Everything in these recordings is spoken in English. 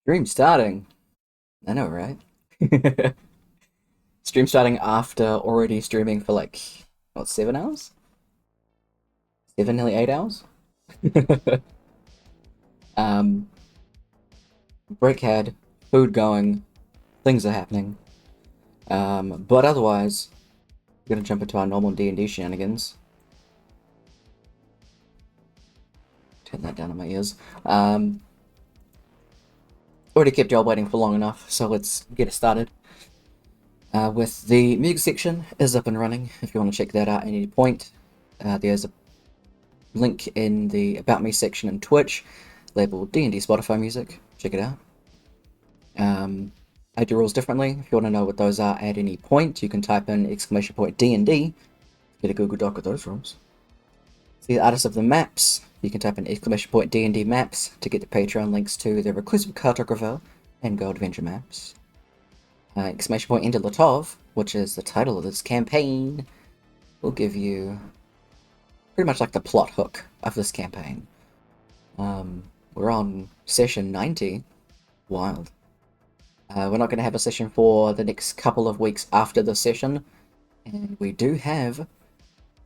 Stream starting. I know, right? Stream starting after already streaming for like, what, 7 hours? 7, nearly 8 hours? um, Break had, food going, things are happening. But otherwise, we're gonna jump into our normal D&D shenanigans. Turn that down in my ears. Um, Already kept y'all waiting for long enough, so let's get it started. With the music section is up and running. If you want to check that out at any point, there's a link in the About Me section in Twitch, labeled D&D Spotify music. Check it out. I do rules differently. If you want to know what those are at any point, you can type in exclamation point D&D, get a Google Doc with those rules. See the artists of the maps, you can type in exclamation point D&D maps to get the Patreon links to the Reclusive Cartographer and Go Adventure maps. Exclamation point End of Latov, which is the title of this campaign, will give you pretty much like the plot hook of this campaign. We're on session 90. Wild. We're not going to have a session for the next couple of weeks after this session, and we do have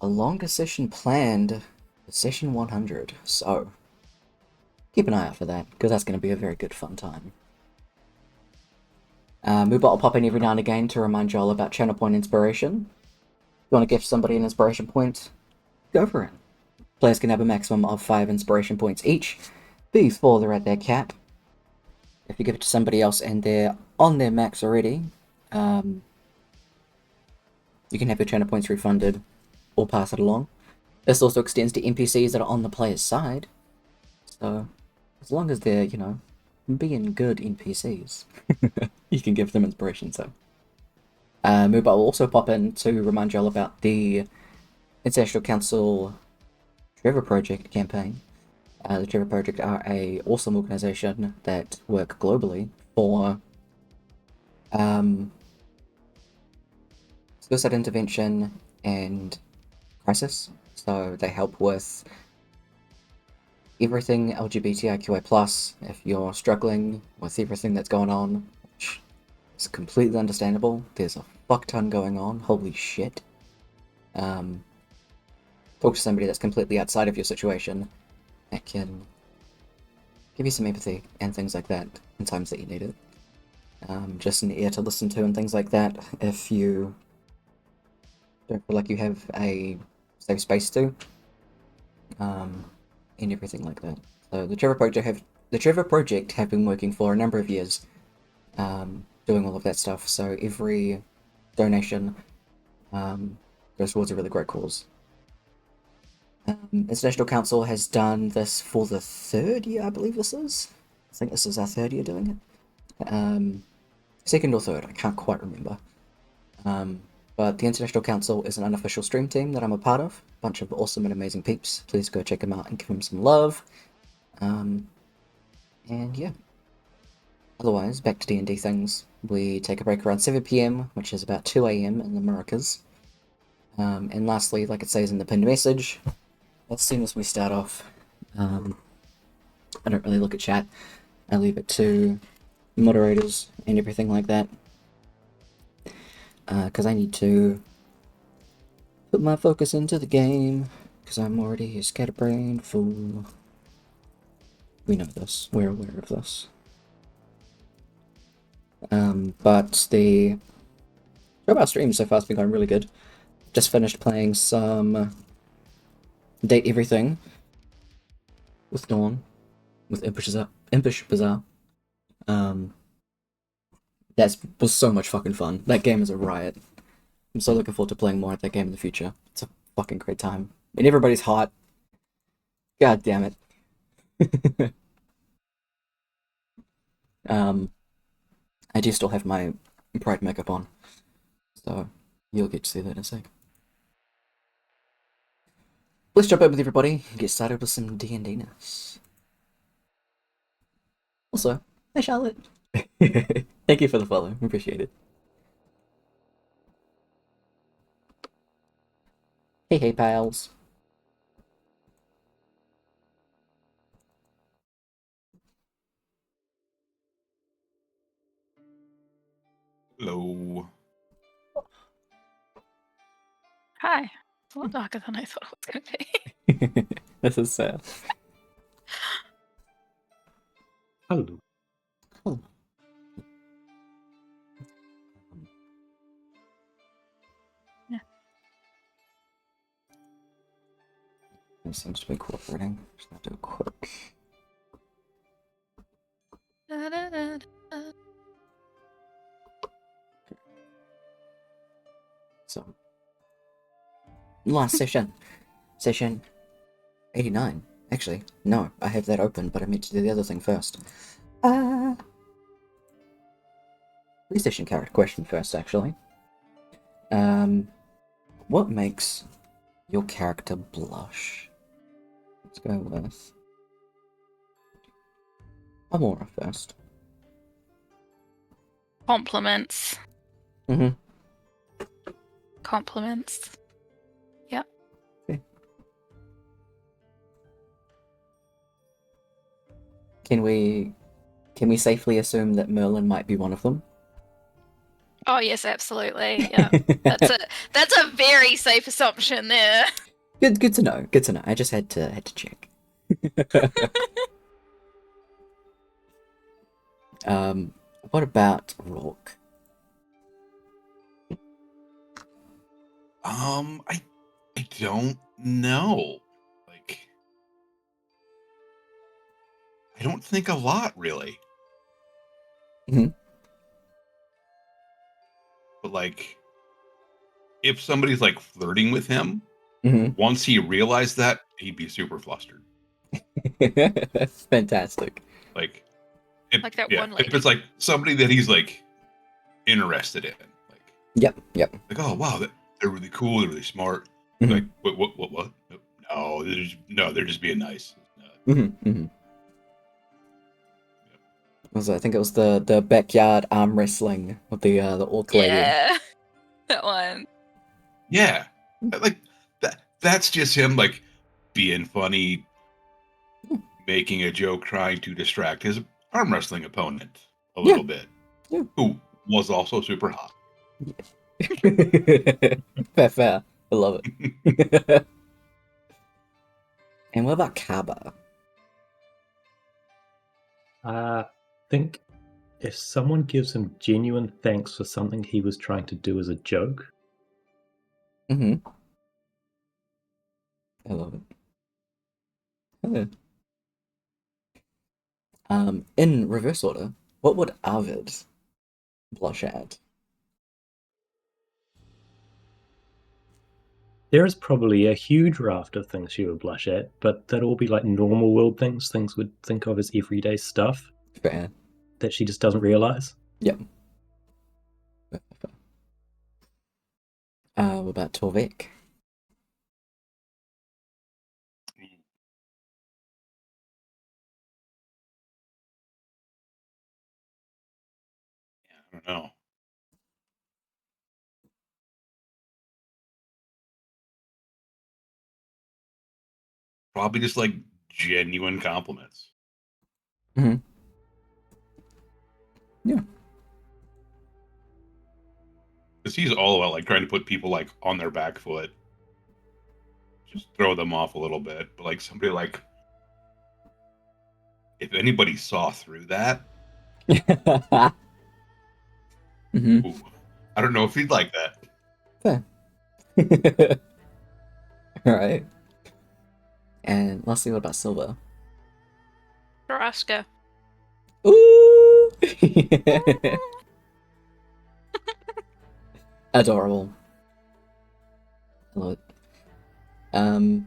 a longer session planned for session 100, so keep an eye out for that, because that's going to be a very good fun time. Moobot will pop in every now and again to remind y'all about channel point inspiration. If you want to gift somebody an inspiration point, go for it. Players can have a maximum of 5 inspiration points each before they're at their cap. If you give it to somebody else and they're on their max already, you can have your channel points refunded or pass it along. This also extends to NPCs that are on the player's side. So, as long as they're, being good NPCs, you can give them inspiration, so. Mooba will also pop in to remind you all about the International Council Trevor Project campaign. The Trevor Project are a awesome organization that work globally for suicide intervention and crisis. So they help with everything LGBTIQA+. If you're struggling with everything that's going on, which is completely understandable, there's a fuck ton going on, holy shit. Talk to somebody that's completely outside of your situation that can give you some empathy and things like that in times that you need it. Just an ear to listen to and things like that if you don't feel like you have a safe space to, and everything like that. So the Trevor Project have been working for a number of years, doing all of that stuff. So every donation goes towards a really great cause. International Council has done this for the third year, I believe this is. I think this is our third year doing it. Second or third, I can't quite remember. But the International Council is an unofficial stream team that I'm a part of. Bunch of awesome and amazing peeps. Please go check them out and give them some love. And yeah. Otherwise, back to D&D things. We take a break around 7 PM, which is about 2 AM in the Americas. And lastly, like it says in the pinned message, as soon as we start off, I don't really look at chat. I leave it to moderators and everything like that. Because I need to put my focus into the game, because I'm already a scatterbrained fool. We know this. We're aware of this. But the show of our stream so far has been going really good. Just finished playing some Date Everything with Dawn, with Impish Bazaar. That was so much fucking fun. That game is a riot. I'm so looking forward to playing more at that game in the future. It's a fucking great time. And everybody's hot. God damn it. I do still have my Pride makeup on. So you'll get to see that in a sec. Let's jump in with everybody and get started with some D&D-ness. Also, hey Charlotte. Thank you for the follow. Appreciate it. Hey pals. Hello. Hi. It's a lot darker than I thought it was going to be. This is sad. Hello. Oh. Yeah. It seems to be cooperating. Just have to do a quick. So, last session. Session 89. Actually, no, I have that open, but I meant to do the other thing first. Session character question first, actually. What makes your character blush? Let's go with Amora first. Compliments. Mm-hmm. Compliments. Yeah. Okay. Can we safely assume that Merlin might be one of them? Oh yes, absolutely. Yeah. That's a very safe assumption there. Good to know. Good to know. I just had to check. What about Rourke? I don't know. Like, I don't think a lot really. Mhm. But like, if somebody's like flirting with him, Mhm. once he realized that, he'd be super flustered. Fantastic. Like, if, Like that yeah, one if lady. it's like somebody that he's like interested in, like, Yep. oh wow, they're really cool, they're really smart. Mhm. Like, what? No, they're just being nice. I think it was the backyard arm wrestling with the orc lady. Yeah. That one. Yeah, like that's just him like being funny, making a joke, trying to distract his arm wrestling opponent a little bit, Yeah. who was also super hot. Fair. I love it. And what about Kaba? I think if someone gives him genuine thanks for something he was trying to do as a joke, Mm-hmm. I love it. Yeah. In reverse order, what would Arvid blush at? there is probably a huge raft of things she would blush at, but that'd all be like normal world things we'd think of as everyday stuff Fair. that she just doesn't realize. Yep. What about Torvik? I don't know. Probably just like genuine compliments. Mm-hmm. Yeah. Because he's all about like trying to put people like on their back foot, just throw them off a little bit. But like somebody like, if anybody saw through that, Mm-hmm. ooh, I don't know if he'd like that. Fair. Alright. And lastly, what about Silver? Raska. Ooh! Adorable. I love it. I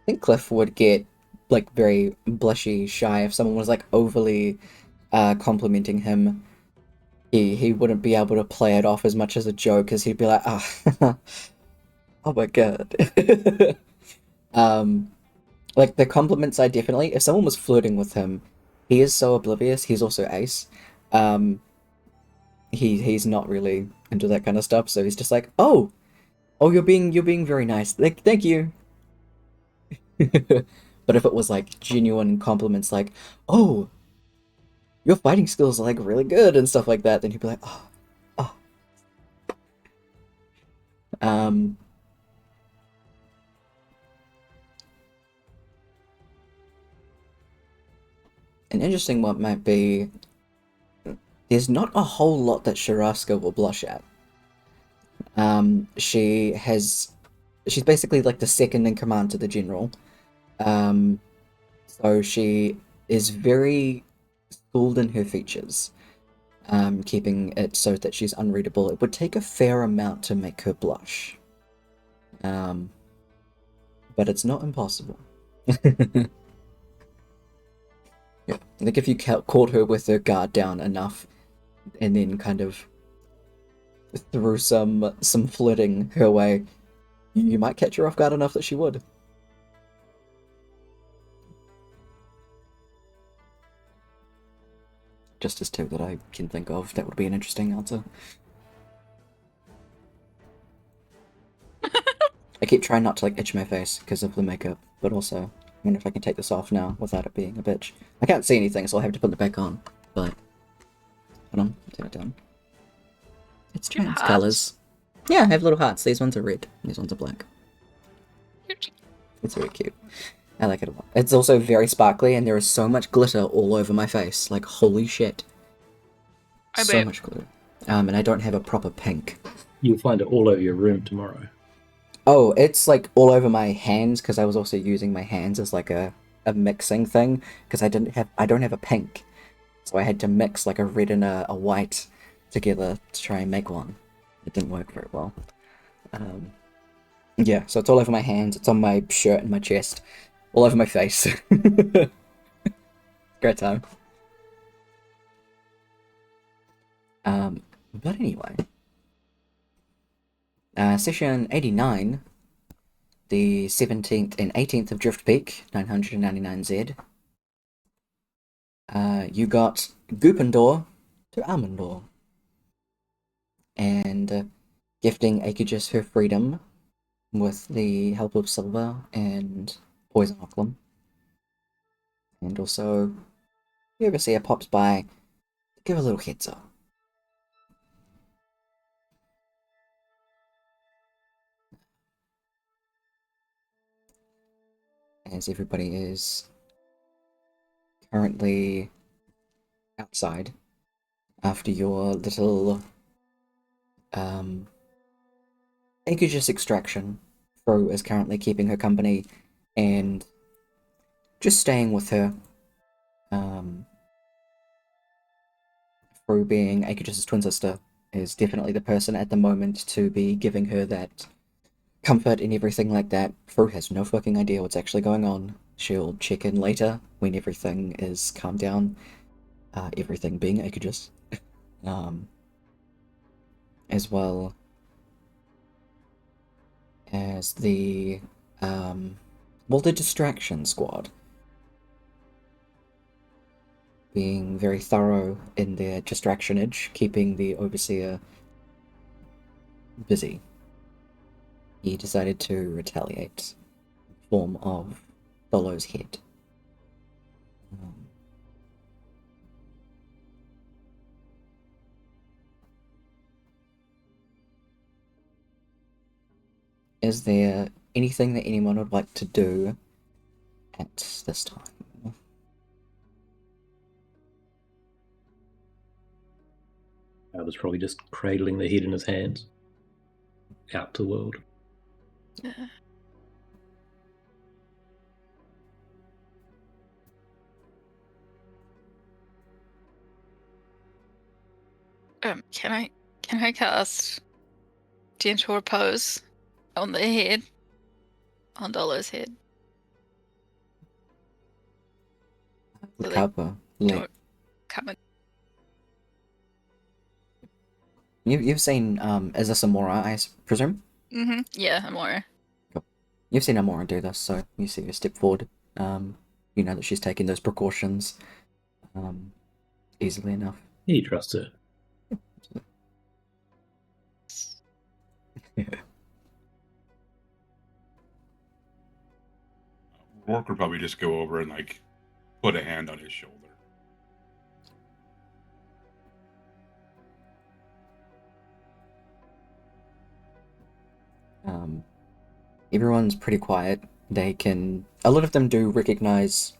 think Cliff would get like very blushy shy if someone was like overly complimenting him. He wouldn't be able to play it off as much as a joke, because he'd be like, oh, oh my god. Like the compliments, I definitely, if someone was flirting with him, he is so oblivious. He's also ace. He's not really into that kind of stuff, so he's just like, oh, you're being very nice. Thank you. But if it was like genuine compliments, like, oh, your fighting skills are like really good and stuff like that, then he'd be like, oh, oh. An interesting one might be, there's not a whole lot that Sharaska will blush at. She's basically like the second in command to the general. So she is very schooled in her features, keeping it so that she's unreadable. It would take a fair amount to make her blush. But it's not impossible. Yeah, like if you caught her with her guard down enough, and then kind of threw some flirting her way, you might catch her off guard enough that she would. Just as two that I can think of, that would be an interesting answer. I keep trying not to like itch my face because of the makeup, but also I wonder if I can take this off now without it being a bitch. I can't see anything, so I'll have to put it back on. But hold on, turn it down. It's Do you trans have colors. Yeah, I have little hearts. These ones are red. These ones are black. It's very cute. I like it a lot. It's also very sparkly, and there is so much glitter all over my face. Like, holy shit. I So bet. much glitter. And I don't have a proper pink. You'll find it all over your room tomorrow. Oh, it's like all over my hands, because I was also using my hands as like a mixing thing, because I don't have a pink. So I had to mix like a red and a white together to try and make one. It didn't work very well. Yeah, so it's all over my hands, it's on my shirt and my chest, all over my face. Great time. But anyway. Session 89, the 17th and 18th of Drift Peak, 999Z. You got Goopendor to Almondor. And gifting Aegis her freedom with the help of Silver and Poison Ocklum. And also, the Overseer pops by to give a little heads up. As everybody is currently outside after your little Aegis extraction. Fro is currently keeping her company and just staying with her. Fro, being Aegis' twin sister, is definitely the person at the moment to be giving her that comfort and everything like that. Fro has no fucking idea what's actually going on. She'll check in later when everything is calmed down. Everything being Aegis. As well as the the distraction squad being very thorough in their distractionage, keeping the Overseer busy. He decided to retaliate in the form of Tholo's head. Is there anything that anyone would like to do at this time? I was probably just cradling the head in his hands. Out to the world. Can I cast gentle repose on the head, on Dolo's head? The Really? Kappa. Like, Come you've seen, is this Amora, I presume? Yeah, Amora. Cool. You've seen Amora do this, so you see her step forward. You know that she's taking those precautions easily enough. He trusts her. Rourke would probably just go over and like put a hand on his shoulder. Everyone's pretty quiet. A lot of them do recognize,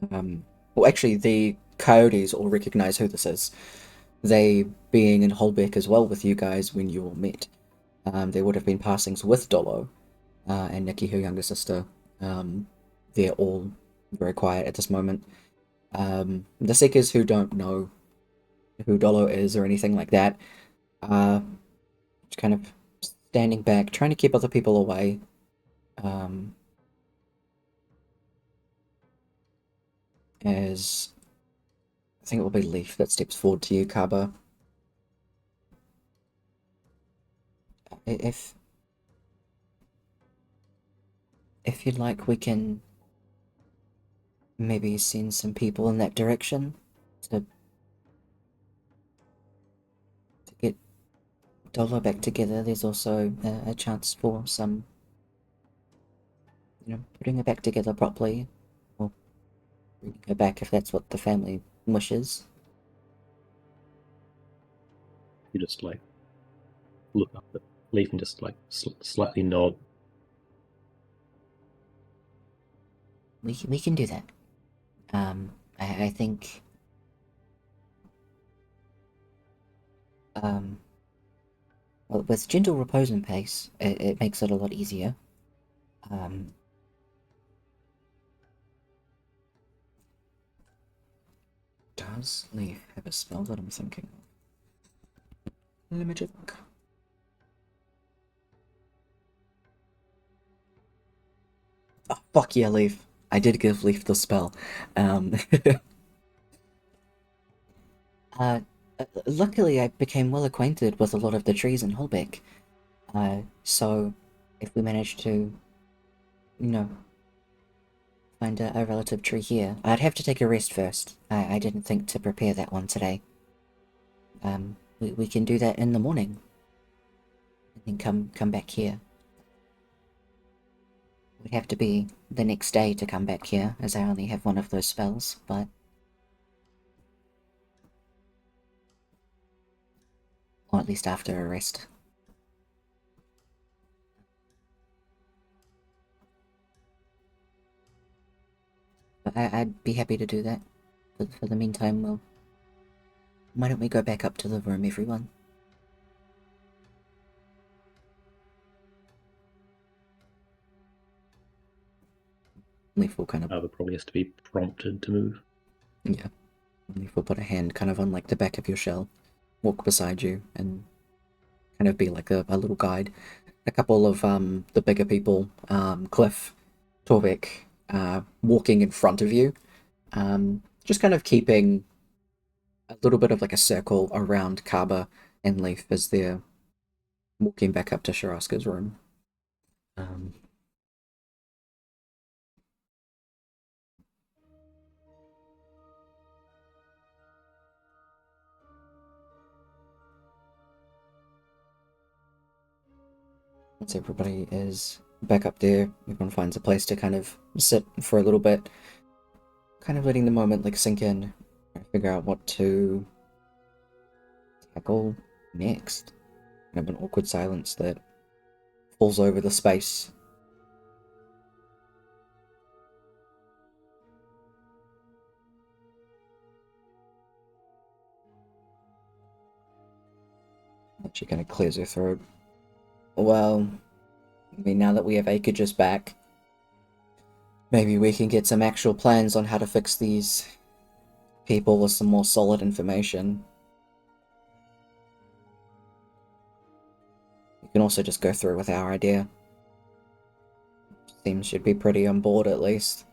well, actually, the coyotes all recognize who this is. They being in Holbeck as well with you guys when you all met. There would have been passings with Dolo and Nikki, her younger sister. They're all very quiet at this moment. The Seekers who don't know who Dolo is or anything like that are just kind of standing back, trying to keep other people away. As I think it will be Leaf that steps forward to you, Kaba. If you'd like, we can maybe send some people in that direction to get Dolo back together. There's also a chance for some, putting her back together properly, or bringing her back if that's what the family wishes. You just like look up at Leaf and just like slightly nod. We can do that. I think well, with gentle repose and pace, it makes it a lot easier. Does Leaf have a spell that I'm thinking of? Let me check. Oh, fuck yeah, Leaf. I did give Leaf the spell. Uh, luckily, I became well acquainted with a lot of the trees in Holbeck. So if we manage to, find a relative tree here, I'd have to take a rest first. I didn't think to prepare that one today. We can do that in the morning. And then come back here. It would have to be the next day to come back here, as I only have one of those spells, but... or at least after a rest. But I'd be happy to do that. But for the meantime, well... why don't we go back up to the room, everyone? Leaf will kind of... Albert probably has to be prompted to move. Yeah. Leaf will put a hand kind of on like the back of your shell, walk beside you, and kind of be like a little guide. A couple of the bigger people, Cliff, Torvik, walking in front of you, just kind of keeping a little bit of like a circle around Kaba and Leaf as they're walking back up to Sharaska's room. Once everybody is back up there, everyone finds a place to kind of sit for a little bit, kind of letting the moment like sink in, figure out what to tackle next. Kind of an awkward silence that falls over the space. She kind of clears her throat. Well, I mean, now that we have Achages back, maybe we can get some actual plans on how to fix these people with some more solid information. We can also just go through with our idea. Seems should be pretty on board at least.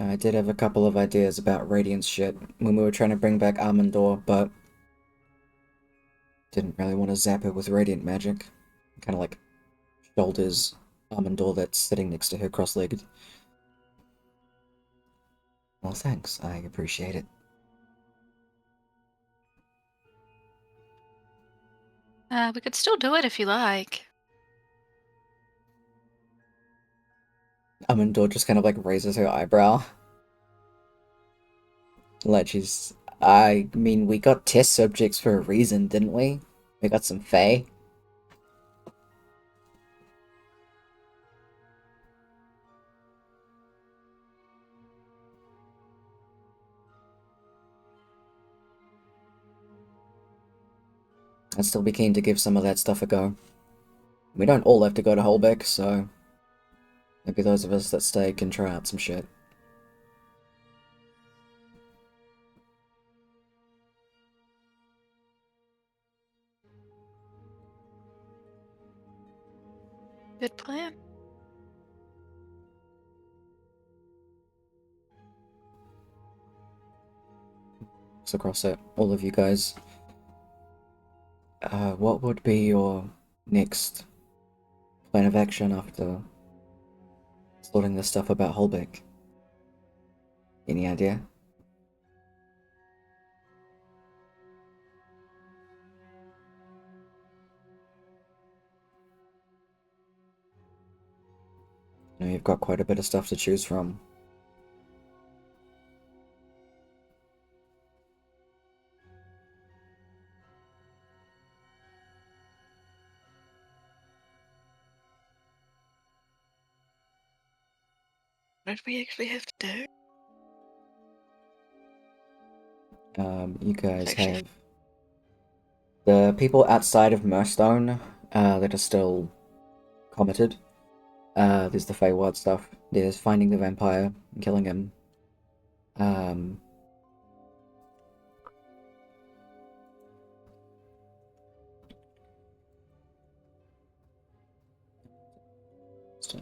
I did have a couple of ideas about Radiance shit when we were trying to bring back Armandor, but didn't really want to zap her with Radiant magic. Kind of like shoulders Armandor that's sitting next to her cross-legged. Well, thanks. I appreciate it. We could still do it if you like. Amandor just kind of like raises her eyebrow. Like she's. I mean, we got test subjects for a reason, didn't we? We got some Fae. I'd still be keen to give some of that stuff a go. We don't all have to go to Holbeck, so maybe those of us that stay can try out some shit. Good plan. So across it, all of you guys. What would be your next plan of action after sorting this stuff about Holbeck? Any idea? You know, you've got quite a bit of stuff to choose from. What did we actually have to do? You guys Actually- have the people outside of Murstone that are still committed. There's the Feywild stuff. There's finding the vampire and killing him. Um, so-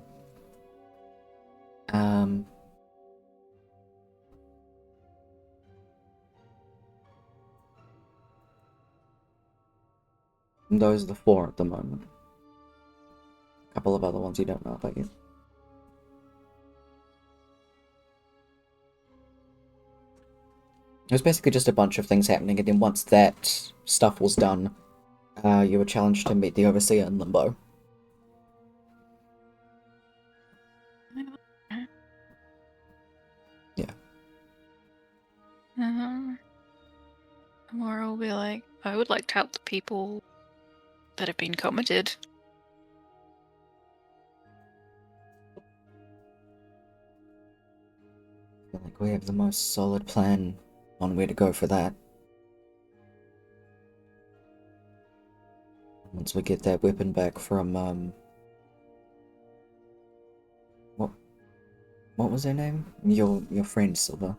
um, those are the four at the moment. A couple of other ones you don't know about yet. It was basically just a bunch of things happening, and then once that stuff was done, you were challenged to meet the Overseer in Limbo. Yeah. Tomorrow will be like, I would like to help the people that have been committed. I feel like we have the most solid plan on where to go for that. Once we get that weapon back from, what was her name? Your friend, Silver.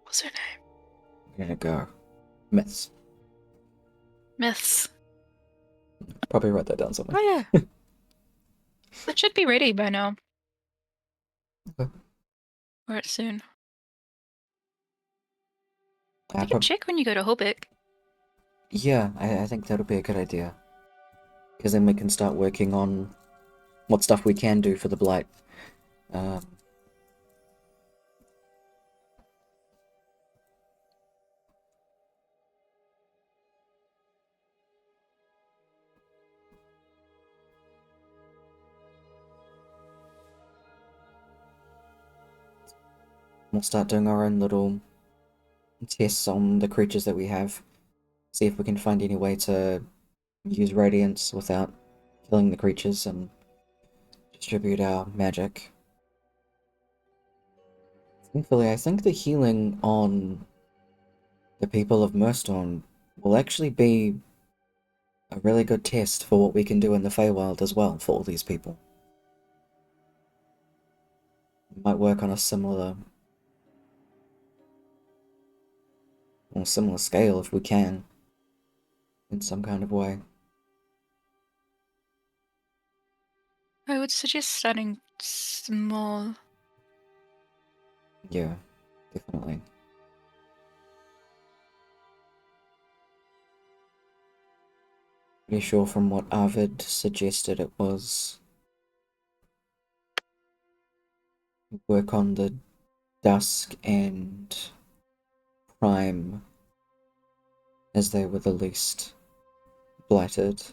What's her name? We're gonna go. Myths. Myths. Probably write that down somewhere. Oh yeah. It should be ready by now. Okay. Or soon. Uh, You can check when you go to Holbeck. Yeah, I think that'll be a good idea. Because then we can start working on what stuff we can do for the Blight. We'll start doing our own little tests on the creatures that we have. See if we can find any way to use radiance without killing the creatures and distribute our magic. Thankfully, I think the healing on the people of Murstone will actually be a really good test for what we can do in the Feywild as well for all these people. We might work on a similar scale if we can, in some kind of way. I would suggest starting small. Yeah, definitely. Pretty sure from what Arvid suggested it was work on the Dusk and Prime as they were the least blighted.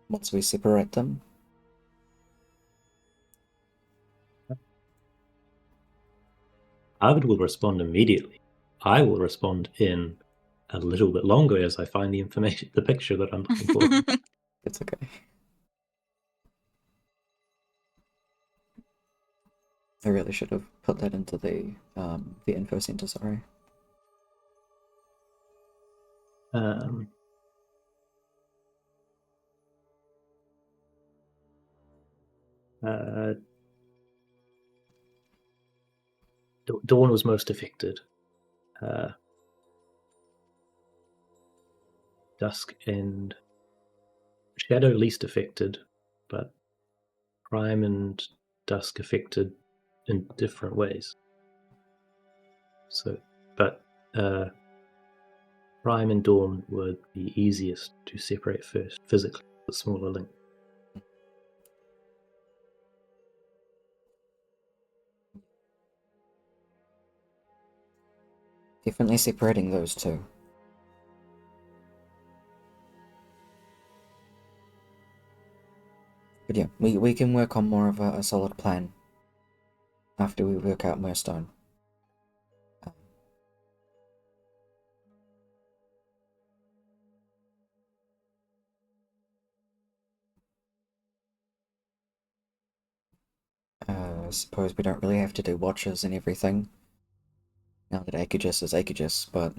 Once we separate them. Arvid will respond immediately. I will respond in a little bit longer as I find the picture that I'm looking for. It's okay. I really should have put that into the info center, sorry. Dawn was most affected. Dusk and Shadow least affected, but Prime and Dusk affected in different ways. So, but Prime and Dawn were the easiest to separate first, physically, the smaller link. Definitely separating those two. But yeah, we can work on more of a solid plan after we work out Moorstone. I suppose we don't really have to do watches and everything. Now that Acugis is Acugis, but...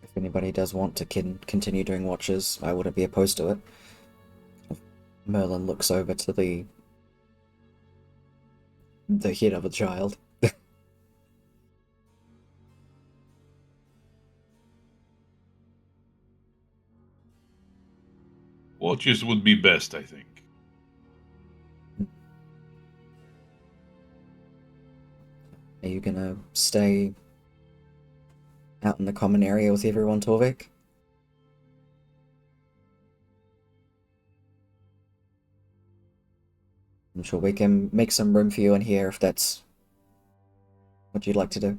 if anybody does want to continue doing watches, I wouldn't be opposed to it. Merlin looks over to the head of a child. Watches would be best, I think. Are you gonna stay out in the common area with everyone, Torvik? I'm sure we can make some room for you in here if that's what you'd like to do.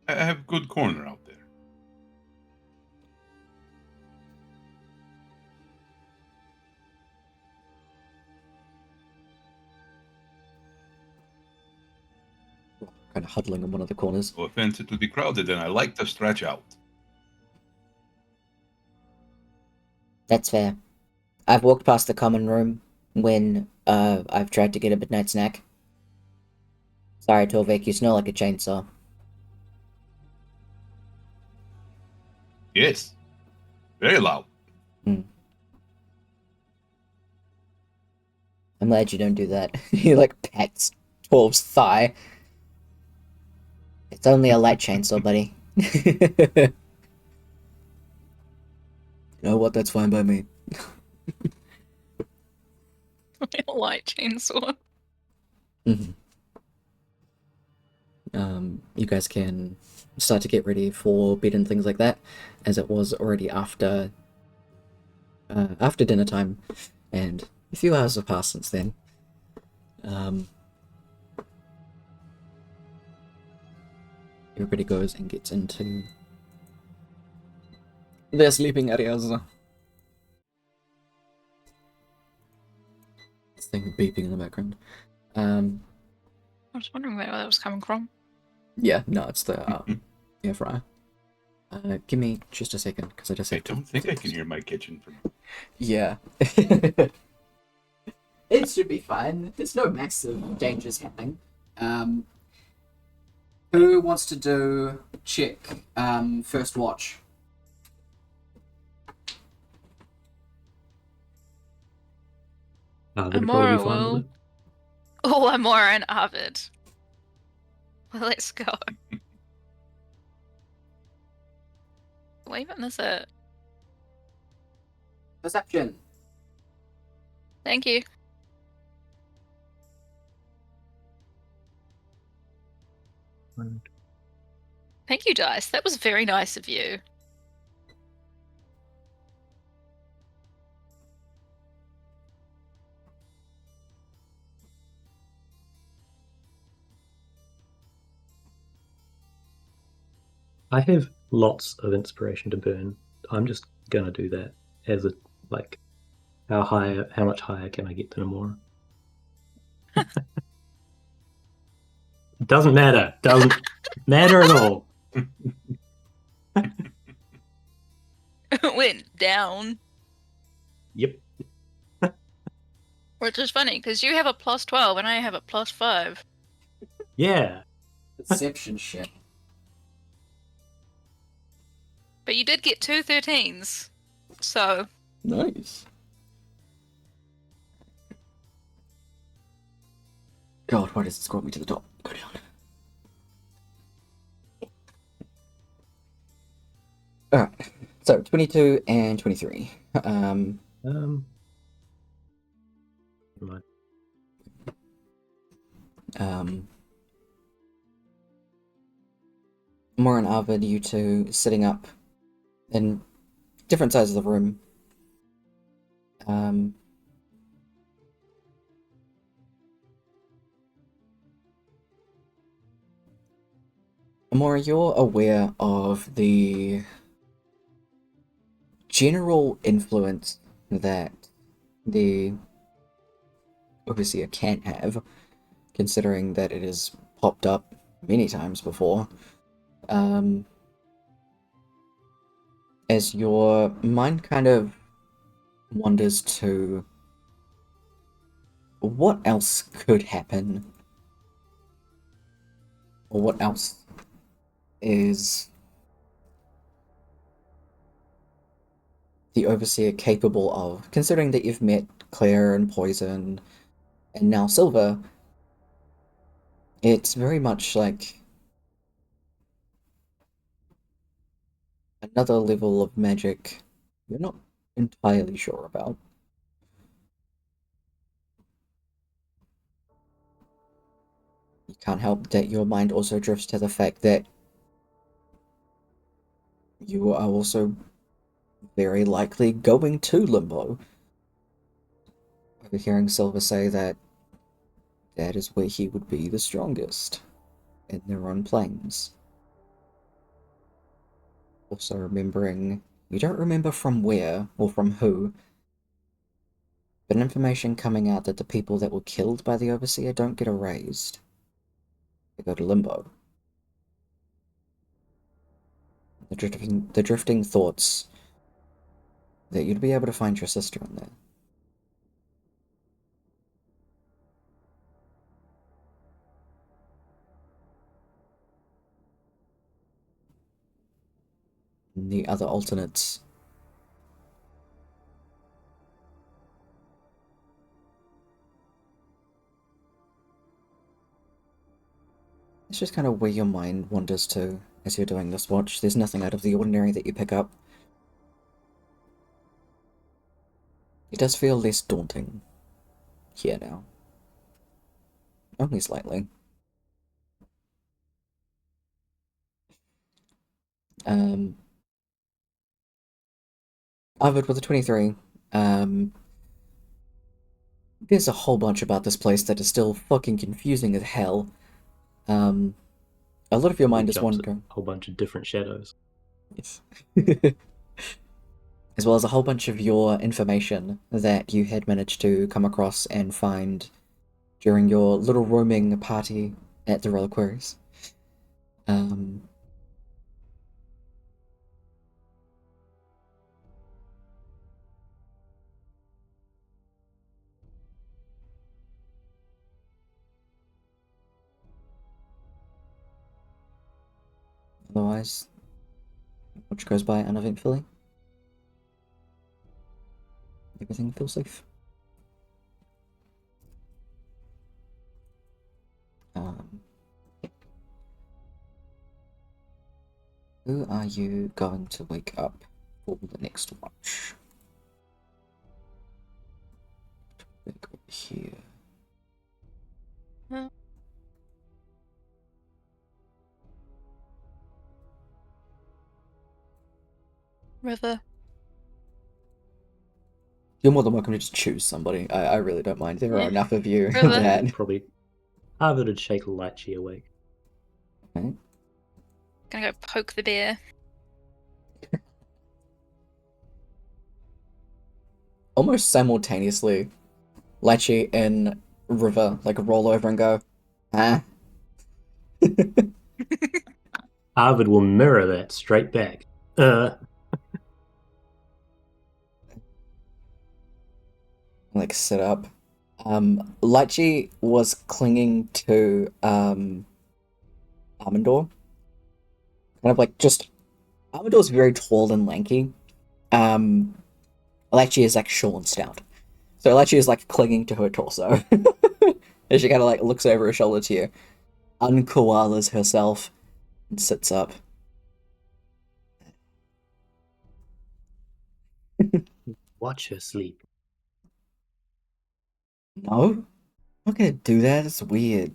I have good corner out there. Kind of huddling in one of the corners. No offense to be crowded, and I like to stretch out. That's fair. I've walked past the common room when I've tried to get a midnight snack. Sorry, Torvik, you smell like a chainsaw. Yes. Very loud. I'm glad you don't do that. He like pats 12's thigh. It's only a light chainsaw, buddy. You know what? That's fine by me. Light chainsaw. You guys can start to get ready for bed and things like that, as it was already after dinner time, and a few hours have passed since then. Everybody goes and gets into their sleeping areas. This thing beeping in the background. I was wondering where that was coming from. Yeah, no, it's the air fryer. Give me just a second, because I just I have to... don't think I can hear my kitchen from... Yeah. It should be fine. There's no massive dangers happening. Who wants to do check first watch? Amora will. Oh, Amora and Arvid. Well, let's go. What even is it? Perception. Thank you. Thank you, Dice. That was very nice of you. I have lots of inspiration to burn. I'm just gonna do that as a like. How much higher can I get to Namora? Doesn't matter. Doesn't matter at all. It went down. Yep. Which is funny, because you have a +12 and I have a +5. Yeah. Deception shit. But you did get 2 13s. So, Nice. God, why does it scroll me to the top? Go down. Alright, so 22 and 23. Never mind. More and Arvid, you two sitting up in different sides of the room. Amora, you're aware of the general influence that the Overseer can have, considering that it has popped up many times before. As your mind kind of wanders to what else could happen, or what else is the Overseer capable of, considering that you've met Claire and Poison and now Silver. It's very much like another level of magic you're not entirely sure about. You can't help that your mind also drifts to the fact that you are also very likely going to Limbo. Overhearing Silver say that that is where he would be the strongest, in their own planes. Also remembering, you don't remember from where or from who, but information coming out that the people that were killed by the Overseer don't get erased. They go to Limbo. The drifting thoughts that you'd be able to find your sister in there. And the other alternates. It's just kind of where your mind wanders to as you're doing this watch. There's nothing out of the ordinary that you pick up. It does feel less daunting here now. Only slightly. Arvid with a 23. There's a whole bunch about this place that is still fucking confusing as hell. A lot of your mind is wandering. A whole bunch of different shadows. Yes. As well as a whole bunch of your information that you had managed to come across and find during your little roaming party at the Reliquaries. Otherwise, which goes by uneventfully. Everything feels safe. Who are you going to wake up for the next watch? Back over here. River. You're more than welcome to just choose somebody. I really don't mind. There are enough of you River. that... Probably Harvard would shake Lychee awake. Okay. Gonna go poke the bear. Almost simultaneously, Lecce and River like roll over and go, ah. Arvid will mirror that straight back. Like sit up. Lecce was clinging to Armandor. Kind of like just Armandor's very tall and lanky. Lecce is like short and stout. So Lecce is like clinging to her torso. And she kind of like looks over her shoulder to you, unkoalas herself, and sits up. Watch her sleep. No? I'm not gonna do that, it's weird.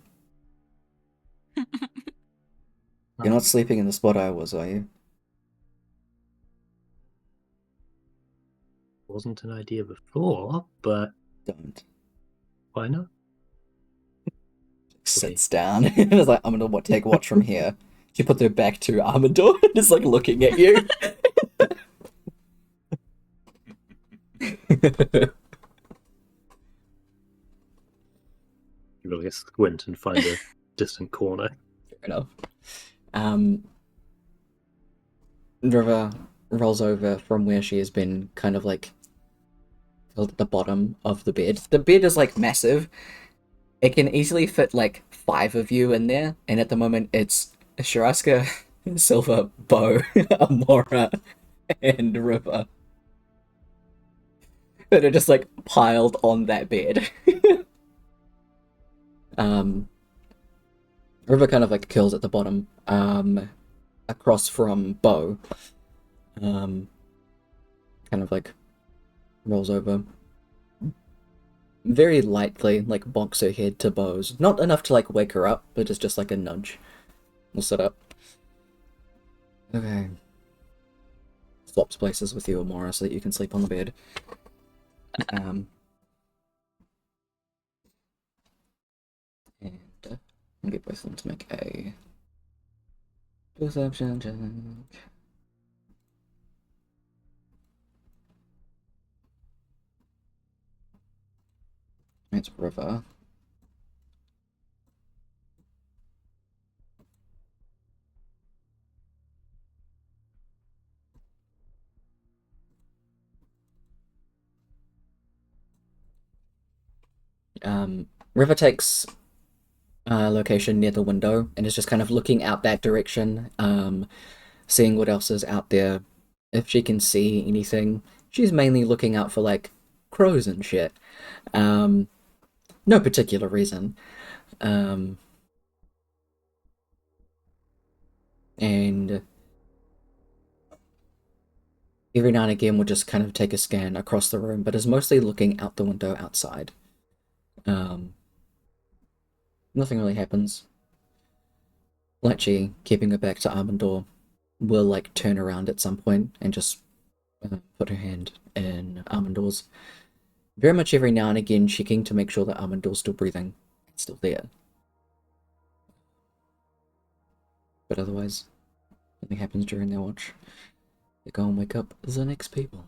You're not sleeping in the spot I was, are you? Wasn't an idea before, but Don't. why not? Sits down and is like, I'm gonna take watch from here. She puts her back to Armandor and is like looking at you. You really squint and find a distant corner. Fair enough. River rolls over from where she has been kind of like at the bottom of the bed. The bed is like massive. It can easily fit like 5 of you in there, and at the moment it's Shiraska, Silver, Bo, Amora, and River. That are just like piled on that bed. River kind of like kills at the bottom, across from Bo. Kind of like rolls over. Very lightly, like bonks her head to Bo's. Not enough to like wake her up, but it's just like a nudge. We'll sit up. Okay. Swaps places with you, Amora, so that you can sleep on the bed. And I'll get both of them to make a perception check. It's River. River takes a location near the window and is just kind of looking out that direction, seeing what else is out there. If she can see anything, she's mainly looking out for like crows and shit. No particular reason. And every now and again will just kind of take a scan across the room, but is mostly looking out the window outside. Nothing really happens. Lecce, keeping her back to Armandor, will like turn around at some point and just put her hand in Armandor's. Very much every now and again checking to make sure that Armandor's still breathing, still there. But otherwise, nothing happens during their watch. They go and wake up the next people.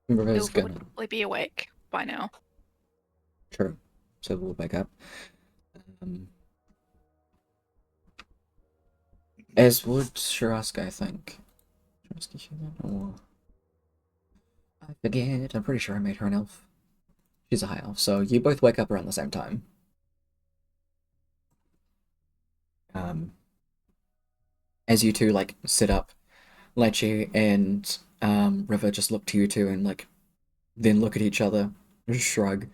River's Silver gonna... would probably be awake by now. True. So we'll wake up. As would Shiraska, I think. Shiraska human or... I forget. I'm pretty sure I made her an elf. She's a high elf, so you both wake up around the same time. As you two like sit up, Lecce and River just look to you two and like then look at each other, shrug.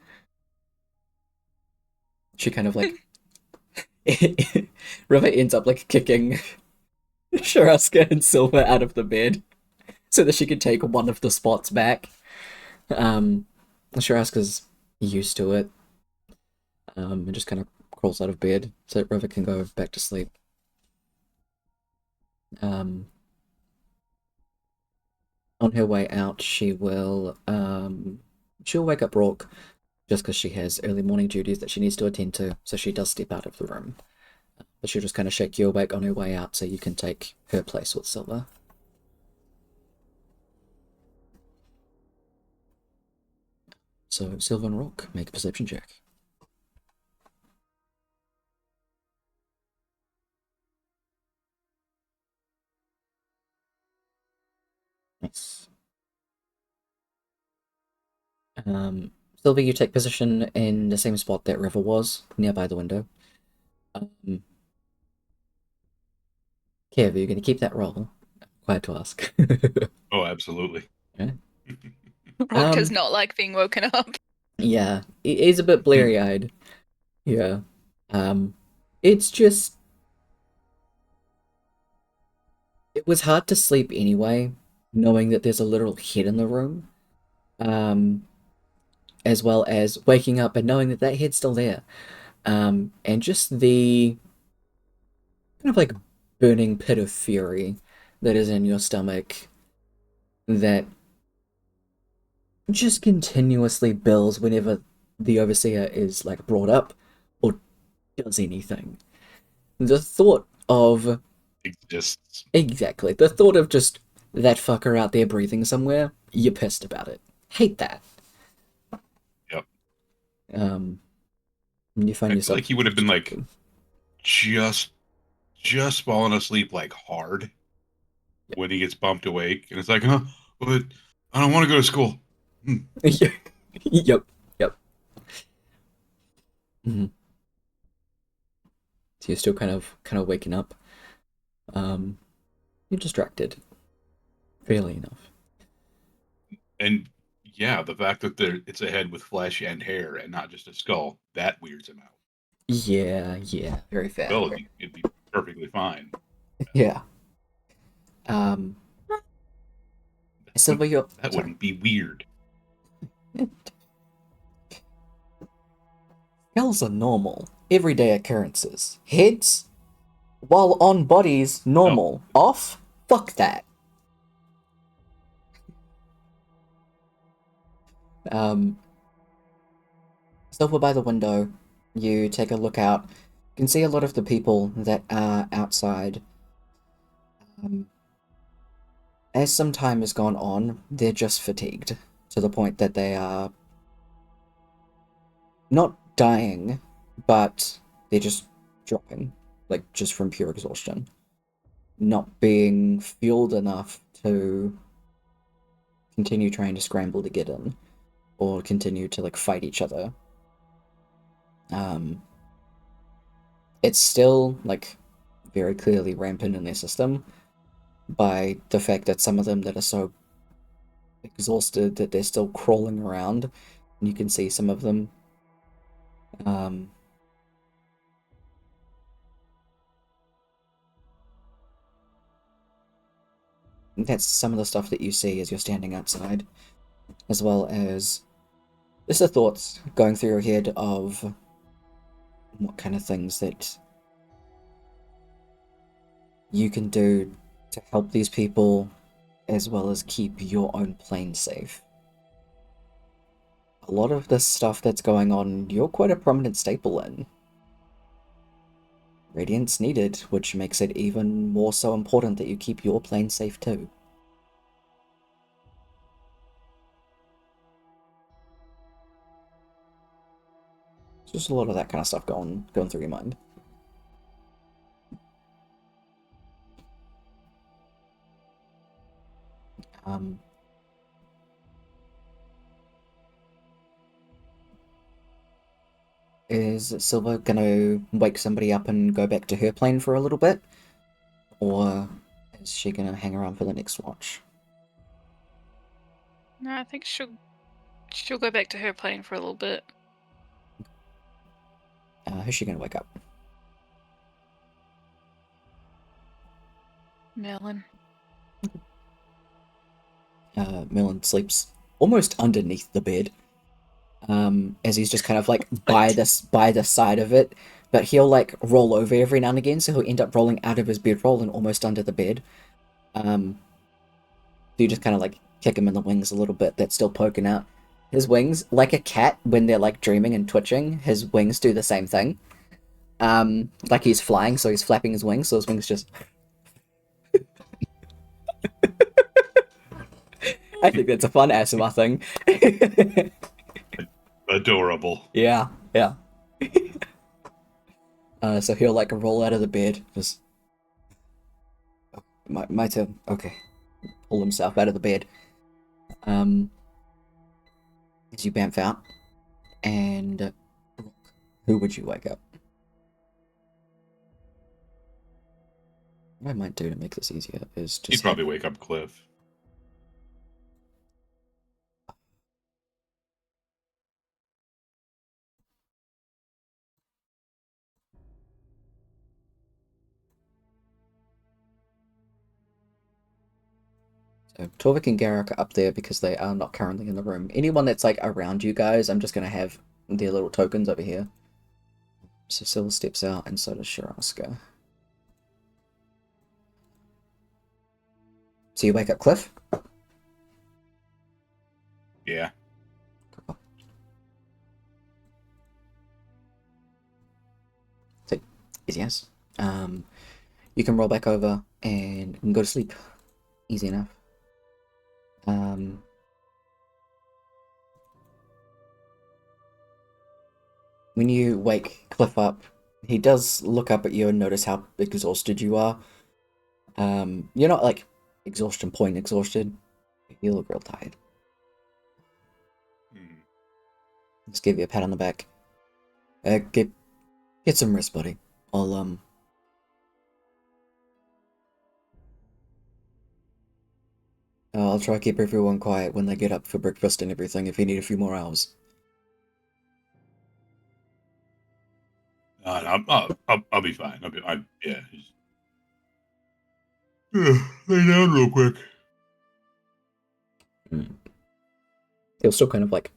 She kind of like River ends up like kicking Shiraska and Silver out of the bed so that she can take one of the spots back. Shiraska's used to it. And just kind of crawls out of bed so that River can go back to sleep. On her way out, she'll wake up Brooke just because she has early morning duties that she needs to attend to, so she does step out of the room. But she'll just kind of shake you awake on her way out so you can take her place with Silver. So, Silver and Rook, make a perception check. Nice. Silver, you take position in the same spot that River was, nearby the window. Kev, are you going to keep that roll? Quiet to ask. Oh, absolutely. Yeah. Rook does not like being woken up. Yeah, he's a bit bleary-eyed. Yeah. It's just... It was hard to sleep anyway, knowing that there's a literal head in the room. As well as waking up and knowing that that head's still there. And just the kind of like burning pit of fury that is in your stomach that just continuously builds whenever the Overseer is like brought up or does anything. The thought of... Exists. Exactly. The thought of just that fucker out there breathing somewhere, you're pissed about it. Hate that. Yep. You find yourself... Like he would have been like just falling asleep like hard when he gets bumped awake, and it's like, huh, but I don't want to go to school. Yep. Mm-hmm. So you're still kind of waking up. You're distracted. Fairly enough. And yeah, the fact that it's a head with flesh and hair and not just a skull, that weirds him out. Yeah, very fair. Well, it'd be perfectly fine. Yeah. Silver, that wouldn't be weird. Skulls are normal, everyday occurrences. Heads, while on bodies, normal. Off? Fuck that. Silver, by the window, you take a look out. You can see a lot of the people that are outside. As some time has gone on, they're just fatigued, to the point that they are not dying, but they're just dropping, like just from pure exhaustion. Not being fueled enough to continue trying to scramble to get in, or continue to like fight each other. It's still like very clearly rampant in their system by the fact that some of them that are so exhausted that they're still crawling around, and you can see some of them that's some of the stuff that you see as you're standing outside, as well as just the thoughts going through your head of what kind of things that you can do to help these people, as well as keep your own plane safe. A lot of this stuff that's going on, you're quite a prominent staple in. Radiant's needed, which makes it even more so important that you keep your plane safe too. Just a lot of that kind of stuff going through your mind. Is Silver gonna wake somebody up and go back to her plane for a little bit? Or is she gonna hang around for the next watch? No, I think she'll go back to her plane for a little bit. Who's she gonna wake up? Melon. Melon sleeps almost underneath the bed. As he's just kind of like by the side of it, but he'll like roll over every now and again, so he'll end up rolling out of his bedroll and almost under the bed. So you just kind of like kick him in the wings a little bit, that's still poking out. his wings, like a cat when they're like dreaming and twitching, his wings do the same thing. Like he's flying, so he's flapping his wings, so his wings just. I think that's a fun ASMR thing. Adorable. Yeah. So he'll like roll out of the bed, just. My turn. Okay. Pull himself out of the bed. As you bamf out, and who would you wake up? What I might do to make this easier is just. He'd probably wake up Cliff. So Torvik and Garrick are up there because they are not currently in the room. Anyone that's like around you guys, I'm just gonna have their little tokens over here. So Syl steps out, and so does Sharaska. So you wake up Cliff? Yeah. Cool. So, easy as. You can roll back over and go to sleep. Easy enough. When you wake Cliff up, he does look up at you and notice how exhausted you are. You're not like exhaustion point exhausted. You look real tired. Just give you a pat on the back. Get some rest, buddy. I'll try to keep everyone quiet when they get up for breakfast and everything if you need a few more hours. I'll be fine. Yeah. Lay down real quick. He'll still kind of like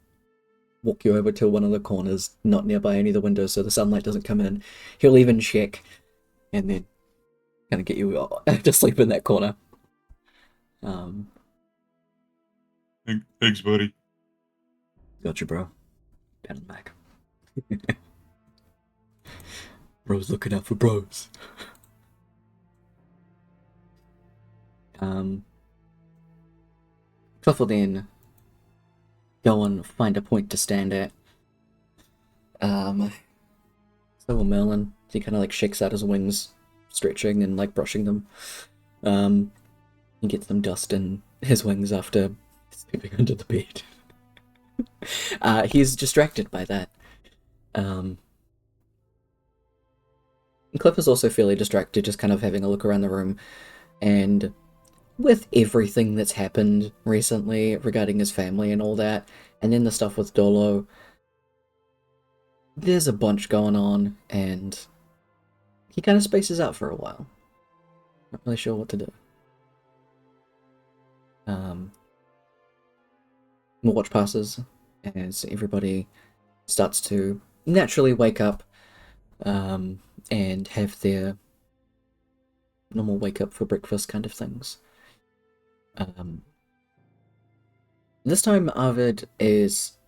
walk you over to one of the corners, not nearby any of the windows so the sunlight doesn't come in. He'll even check and then kind of get you to sleep in that corner. Thanks, buddy. Gotcha, bro. Pat on the back. Bro's looking out for bros. Cliff will then go and find a point to stand at. So will Merlin. He kind of like shakes out his wings, stretching and like brushing them. He gets them dust in his wings after sleeping under the bed. He's distracted by that. Cliff is also fairly distracted, just kind of having a look around the room, and with everything that's happened recently regarding his family and all that, and then the stuff with Dolo, there's a bunch going on, and he kind of spaces out for a while. Not really sure what to do. More watch passes as everybody starts to naturally wake up and have their normal wake up for breakfast kind of things. This time Arvid is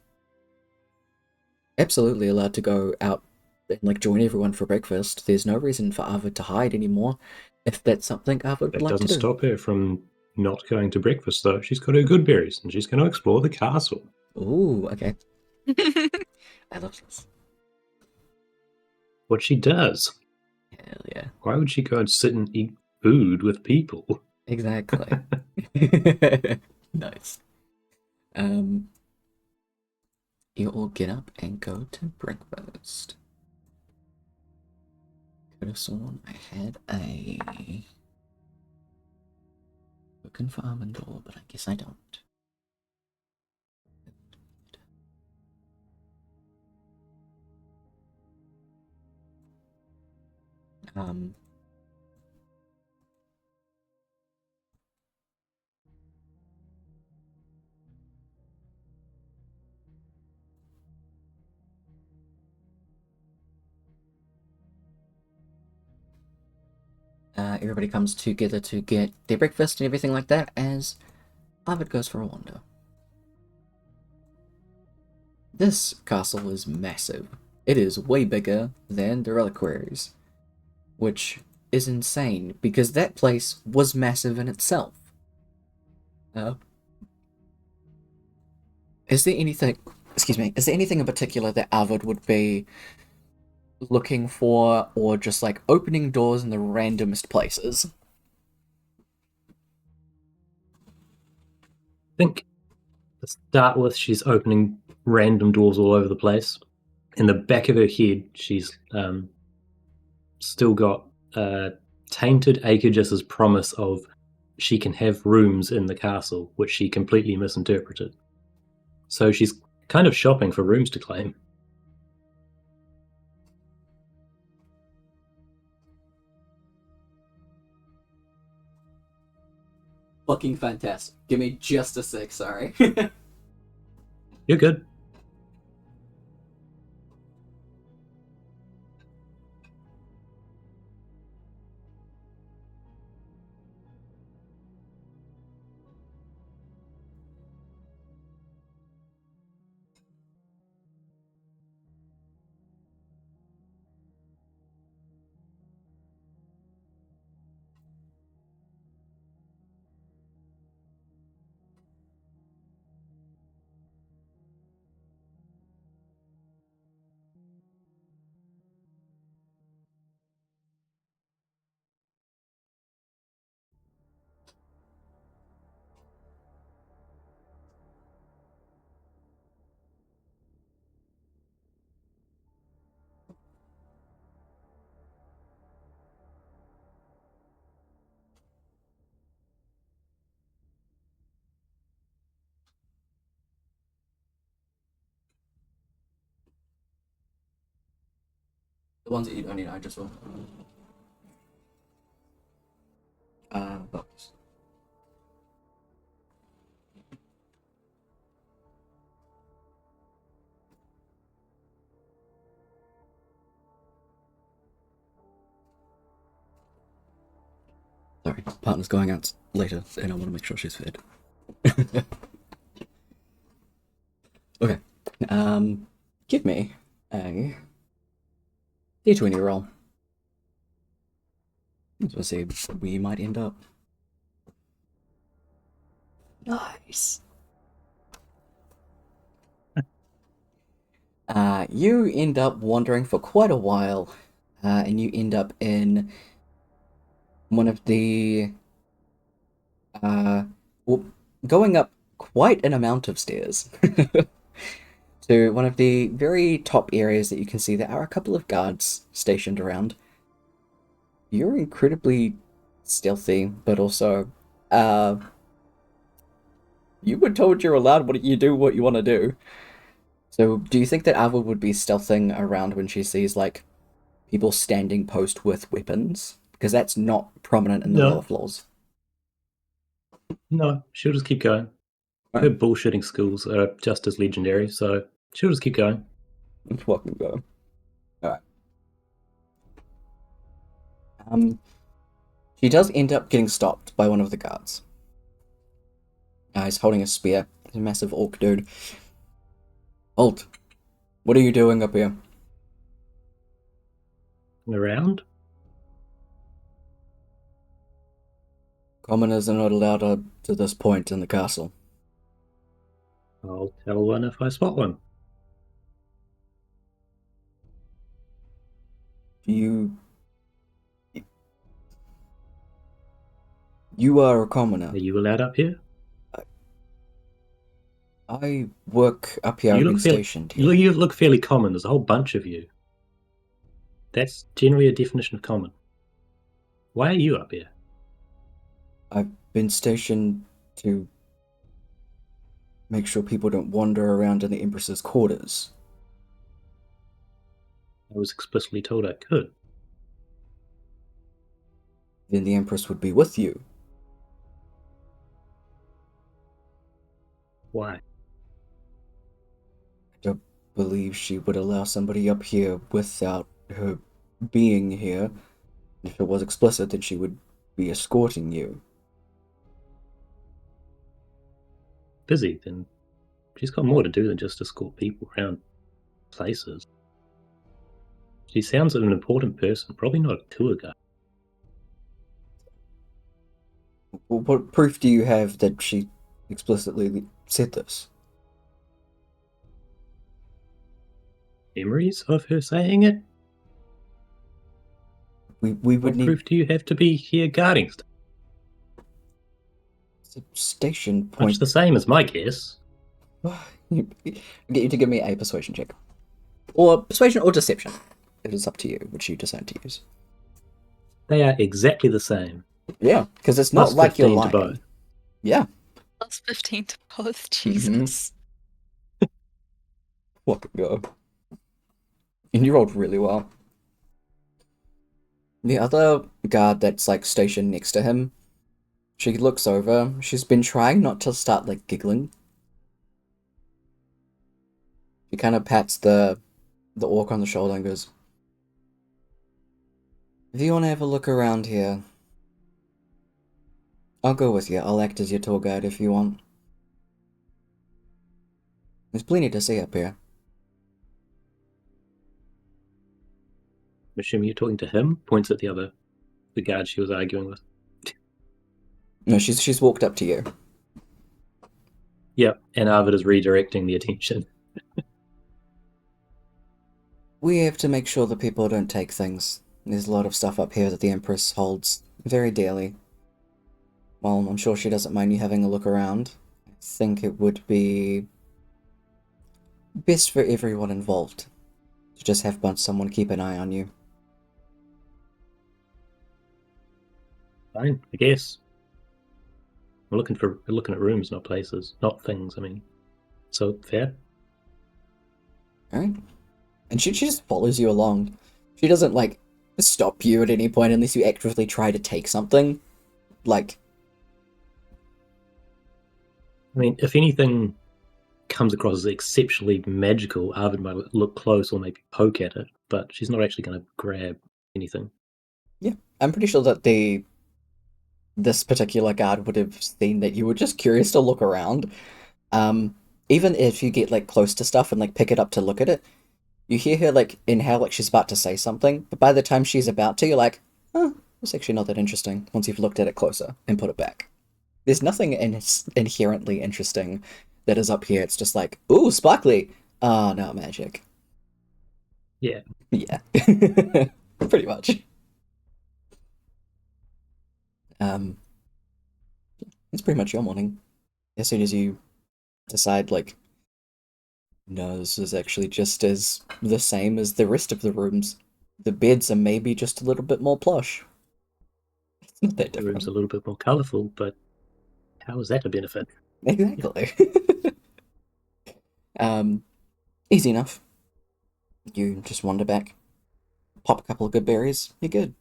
absolutely allowed to go out and like join everyone for breakfast. There's no reason for Arvid to hide anymore if that's something Arvid would That like to do. doesn't stop her from not going to breakfast, though. She's got her good berries, and she's going to explore the castle. Ooh, okay. I love this. What she does. Hell yeah. Why would she go and sit and eat food with people? Exactly. Nice. You all get up and go to breakfast. Could have sworn I had a token for Armandor, but I guess I don't. Everybody comes together to get their breakfast and everything like that as Arvid goes for a wander. This castle is massive. It is way bigger than the reliquaries, which is insane because that place was massive in itself. Is there anything, excuse me, is there anything in particular that Arvid would be looking for, or just like opening doors in the randomest places? I think to start with, she's opening random doors all over the place. In the back of her head, she's still got tainted Aegis' promise of she can have rooms in the castle, which she completely misinterpreted. So she's kind of shopping for rooms to claim. Fucking fantastic. Give me just a sec, sorry. You're good. The ones that you don't need, I just will. Books. Sorry, partner's going out later, and I want to make sure she's fed. Okay. Give me a D20 roll. Let's see where you might end up. Nice. You end up wandering for quite a while, and you end up in one of the, well, going up quite an amount of stairs to one of the very top areas that you can see. There are a couple of guards stationed around. You're incredibly stealthy, but also, you were told you're allowed what you do what you want to do. So, do you think that Ava would be stealthing around when she sees, like, people standing post with weapons? Because that's not prominent in the No. lower floors. No, she'll just keep going. Her bullshitting skills are just as legendary, so she'll just keep going. Let's fucking go. Alright. She does end up getting stopped by one of the guards. He's holding a spear. He's a massive orc dude. Halt. What are you doing up here? Around? Commoners are not allowed to this point in the castle. I'll tell one if I spot one. You are a commoner. Are you allowed up here? I work up here. I've been stationed here. You look fairly common. There's a whole bunch of you. That's generally a definition of common. Why are you up here? I've been stationed to make sure people don't wander around in the Empress's quarters. I was explicitly told I could. Then the Empress would be with you. Why? I don't believe she would allow somebody up here without her being here. If it was explicit, then she would be escorting you. Busy, then she's got more to do than just escort people around places. She sounds like an important person, probably not a tour guide. Well, what proof do you have that she explicitly said this? Memories of her saying it? We What would need proof do you have to be here guarding stuff? a station Much point. the same as my guess. I'll get you to give me a persuasion check. Or persuasion or deception. It is up to you which you decide to use. They are exactly the same. Yeah, because it's not Plus like you're 15 lying. to both. Yeah. Plus 15 to both. Jesus. What a go. And you rolled really well. The other guard that's like stationed next to him, she looks over. She's been trying not to start like giggling. She kind of pats the orc on the shoulder and goes, "If you want to have a look around here, I'll go with you. I'll act as your tour guide if you want. There's plenty to see up here." I'm assuming you're talking to him, points at the guard she was arguing with. No, she's walked up to you. Yep, and Arvid is redirecting the attention. We have to make sure that people don't take things. There's a lot of stuff up here that the Empress holds very dearly. While I'm sure she doesn't mind you having a look around, I think it would be best for everyone involved to just have someone keep an eye on you. Fine, I guess. We're looking at rooms, not places, not things. I mean, so fair. Alright. And she just follows you along. She doesn't, like, stop you at any point unless you actively try to take something. Like, I mean, if anything comes across as exceptionally magical, Arvid might look close or maybe poke at it, but she's not actually going to grab anything. yeah. I'm pretty sure that this particular guard would have seen that you were just curious to look around. Even if you get, like, close to stuff and, like, pick it up to look at it, you hear her, like, inhale like she's about to say something, but by the time she's about to, you're like, oh, it's actually not that interesting once you've looked at it closer and put it back. There's nothing inherently interesting that is up here. It's just like, ooh, sparkly. Oh, no, magic. Yeah. Yeah. Pretty much. It's pretty much your morning. As soon as you decide, like, no, this is actually just as the same as the rest of the rooms. The beds are maybe just a little bit more plush. It's not that The different. room's a little bit more colourful, but how is that a benefit? Exactly. Easy enough. You just wander back, pop a couple of good berries, you're good.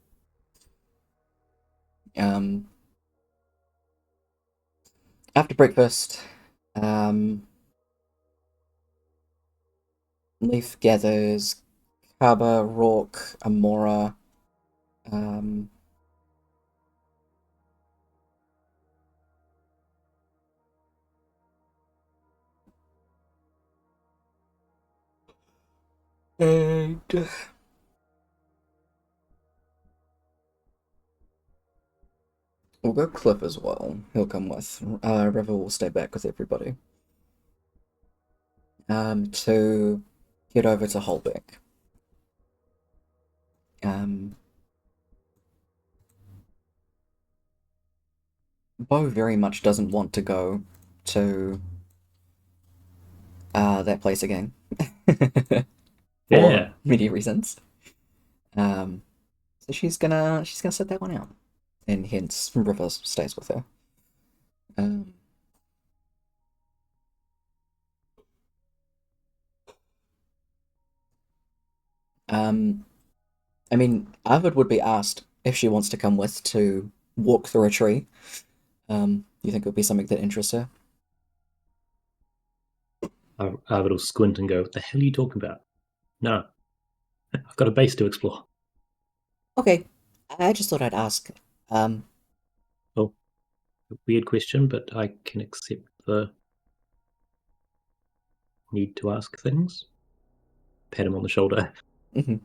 After breakfast, Leaf gathers Kaba, Rourke, Amora, and we'll go Cliff as well. He'll come with. River will stay back with everybody. To head over to Holbeck. Bo very much doesn't want to go to that place again. For Yeah. many reasons. So she's gonna set that one out. And hence River stays with her. I mean, Arvid would be asked if she wants to come with to walk through a tree. You think it would be something that interests her? Arvid will squint and go, "What the hell are you talking about?" No. I've got a base to explore. Okay, I just thought I'd ask. Well, a weird question, but I can accept the need to ask things. Pat him on the shoulder. It's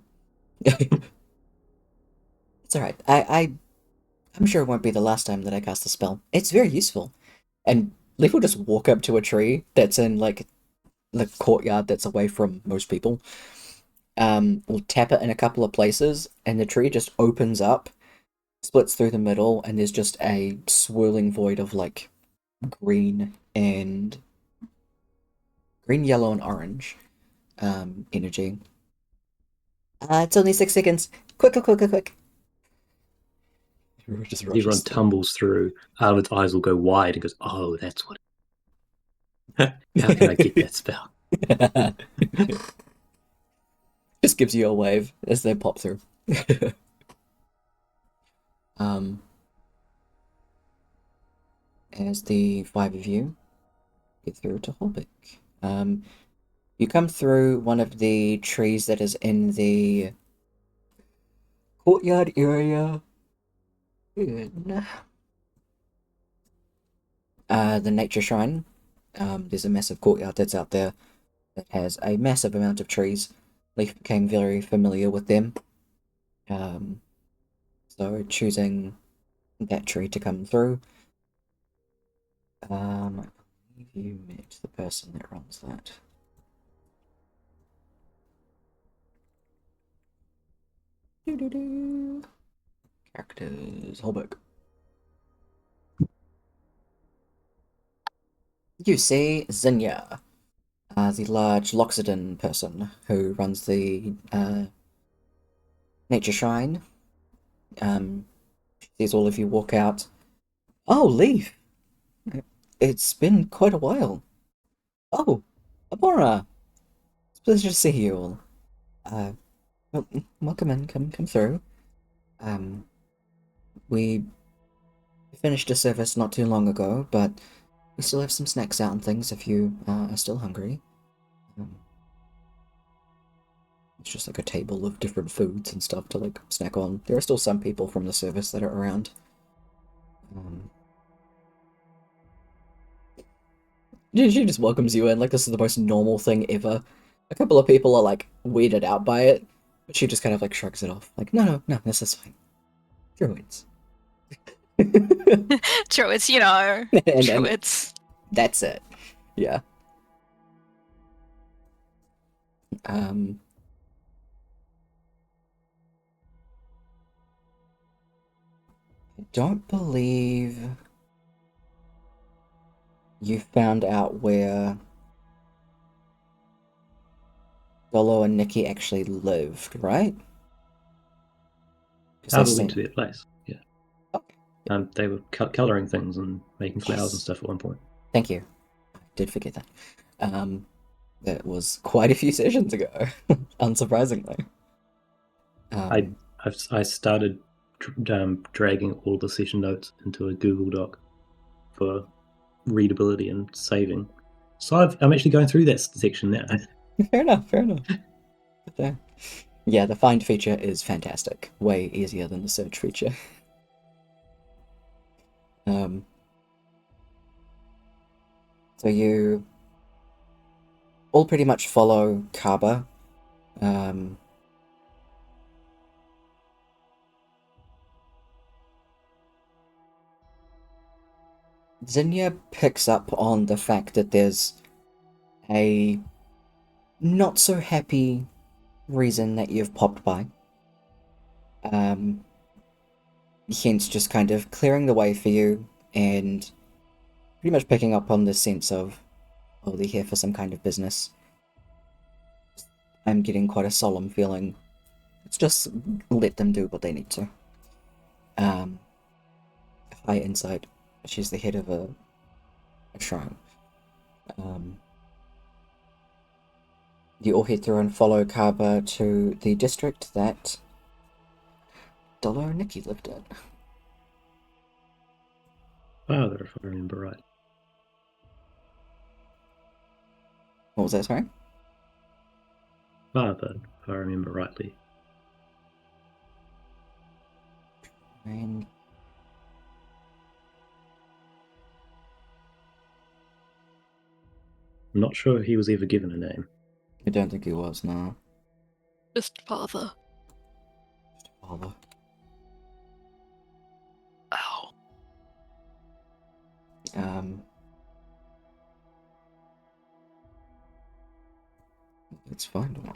alright. I'm sure it won't be the last time that I cast a spell. It's very useful. And Leaf will just walk up to a tree that's in like the courtyard that's away from most people. We'll tap it in a couple of places, and the tree just opens up, splits through the middle, and there's just a swirling void of like green, yellow, and orange energy. It's only 6 seconds. Quick. Just rushes Everyone through. tumbles through. Arvid's eyes will go wide and goes, "Oh, that's what." How can I get that spell? Just gives you a wave as they pop through. As the 5 of you get through to Holbeck. You come through one of the trees that is in the courtyard area in the nature shrine. There's a massive courtyard that's out there that has a massive amount of trees. Leaf became very familiar with them. So choosing that tree to come through. I believe you met the person that runs that. Characters, Holbeck. You see Zinnia, the large Loxodon person who runs the nature shrine. She sees all of you walk out. Oh, Leaf! It's been quite a while. Oh, Amora! It's a pleasure to see you all. Well, welcome in, come through. We finished a service not too long ago, but we still have some snacks out and things if you are still hungry. It's just like a table of different foods and stuff to like snack on. There are still some people from the service that are around. She just welcomes you in like this is the most normal thing ever. A couple of people are like weirded out by it, but she just kind of like shrugs it off. Like, no, this is fine. Druids. Druids, and druids. that's it. Yeah. I don't believe you found out where Dolo and Nikki actually lived, right? Arvid went to their place. Yeah. Okay. They were colouring things and making flowers and Yes. stuff at one point. Thank you. I did forget that. That was quite a few sessions ago, unsurprisingly. I started dragging all the session notes into a Google Doc for readability and saving. So I'm actually going through that section now. Fair enough. But, yeah, the find feature is fantastic. Way easier than the search feature. So you all pretty much follow Kaba. Zinnia picks up on the fact that there's a not so happy reason that you've popped by. Hence just kind of clearing the way for you and pretty much picking up on the sense of, oh, they're here for some kind of business. I'm getting quite a solemn feeling. Let's just let them do what they need to. High insight. She's the head of a shrine. You all head through and follow Kaba to the district that Dolo and Nikki lived in. Father, if I remember right. What was that, sorry? Father, if I remember rightly. And I'm not sure he was ever given a name. I don't think he was, no. Just father. Father. Ow. Let's find one.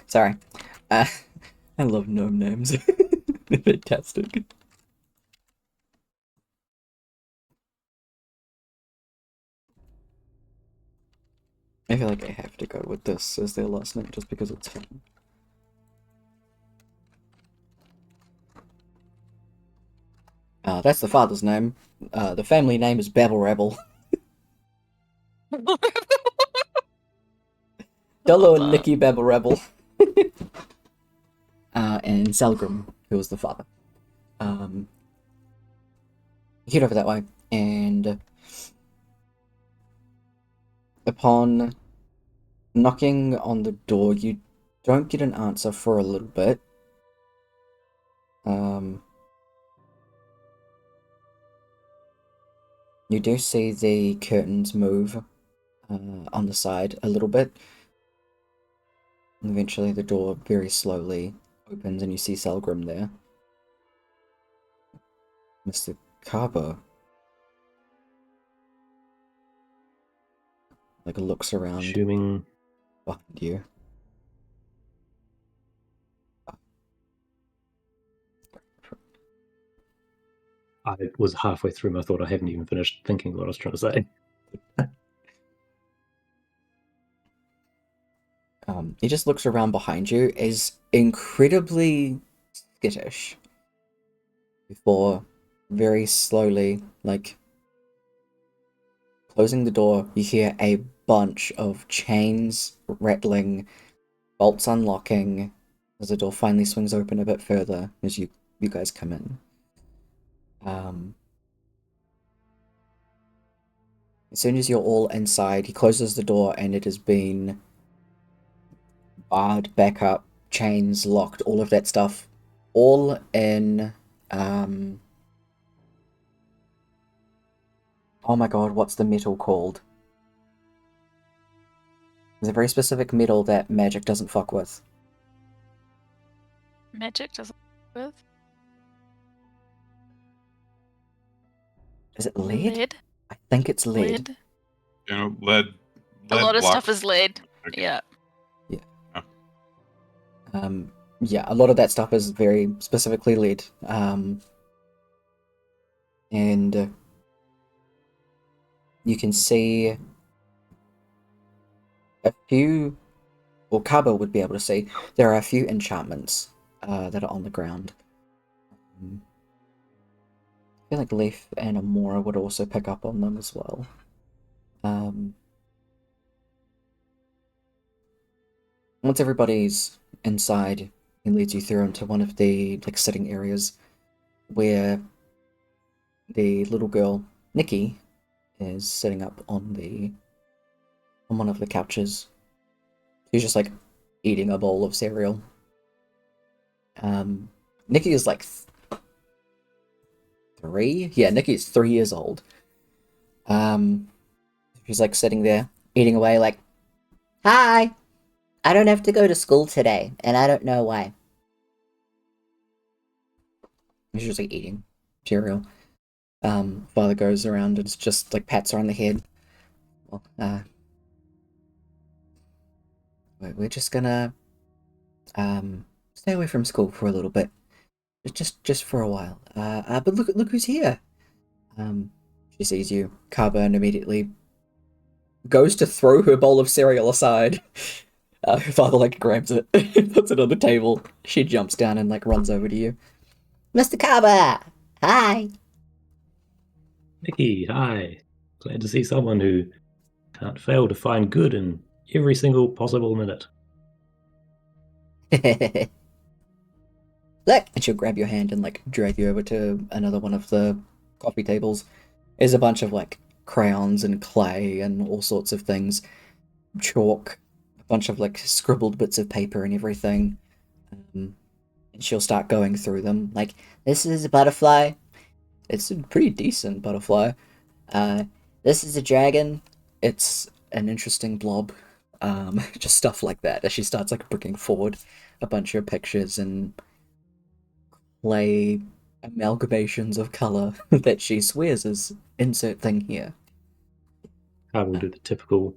Sorry. I love gnome names. They're fantastic. I feel like I have to go with this as their last name just because it's fun. That's the father's name. The family name is Babble Rabble. Dolo and Nikki Babble Rabble. And Selgrim, who was the father. Head over that way, and upon knocking on the door, you don't get an answer for a little bit. You do see the curtains move on the side a little bit. And eventually the door very slowly opens and you see Selgrim there. Mr. Carver looks around Assuming behind you. I was halfway through my thought. I haven't even finished thinking what I was trying to say. He just looks around behind you, is incredibly skittish, before very slowly, closing the door, you hear a bunch of chains rattling, bolts unlocking, as the door finally swings open a bit further as you guys come in. As soon as you're all inside, he closes the door and it has been barred back up, chains locked, all of that stuff, all in, oh my god, what's the metal called? There's a very specific metal that magic doesn't fuck with. Magic doesn't work with? Is it lead? Lead? I think it's lead. Lead? You know, lead A lot of blocks- stuff is lead. Okay. Yeah. Yeah, a lot of that stuff is very specifically lead. And you can see a few, or Kaba would be able to see, there are a few enchantments that are on the ground. I feel like Leaf and Amora would also pick up on them as well. Once everybody's inside, he leads you through into one of the sitting areas where the little girl Nikki is sitting up on one of the couches. She's just eating a bowl of cereal. Nikki is 3? Yeah, Nikki is 3 years old. She's sitting there eating away hi, I don't have to go to school today, and I don't know why. She's just eating cereal. Father goes around and just pats her on the head. Well, we're just gonna stay away from school for a little bit, just for a while. But look who's here. She sees you, Kaba, and immediately goes to throw her bowl of cereal aside. Her father grabs it, puts it on the table. She jumps down and runs over to you. Mr. Kaba, hi. Nikki, hi. Glad to see someone who can't fail to find good in every single possible minute. Look! And she'll grab your hand and drag you over to another one of the coffee tables. There's a bunch of crayons and clay and all sorts of things, chalk, a bunch of like scribbled bits of paper and everything. And she'll start going through them. Like, this is a butterfly. It's a pretty decent butterfly. This is a dragon. It's an interesting blob. Just stuff like that as she starts like bringing forward a bunch of pictures and clay amalgamations of color that she swears is insert thing here. I will do the typical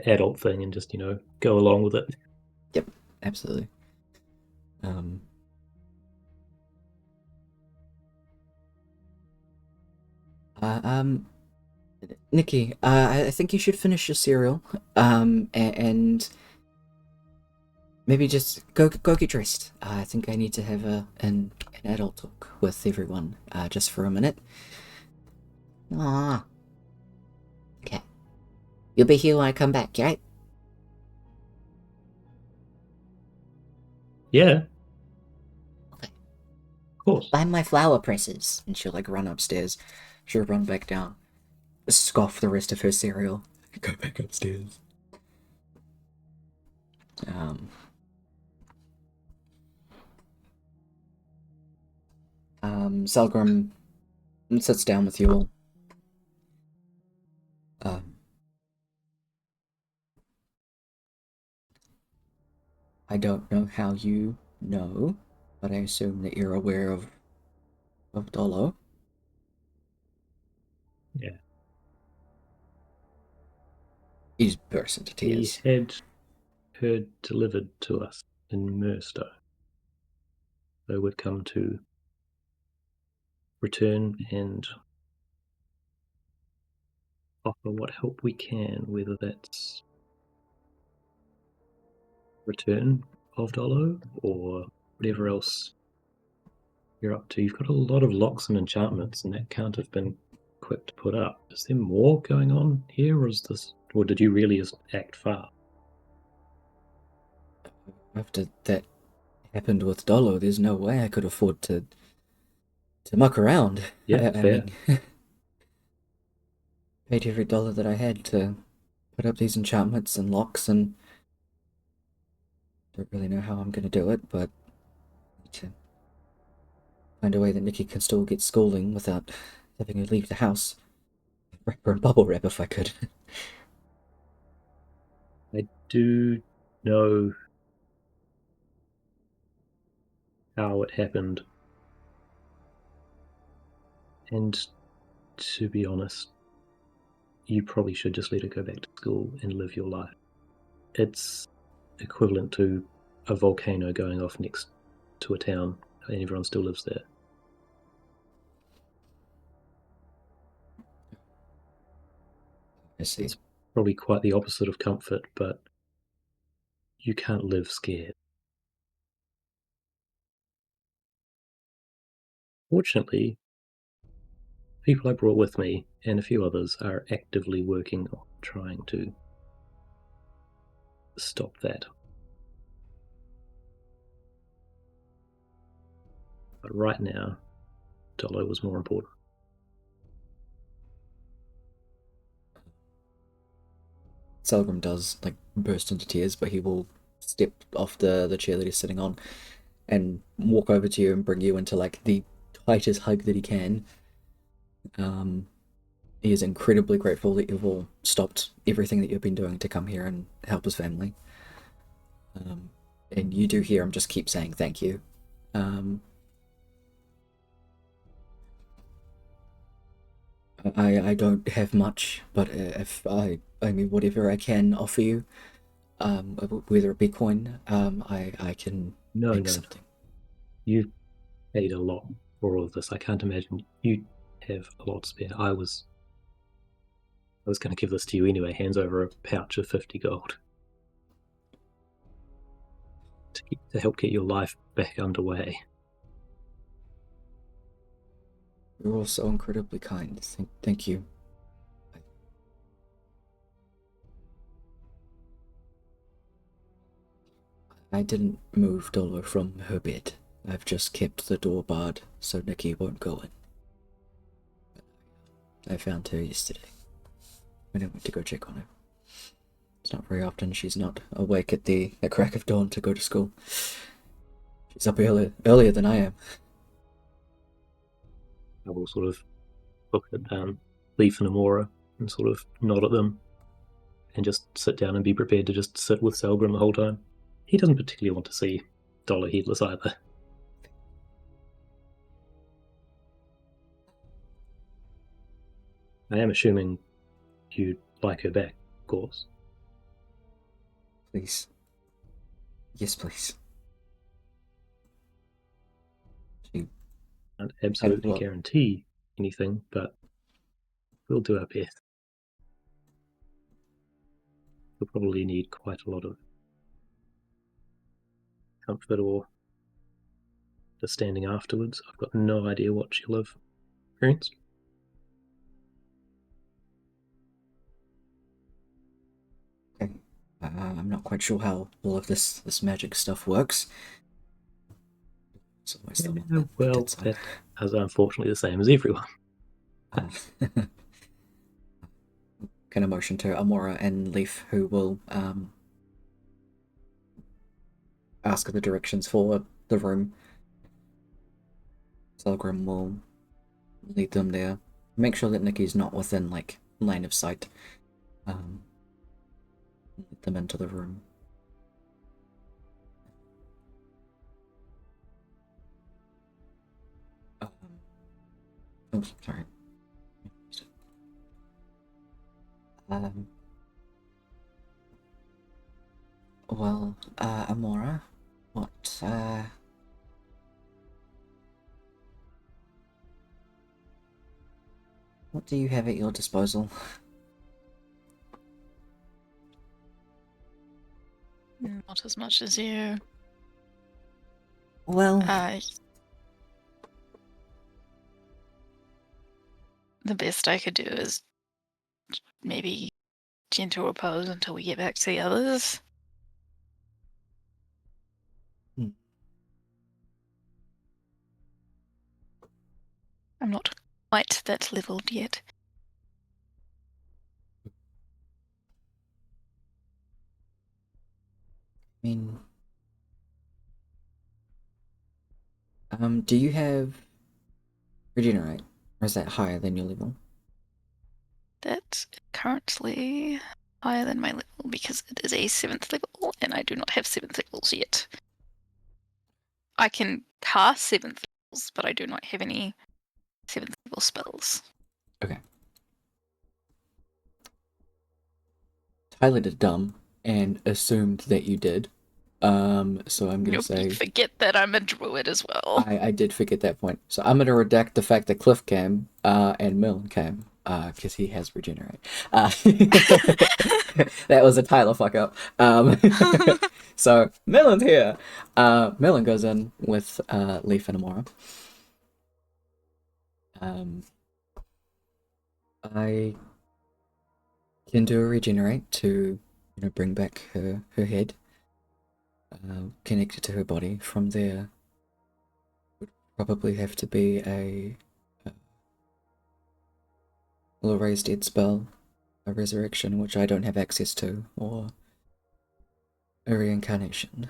adult thing and just, go along with it. Yep, absolutely. Nikki, I think you should finish your cereal, and maybe just go get dressed. I think I need to have an adult talk with everyone, just for a minute. Ah, okay. You'll be here when I come back, right? Yeah. Okay. Of course. Find my flower presses, and she'll like run upstairs. She'll run back down, scoff the rest of her cereal, go back upstairs. Selgrim sits down with you all. I don't know how you know, but I assume that you're aware of Dolo. Yeah. He's burst into tears. He had her delivered to us in Merster. So we've come to return and offer what help we can, whether that's return of Dolo or whatever else you're up to. You've got a lot of locks and enchantments, and that can't have been quick to put up. Is there more going on here, or did you really just act fast? After that happened with Dolo, there's no way I could afford to muck around. Yeah, fair. Paid every dollar that I had to put up these enchantments and locks, and don't really know how I'm gonna do it, but I need to find a way that Nikki can still get schooling without having her leave the house. Wrap her in bubble wrap if I could. I do know how it happened. And to be honest, you probably should just let her go back to school and live your life. It's equivalent to a volcano going off next to a town and everyone still lives there. I see. It's probably quite the opposite of comfort, but you can't live scared. Fortunately, people I brought with me and a few others are actively working on trying to stop that. But right now, Dolo was more important. Selgrim does like burst into tears, but he will step off the chair that he's sitting on and walk over to you and bring you into like the tightest hug that he can. He is incredibly grateful that you've all stopped everything that you've been doing to come here and help his family. And you do hear him just keep saying thank you. I don't have much, but if I mean whatever I can offer you, whether it be coin, I can make something. You've paid a lot for all of this. I can't imagine you have a lot to spare. I was going to give this to you anyway. Hands over a pouch of 50 gold to help get your life back underway. You're all so incredibly kind. Thank you. I didn't move Dolo from her bed. I've just kept the door barred so Nikki won't go in. I found her yesterday. I went to go check on her. It's not very often she's not awake at the crack of dawn to go to school. She's up earlier than I am. I will sort of look at Leaf and Amora and sort of nod at them and just sit down and be prepared to just sit with Selgrim the whole time. He doesn't particularly want to see Dollar Headless either. I am assuming you'd like her back, of course. Please. Yes, please. She Can't absolutely what? guarantee anything, but we'll do our best. You'll probably need quite a lot of comfort or understanding afterwards. I've got no idea what she'll have experienced. Okay. I'm not quite sure how all of this magic stuff works. It's always the one that Well, gets that is unfortunately the same as everyone. Can I motion to Amora and Leaf, who will ask the directions for the room. Selgrim will lead them there. Make sure that Nikki's not within like line of sight. Lead them into the room. Oh, sorry. Well, Amora, what do you have at your disposal? Not as much as you. Well, the best I could do is maybe gentle repose until we get back to the others. I'm not quite that leveled yet. I mean, do you have regenerate, or is that higher than your level? That's currently higher than my level because it is a 7th level and I do not have 7th levels yet. I can cast 7th levels, but I do not have any 7th level spells. Okay. Tyler did dumb and assumed that you did. So I'm gonna say forget that I'm a druid as well. I did forget that point. So I'm gonna redact the fact that Cliff came, and Millen came, because he has regenerate. That was a Tyler fuck up. So Millen's here. Millen goes in with Leaf and Amora. I can do a regenerate to, bring back her head. Connected to her body. From there, would probably have to be a raise dead spell, a resurrection, which I don't have access to, or a reincarnation.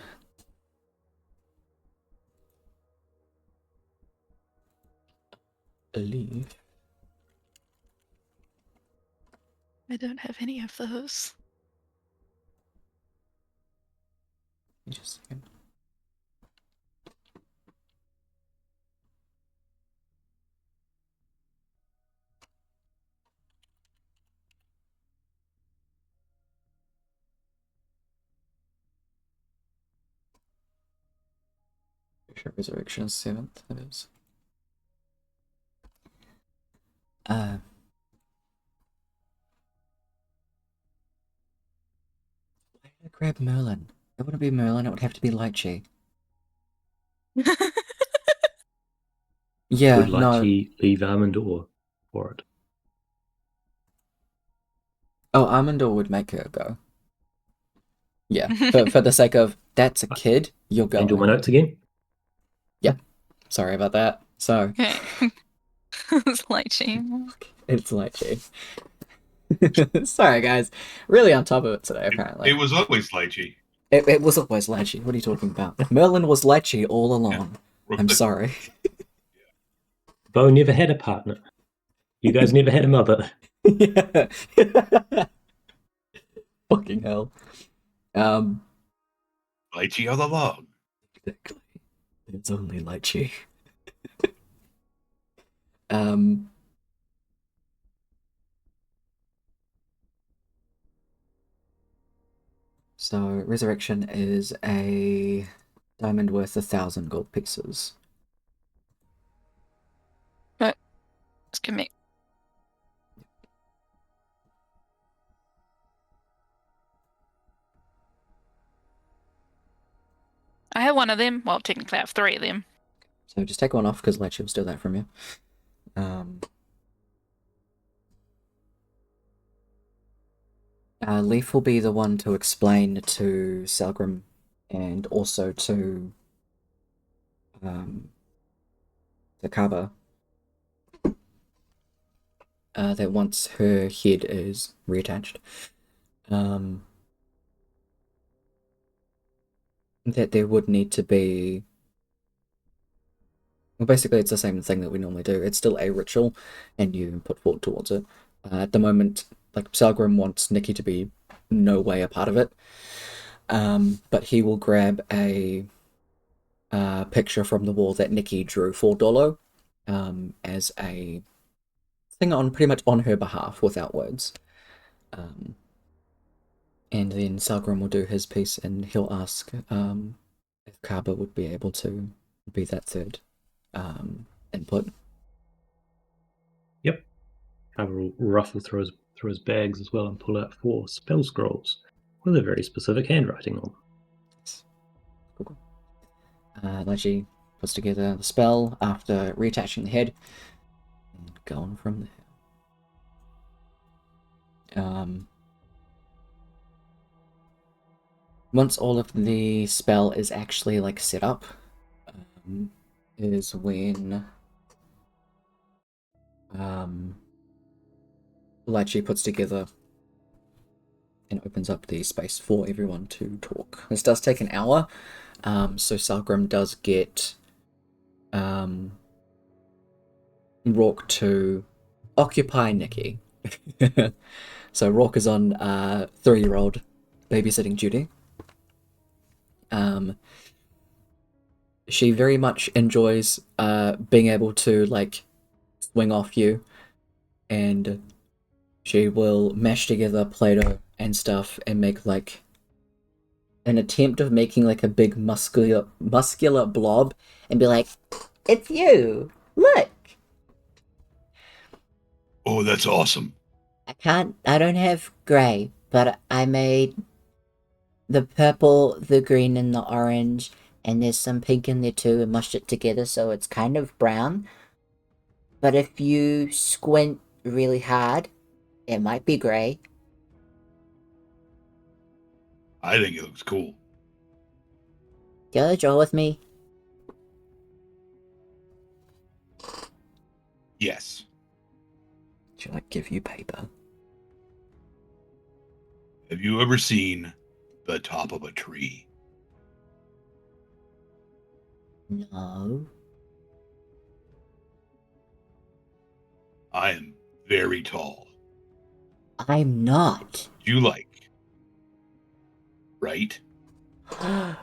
Believe. I don't have any of those. Just a second. Sure, resurrection is 7th, that is. Why did I grab Merlin? It wouldn't be Merlin, it would have to be Lychee. Yeah, Would no. Lychee leave Armandor for it? Oh, Armandor would make her go. Yeah, for the sake of, that's a kid, you're going. Angel my notes again? Sorry about that. So, Okay. It's Lychee. it's Lychee. Sorry, guys. Really on top of it today, apparently. It was always lychee. It was always lychee. What are you talking about? Merlin was lychee all along. I'm sorry. Bo never had a partner. You guys never had a mother. Yeah. Fucking hell. Lychee on the log. Exactly. It's only lychee. So resurrection is a diamond worth 1,000 gold pieces. Let's commit. I have one of them. Well, technically I have 3 of them. So just take one off because lychee will steal that from you. Leaf will be the one to explain to Selgrim and also to Kaba that once her head is reattached, that there would need to be. Well, basically, it's the same thing that we normally do. It's still a ritual, and you put forward towards it. At the moment, like Selgrim wants Nikki to be no way a part of it, but he will grab a picture from the wall that Nikki drew for Dolo as a thing on pretty much on her behalf without words. And then Selgrim will do his piece, and he'll ask if Kaba would be able to be that third input. Yep. Kaba will ruffle through his bags as well and pull out 4 spell scrolls with a very specific handwriting on them. Cool. Lychee puts together the spell after reattaching the head and going from there. Once all of the spell is actually like set up, is when Lychee puts together and opens up the space for everyone to talk. This does take an hour, so Selgrim does get Rourke to occupy Nikki. So Rourke is on 3-year-old babysitting duty. She very much enjoys being able to like swing off you, and she will mash together Play-Doh and stuff and make like an attempt of making like a big muscular blob and be like, "It's you! Look!" Oh, that's awesome. I don't have grey, but I made the purple, the green, and the orange, and there's some pink in there too, and mushed it together so it's kind of brown. But if you squint really hard, it might be grey. I think it looks cool. Do you want to draw with me? Yes. Should I give you paper? Have you ever seen the top of a tree? No. I am very tall. I'm not. Would you like? Right?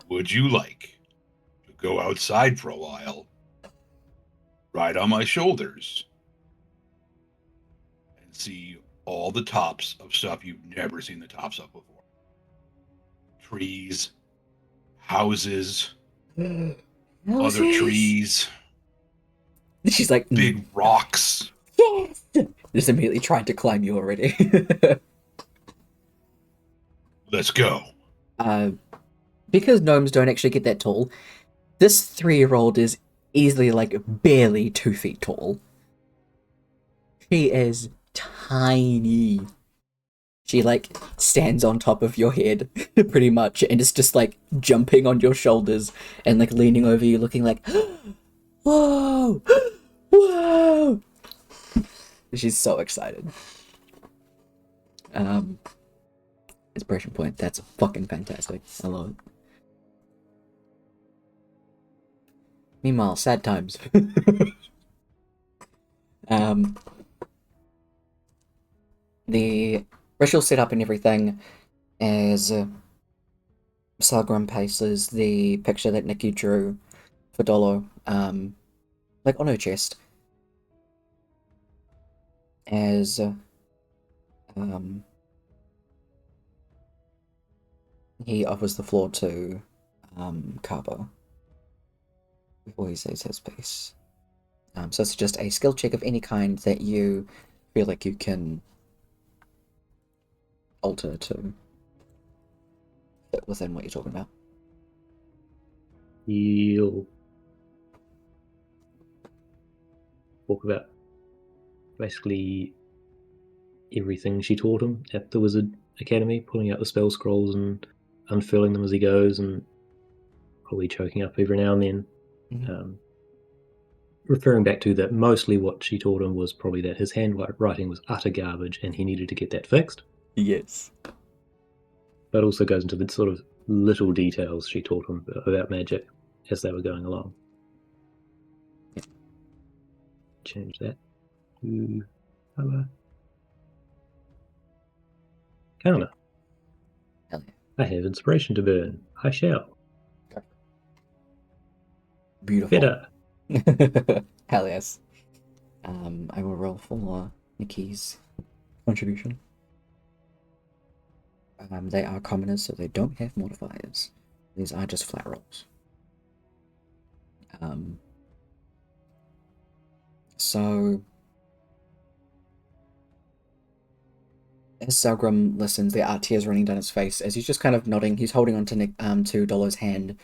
Would you like to go outside for a while, ride on my shoulders, and see all the tops of stuff you've never seen the tops of before? Trees, houses, other trees, She's like, big rocks. Yes! just immediately trying to climb you already. Let's go. Because gnomes don't actually get that tall, this 3-year-old is easily like barely 2 feet tall. She is tiny. She like stands on top of your head pretty much and is just like jumping on your shoulders and like leaning over you looking like, whoa, whoa. She's so excited. Inspiration point. That's fucking fantastic. I love it. Meanwhile, sad times. The ritual setup and everything as Sargrim paces the picture that Nikki drew for Dolo, like on her chest, as he offers the floor to Carbo before he says his piece. So it's just a skill check of any kind that you feel like you can alter to fit within what you're talking about. He'll talk about basically everything she taught him at the Wizard Academy, pulling out the spell scrolls and unfurling them as he goes, and probably choking up every now and then. Mm-hmm. Referring back to that, mostly what she taught him was probably that his handwriting was utter garbage and he needed to get that fixed. Yes. But also goes into the sort of little details she taught him about magic as they were going along. Change that to color. Counter. Hell yeah. I have inspiration to burn. I shall. Beautiful. Better. Hell yes. I will roll for Nikki's contribution. They are commoners, so they don't have modifiers. These are just flat rolls. So as Sargrim listens, there are tears running down his face as he's just kind of nodding. He's holding on to Dolo's hand,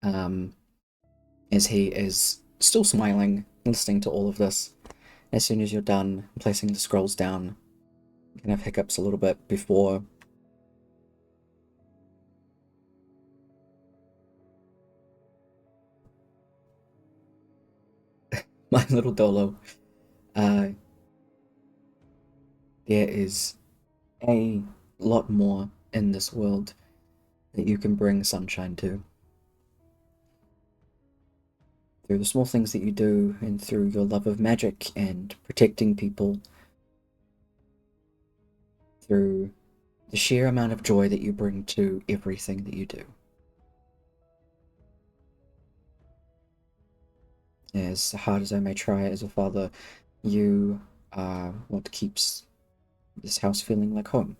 as he is still smiling, listening to all of this. As soon as you're done placing the scrolls down, kind of hiccups a little bit before my little Dolo. There is a lot more in this world that you can bring sunshine to. Through the small things that you do, and through your love of magic and protecting people, through the sheer amount of joy that you bring to everything that you do. As hard as I may try as a father, you are what keeps this house feeling like home.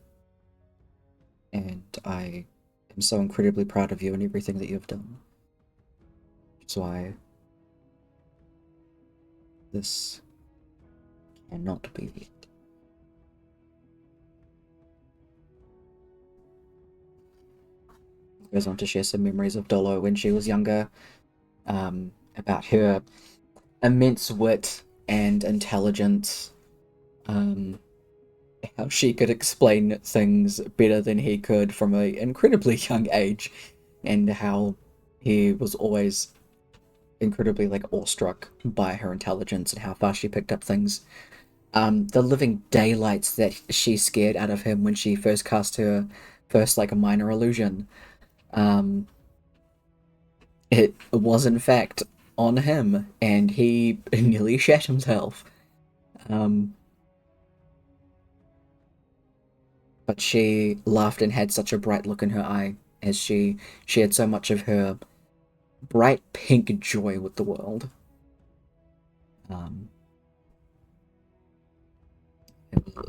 And I am so incredibly proud of you and everything that you've done. That's why this cannot be the end. Goes on to share some memories of Dolo when she was younger, about her immense wit and intelligence, how she could explain things better than he could from an incredibly young age, and how he was always incredibly awestruck by her intelligence and how fast she picked up things. The living daylights that she scared out of him when she first cast her first a minor illusion. It was in fact on him, and he nearly shat himself. But she laughed and had such a bright look in her eye as she shared so much of her bright pink joy with the world.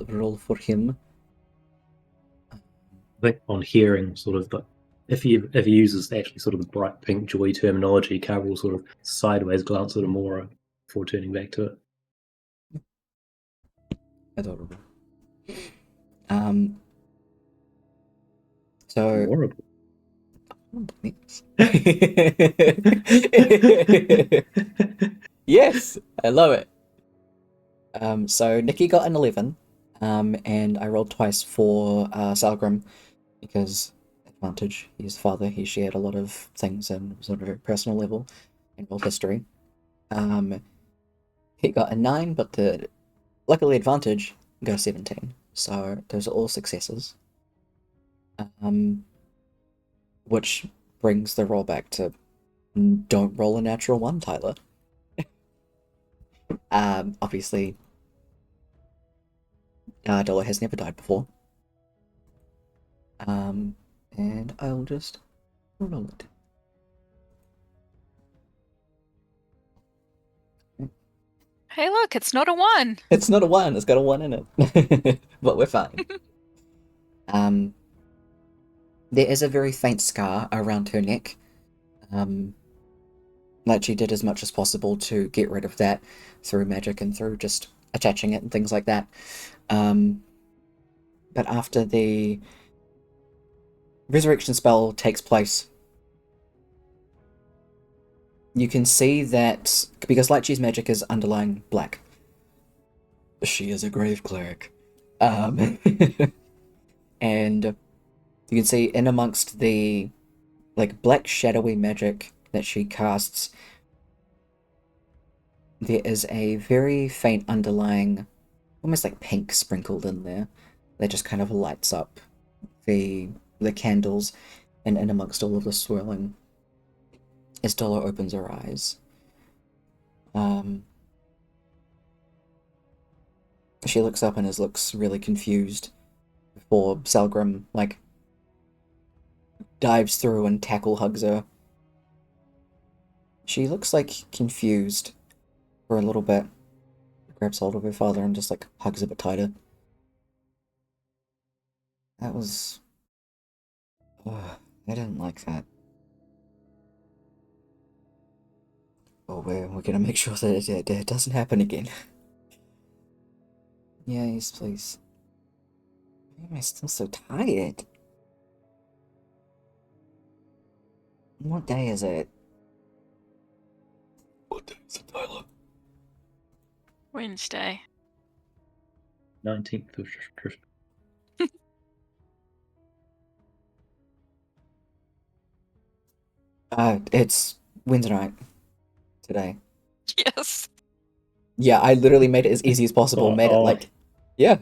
Roll for him. I think on hearing sort of the, if he uses actually sort of the bright pink joy terminology, Carver will sort of sideways glance at Amora before turning back to it. Adorable. So Horrible. Yes, I love it. So Nikki got an 11, and I rolled twice for Salgrim because advantage. He's father. He shared a lot of things and was on a very personal level in world history. He got a 9, but luckily advantage got a 17. So those are all successes. Which brings the roll back to don't roll a natural 1, Tyler. Obviously, Dollar has never died before. And I'll just roll it. Hey, look, it's not a 1. It's not a 1, it's got a 1 in it. But we're fine. There is a very faint scar around her neck. Like she did as much as possible to get rid of that through magic and through just attaching it and things like that. But after the resurrection spell takes place, you can see that, because Lychee's magic is underlying black, she is a grave cleric. And you can see in amongst the like black shadowy magic that she casts, there is a very faint underlying, almost like pink sprinkled in there, that just kind of lights up the candles, and in amongst all of the swirling, as Dollar opens her eyes. She looks up and looks really confused before Selgrim, like, dives through and tackle hugs her. She looks like confused for a little bit, grabs hold of her father and just like hugs a bit tighter. That was... I didn't like that. Oh, we're gonna make sure that it doesn't happen again. Yes, please. Why am I still so tired? What day is it? What day is it, Tyler? Wednesday. 19th of Christmas. It's Wednesday night. Today. Yes. Yeah, I literally made it as easy as possible. Made it like... Yeah.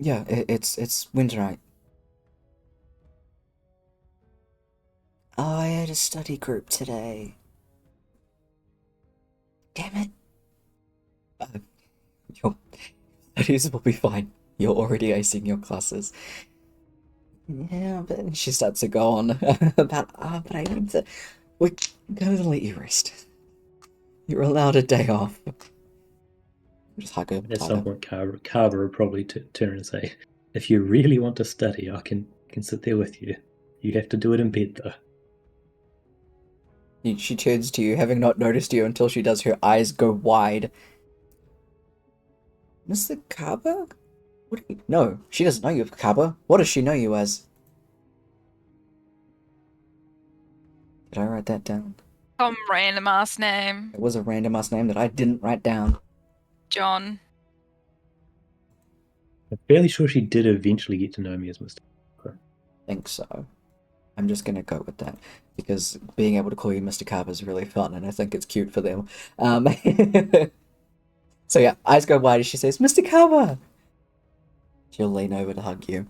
Yeah, it's Wednesday night. Oh, I had a study group today. Damn it. Your studies will be fine. You're already acing your classes. Yeah, but she starts to go on about, but I need to... We're gonna let you rest. You're allowed a day off. Just hug her. At some point, Carver will probably turn and say, if you really want to study, I can sit there with you. You have to do it in bed, though. She turns to you, having not noticed you until she does. Her eyes go wide. Mr. Carver? What do you... No, she doesn't know you, Carver. What does she know you as? Did I write that down? Some random ass name. It was a random ass name that I didn't write down. John. I'm fairly sure she did eventually get to know me as Mr. Carver. I think so. I'm just gonna go with that, because being able to call you Mr. Carver is really fun, and I think it's cute for them. So yeah, eyes go wide as she says, Mr. Carver! She'll lean over to hug you.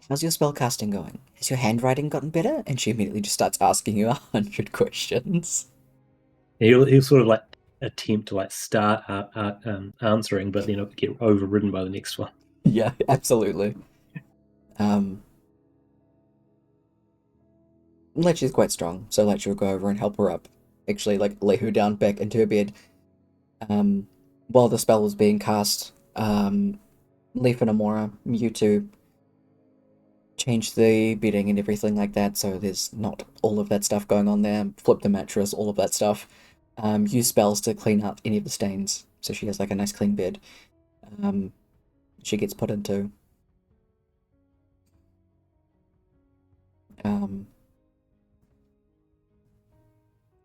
How's your spellcasting going? Has your handwriting gotten better? And she immediately just starts asking you 100 questions. He'll sort of like attempt to like start answering, but then it'll get overridden by the next one. Yeah, absolutely. Lechi's quite strong, so Lechi will go over and help her up. Actually, like, lay her down back into her bed. While the spell was being cast, Leaf and Amora, you two change the bedding and everything like that, so there's not all of that stuff going on there. Flip the mattress, all of that stuff. Use spells to clean up any of the stains, so she has like a nice clean bed. She gets put into.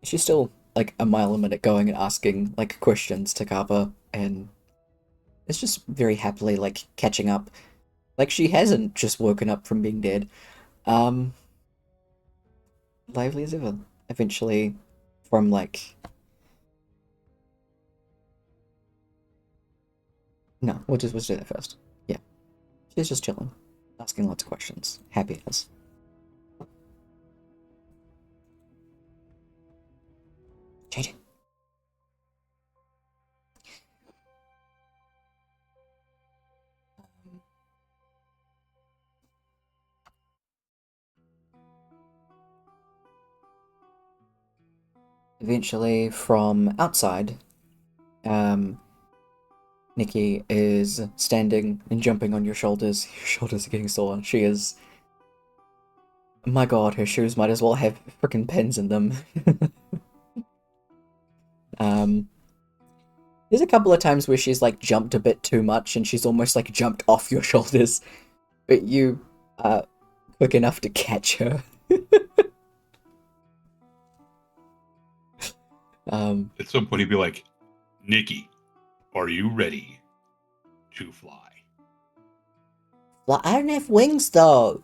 She's still like a mile a minute going and asking like questions to Kappa, and it's just very happily like catching up. Like she hasn't just woken up from being dead. lively as ever. Eventually, from like... No, we'll do that first. Yeah. She's just chilling. Asking lots of questions. Happy as. Change it. Eventually, from outside, Nikki is standing and jumping on your shoulders. Your shoulders are getting sore. She is... My god, her shoes might as well have freaking pins in them. There's a couple of times where she's like jumped a bit too much and she's almost like jumped off your shoulders, but you are quick enough to catch her. At some point, he'd be like, Nikki, are you ready to fly? Well, I don't have wings though.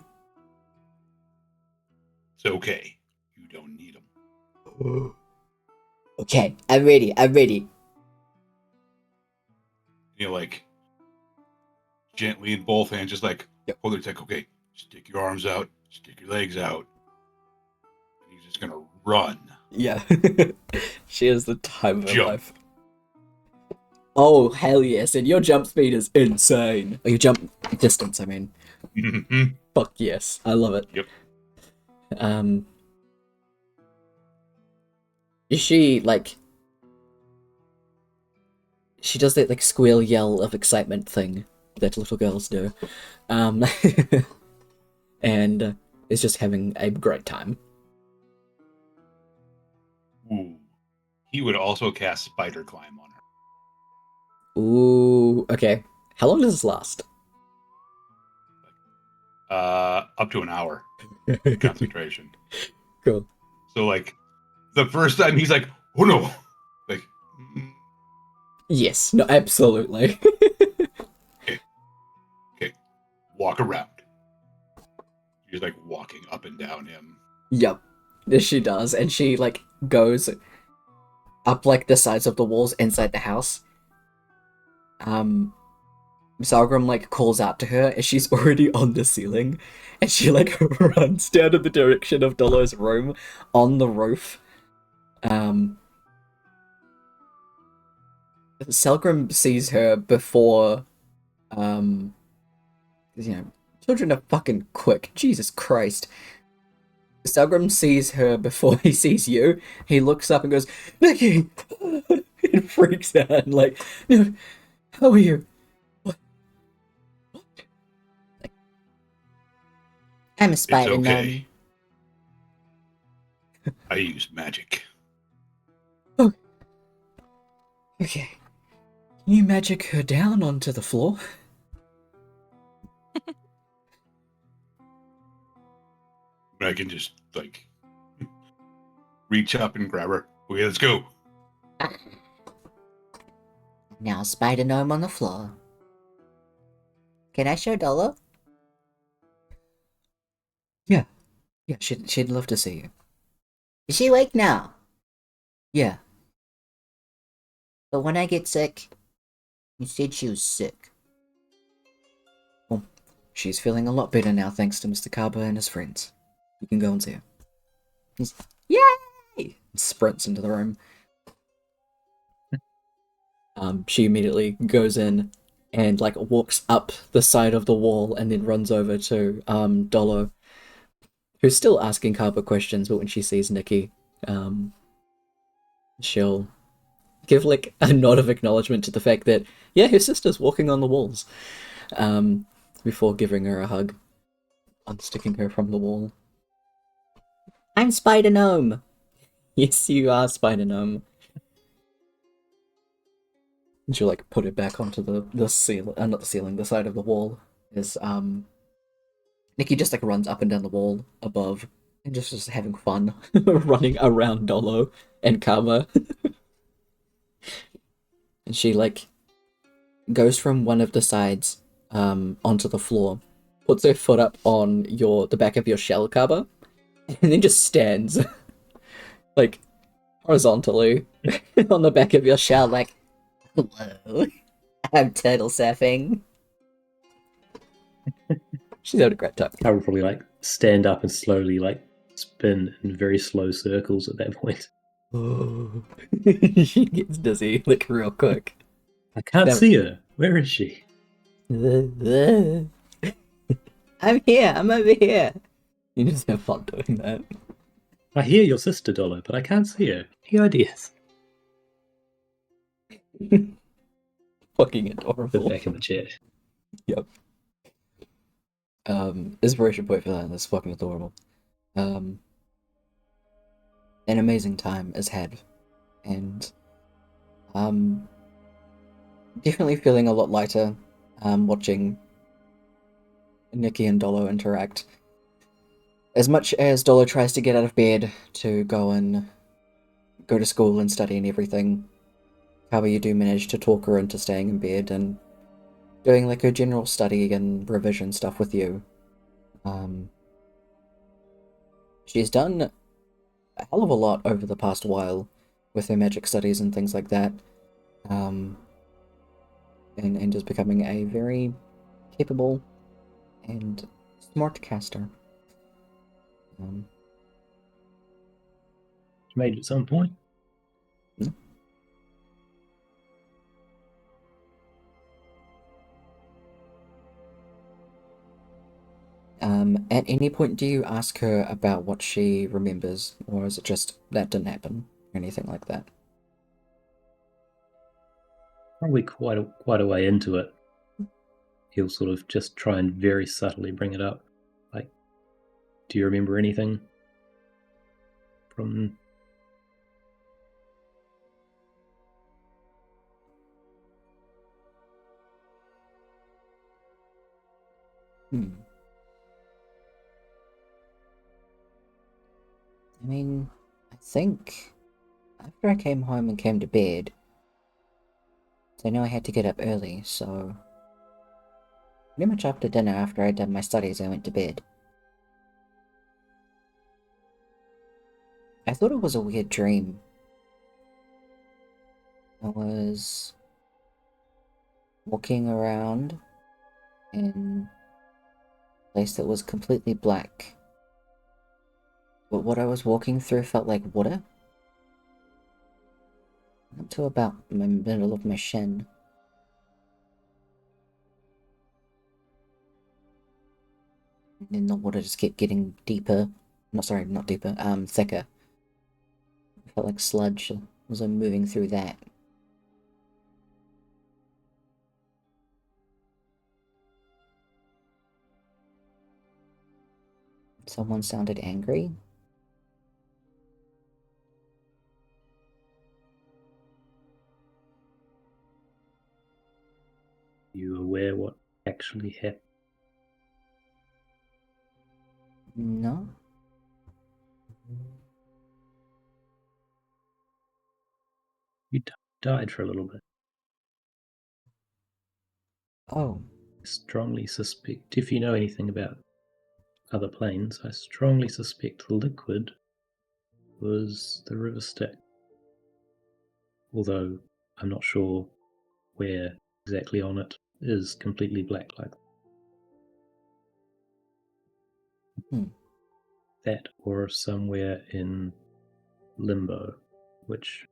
It's okay. You don't need them. Okay, I'm ready. You know, like, gently in both hands, just like, Yep. hold it, like, okay, stick your arms out, stick your legs out. And he's just gonna run. Yeah. She is the time of her Jump. life. Oh, hell yes, and your jump speed is insane. Or your jump distance, I mean. Fuck yes, I love it. Yep. Is she, like... She does that, like, squeal yell of excitement thing that little girls do. And is just having a great time. Ooh. He would also cast Spider Climb on her. Ooh, okay. How long does this last? Up to an hour. Concentration. Cool. So, like, the first time he's like, oh no! Like, Yes, no, absolutely. okay, walk around. She's like walking up and down him. Yep, this she does, and she, like, goes up, like, the sides of the walls inside the house. Zalgrim, like, calls out to her, and she's already on the ceiling, and she, like, runs down in the direction of Dolo's room on the roof. Selgrim sees her before, you know, children are fucking quick. Jesus Christ. Selgrim sees her before he sees you. He looks up and goes, Nikki! And freaks out and like, no, how are you? What? I'm a It's spider okay. I use magic. Okay. Can you magic her down onto the floor? I can just, like, reach up and grab her. Okay, let's go. gnome. Now spider gnome on the floor. Can I show Dolo? Yeah, she'd love to see you. Is she awake now? Yeah. But when I get sick, you said she was sick. Well, she's feeling a lot better now thanks to Mr. Carver and his friends. You can go and see her. Yay! Sprints into the room. She immediately goes in and like walks up the side of the wall and then runs over to Dolo, who's still asking Carver questions, but when she sees Nikki, she'll give like a nod of acknowledgement to the fact that yeah, her sister's walking on the walls, before giving her a hug, unsticking her from the wall. I'm Spider Gnome. Yes, you are Spider Gnome. And she'll like put it back onto the ceiling, not the ceiling, the side of the wall. As Nikki just like runs up and down the wall above and just having fun, running around Dolo and Karma. And she like goes from one of the sides onto the floor, puts her foot up on the back of your shell cover, and then just stands, like, horizontally on the back of your shell, like, hello, I'm turtle surfing. She's having a great time. I would probably like stand up and slowly like spin in very slow circles at that point. Oh. She gets dizzy, like, real quick. I can't Now- see her. Where is she? I'm here, I'm over here. You just have fun doing that. I hear your sister, Dollar, but I can't see her. Any ideas? Fucking The adorable. back of the chair. Yep. Inspiration point for that. That's fucking adorable. An amazing time is had, and definitely feeling a lot lighter. Watching Nikki and Dolo interact. As much as Dolo tries to get out of bed to go to school and study and everything, however you do manage to talk her into staying in bed and doing like her general study and revision stuff with you. She's done a hell of a lot over the past while with her magic studies and things like that. And just becoming a very capable and smart caster. Made at some point. At any point, do you ask her about what she remembers, or is it just that didn't happen, or anything like that? Probably quite a way into it. He'll sort of just try and very subtly bring it up. Like, do you remember anything from... I mean, I think after I came home and came to bed, I know I had to get up early, so pretty much after dinner, after I'd done my studies, I went to bed. I thought it was a weird dream. I was walking around in a place that was completely black. But what I was walking through felt like water. Up to about the middle of my shin. And then the water just kept getting deeper. No, sorry, not deeper. Thicker. It felt like sludge as I'm moving through that. Someone sounded angry. You aware what actually happened? No? You died for a little bit. Oh. I strongly suspect, if you know anything about other planes, I strongly suspect the liquid was the river Styx. Although I'm not sure where exactly on it is completely black like that, or somewhere in limbo, which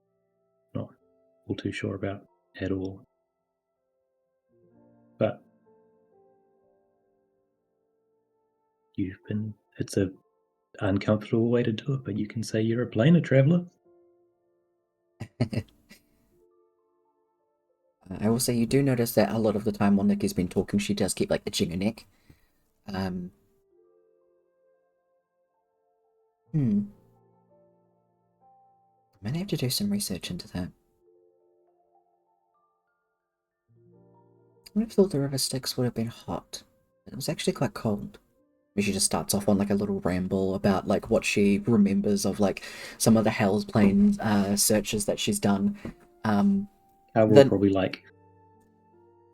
I'm not all too sure about at all. But it's a uncomfortable way to do it, but you can say you're a planar traveler. I will say you do notice that a lot of the time while Nikki's been talking, she does keep like itching her neck. I might have to do some research into that. I would have thought the river Styx would have been hot. It was actually quite cold. She just starts off on like a little ramble about like what she remembers of like some of the Hell's Plane searches that she's done. I will probably like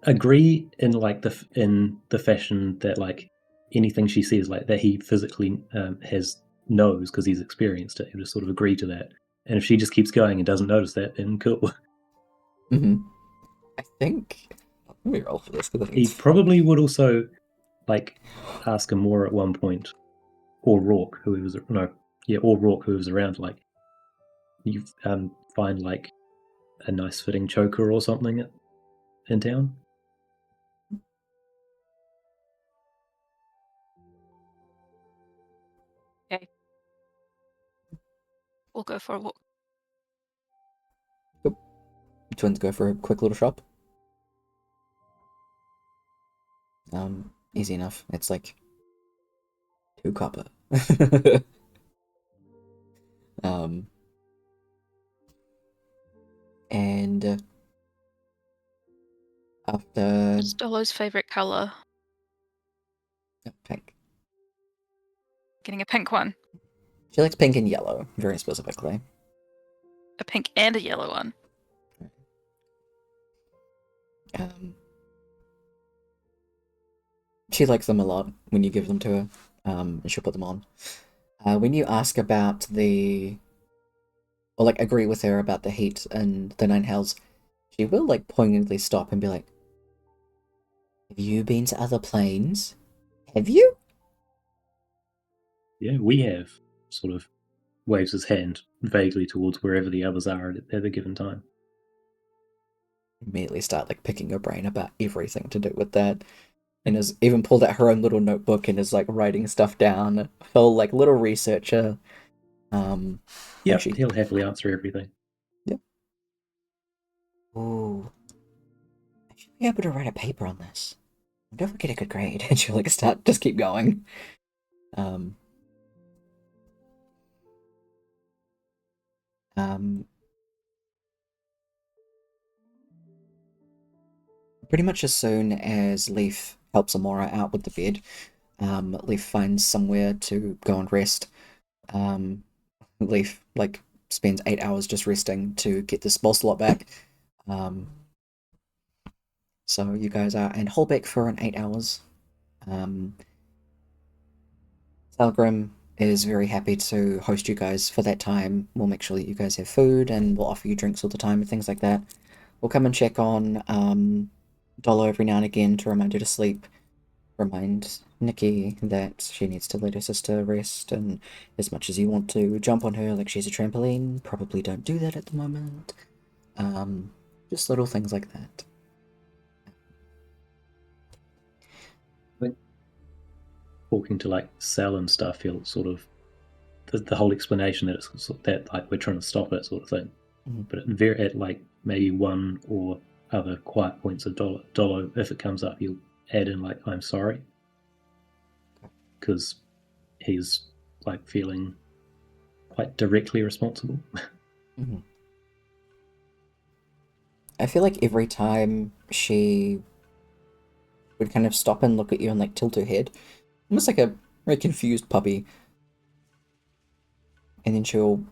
agree in like the fashion that like anything she says like that he physically has knows because he's experienced it. He'll just sort of agree to that. And if she just keeps going and doesn't notice that, then cool. Mm-hmm. I think. Let me roll for this. 'Cause I think He it's probably would also like ask Amora at one point, or Rourke, who he was or Rourke, who was around, like, you find like a nice fitting choker or something in town. We'll go for a walk. twins go for a quick little shop. Easy enough. It's like 2 copper. And after What's Dolo's favorite color? pink, Getting a pink one. she likes pink and yellow, very specifically. A pink and a yellow one. She likes them a lot when you give them to her, and she'll put them on. When you ask about or like agree with her about the heat and the 9 hells, she will like poignantly stop and be like, "Have you been to other planes? Have you?" Yeah, we have. Sort of waves his hand vaguely towards wherever the others are at the given time. Immediately start like picking her brain about everything to do with that, and has even pulled out her own little notebook and is like writing stuff down. Full like little researcher. Yeah, she- he'll happily answer everything. Ooh, I should be able to write a paper on this. I wonder if I get a good grade. And she'll like just keep going. Pretty much as soon as Leaf helps Amora out with the bed, Leaf finds somewhere to go and rest. Leaf like spends 8 hours just resting to get this spell slot back. So you guys are in Holbeck for an 8 hours. Salgrim is very happy to host you guys for that time. We'll make sure that you guys have food and we'll offer you drinks all the time and things like that. We'll come and check on Dolo every now and again to remind her to sleep. Remind Nikki that she needs to let her sister rest, and as much as you want to jump on her like she's a trampoline, probably don't do that at the moment. Just little things like that. Talking to like Sal and stuff, he'll sort of the whole explanation that it's sort of that like we're trying to stop it sort of thing. Mhm. But at like maybe one or other quiet points of Dolo, if it comes up, he'll add in like I'm sorry, because he's like feeling quite directly responsible. Mhm. I feel like every time she would kind of stop and look at you and like tilt her head, almost like a very confused puppy, and then she'll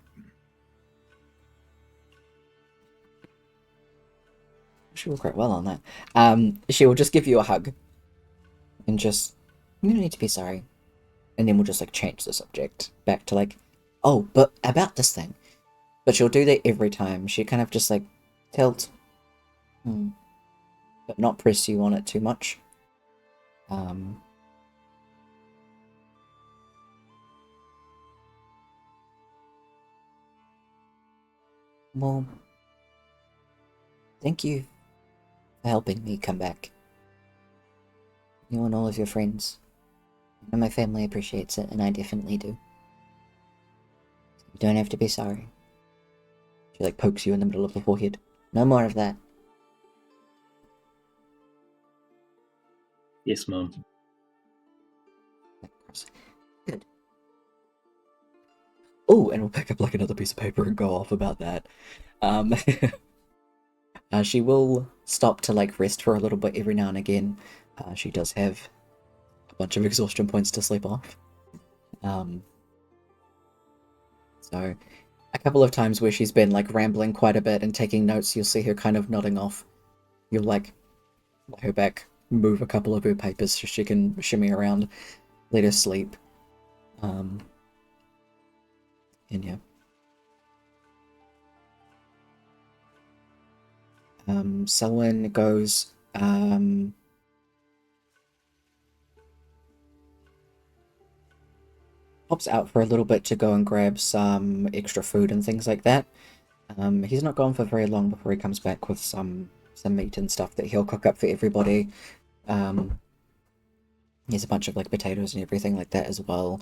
will quite well on that. She will just give you a hug and just, you don't need to be sorry, and then we'll just like change the subject back to like, oh, but about this thing. But she'll do that every time. She kind of just like tilt, but not press you on it too much. Well, thank you for helping me come back. You and all of your friends. And my family appreciates it, and I definitely do. You don't have to be sorry. She like pokes you in the middle of the forehead. No more of that. Yes, Mum. Good. Oh, and we'll pick up like another piece of paper and go off about that. She will stop to like rest for a little bit every now and again. She does have a bunch of exhaustion points to sleep off. So a couple of times where she's been like rambling quite a bit and taking notes, you'll see her kind of nodding off. You'll like let her back, move a couple of her papers so she can shimmy around, let her sleep. in here. Selwyn goes, pops out for a little bit to go and grab some extra food and things like that. He's not gone for very long before he comes back with some meat and stuff that he'll cook up for everybody. He has a bunch of like potatoes and everything like that as well.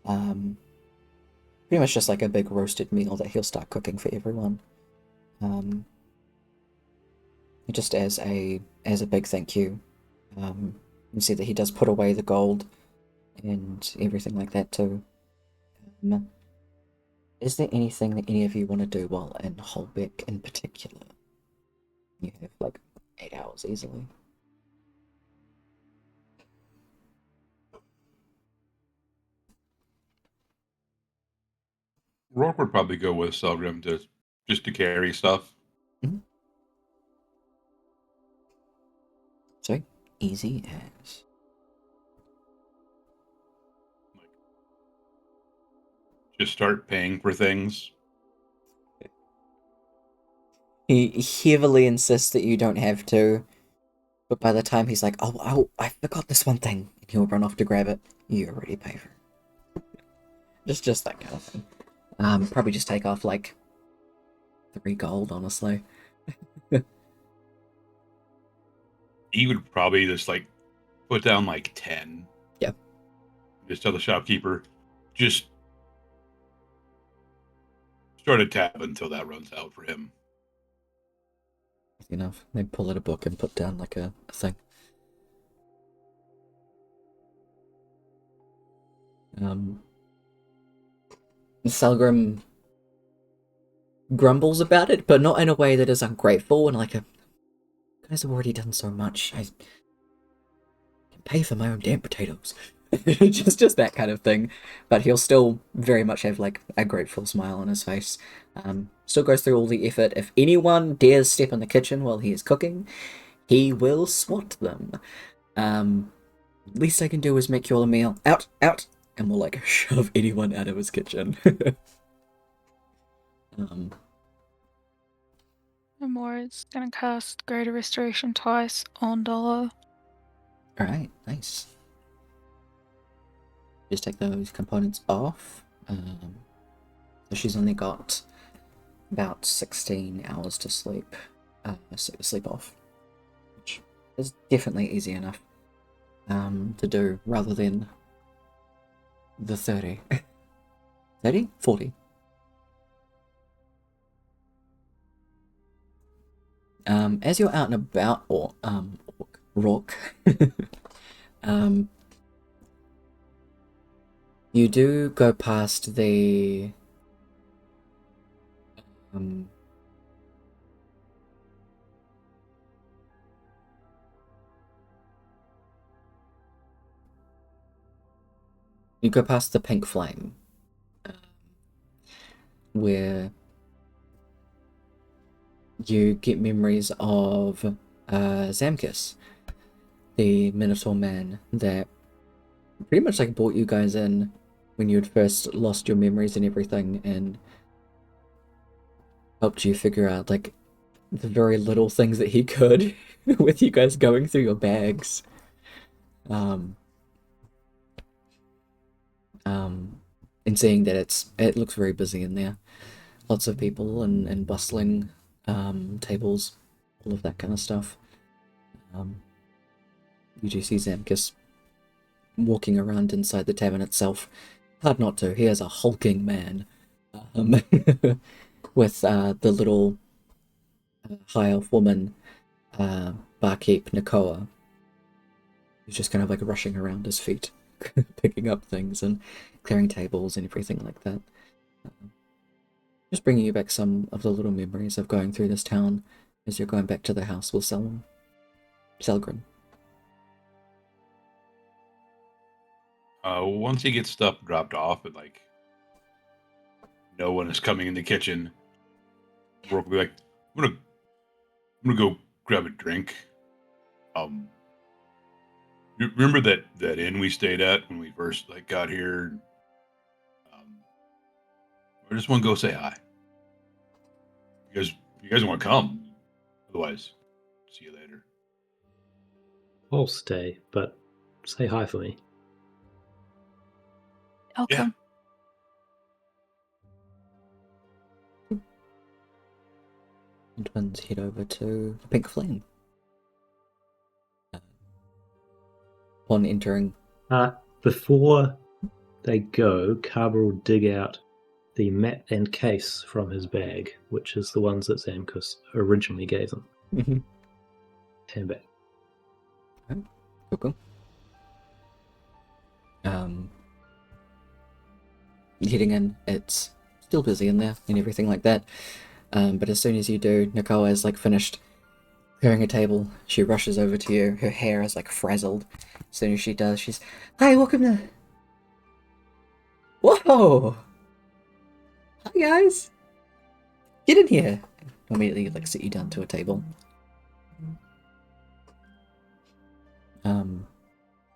Pretty much just like a big roasted meal that he'll start cooking for everyone. Just as a big thank you. You see that he does put away the gold and everything like that too. Is there anything that any of you want to do while in Holbeck in particular? You have like 8 hours easily. Rourke would probably go with Selgrim just to carry stuff. Sorry? Easy as. Just start paying for things. He heavily insists that you don't have to, but by the time he's like, oh, I forgot this one thing, and he'll run off to grab it, you already pay for it. Just that kind of thing. Probably just take off like 3 gold, honestly. He would probably just like put down like 10. Yeah. Just tell the shopkeeper, just start a tab until that runs out for him. Enough. They pull out a book and put down like a thing. Selgrim grumbles about it, but not in a way that is ungrateful and like a, you guys have already done so much. I can pay for my own damn potatoes. just that kind of thing. But he'll still very much have like a grateful smile on his face. Still goes through all the effort. If anyone dares step in the kitchen while he is cooking, he will swat them. Least I can do is make you all a meal. Out, and we'll like shove anyone out of his kitchen. Amora's gonna cast Greater Restoration twice on Dollar. Alright, nice. Just take those components off. So she's only got about 16 hours to sleep. Sleep off. Which is definitely easy enough to do rather than the 30. 30? 40. As you're out and about, or Rourke, you do go past the you go past the pink flame, where you get memories of Zamkus, the Minotaur man that pretty much like brought you guys in when you had first lost your memories and everything, and helped you figure out like the very little things that he could with you guys going through your bags. And seeing that it looks very busy in there. Lots of people and bustling tables, all of that kind of stuff. You do see Zamkus walking around inside the tavern itself. Hard not to, he is a hulking man. With the little high elf woman, barkeep Nakoa, who's just kind of like rushing around his feet, picking up things and clearing tables and everything like that. Just bringing you back some of the little memories of going through this town as you're going back to the house with Selgrim. Once he gets stuff dropped off and like no one is coming in the kitchen, Rourke will be like, I'm gonna go grab a drink. You remember that inn we stayed at when we first like got here? I just want to go say hi. You guys want to come? Otherwise, see you later. I'll stay, but say hi for me. I'll Yeah. come. The twins head over to the Pink Flame. Upon entering, Before they go, Carver will dig out the map and case from his bag, which is the ones that Zamkus originally gave them. mm-hmm. Hand back. Cool. Heading in, it's still busy in there and everything like that. But as soon as you do, Nicole has like finished clearing a table. She rushes over to you. Her hair is like frazzled. As soon as she does, she's, "Hi, welcome to." Whoa! Hi guys. Get in here. Immediately like sit you down to a table.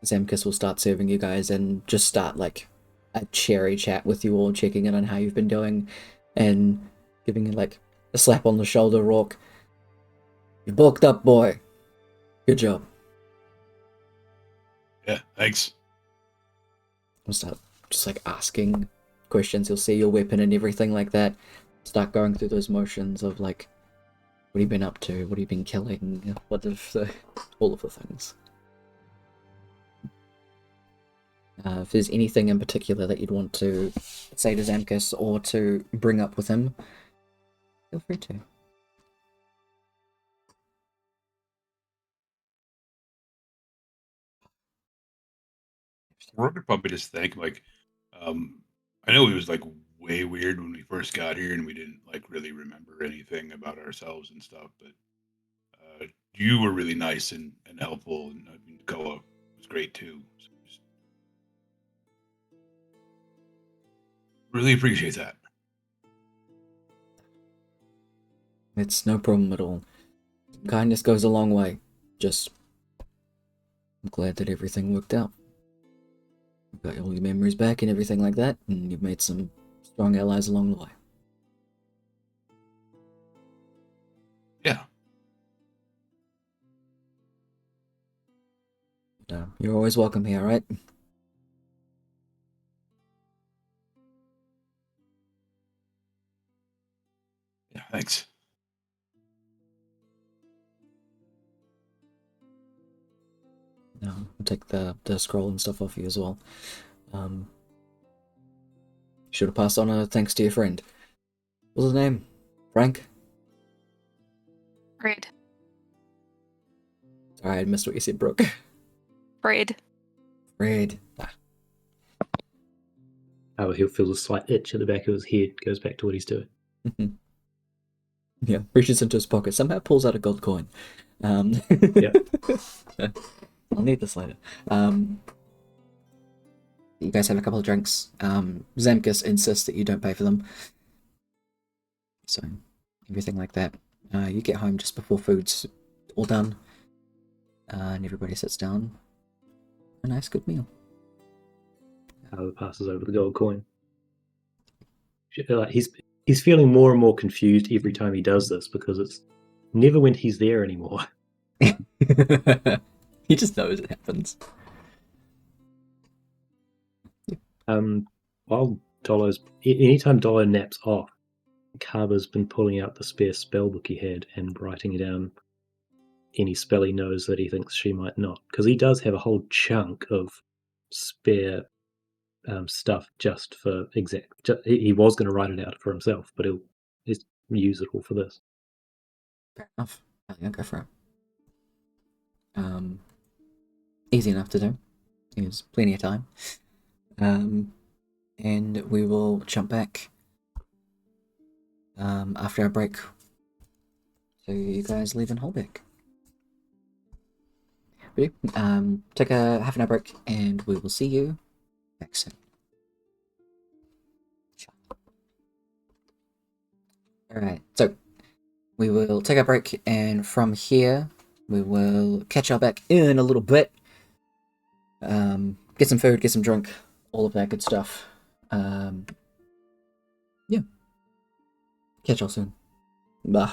Zamkus will start serving you guys and just start like a cherry chat with you all, checking in on how you've been doing and giving you like a slap on the shoulder, Rourke. You bulked up, boy. Good job. Yeah, thanks. We'll start just like asking questions. He'll see your weapon and everything like that. Start going through those motions of like, what have you been up to? What have you been killing? What if all of the things. If there's anything in particular that you'd want to say to Zamkus or to bring up with him, feel free to. We're probably just think like, I know it was like way weird when we first got here and we didn't like really remember anything about ourselves and stuff, but you were really nice and helpful, and I mean, Koa was great too. So just really appreciate that. It's no problem at all. Kindness goes a long way. Just, I'm glad that everything worked out. You've got all your memories back and everything like that, and you've made some strong allies along the way. Yeah. You're always welcome here, right? Yeah, thanks. No, I'll take the scroll and stuff off you as well. Should have passed on a thanks to your friend. What's his name? Frank? Fred. Sorry, I missed what you said, Brooke. Fred. Fred. Oh, he'll feel a slight itch at the back of his head, goes back to what he's doing. Yeah, reaches into his pocket, somehow pulls out a gold coin. Yeah. I'll need this later. You guys have a couple of drinks. Zamkus insists that you don't pay for them. So, everything like that. You get home just before food's all done. And everybody sits down. A nice, good meal. Howard passes over the gold coin. Like he's feeling more and more confused every time he does this because it's never when he's there anymore. He just knows it happens. While anytime Dollar naps off, Carver's been pulling out the spare spellbook he had and writing down any spell he knows that he thinks she might not, because he does have a whole chunk of spare stuff just for he was going to write it out for himself, but he'll use it all for this. Fair enough. I'll go for it. Easy enough to do. There's plenty of time. And we will jump back after our break. So you guys leave in Holbeck. Ready? Take a half an hour break and we will see you back soon. Alright, so we will take a break and from here we will catch up back in a little bit. Get some food, get some drink, all of that good stuff. Catch y'all soon. Bye.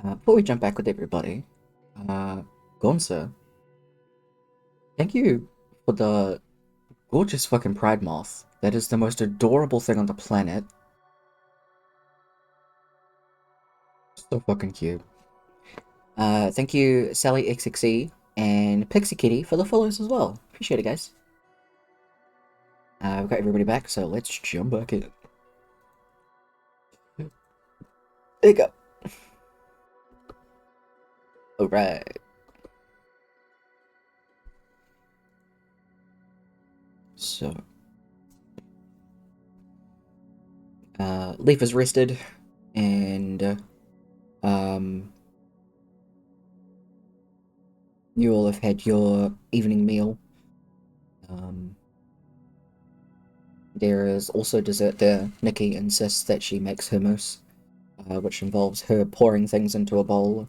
Before we jump back with everybody, Gonza, thank you for the gorgeous fucking pride moth. That is the most adorable thing on the planet. So fucking cute. Thank you, Sally XXE and Pixie Kitty for the follows as well. Appreciate it, guys. We've got everybody back, so let's jump back in. There you go. Alright. So. Leaf is rested, and, you all have had your evening meal. There is also dessert there. Nikki insists that she makes hummus, which involves her pouring things into a bowl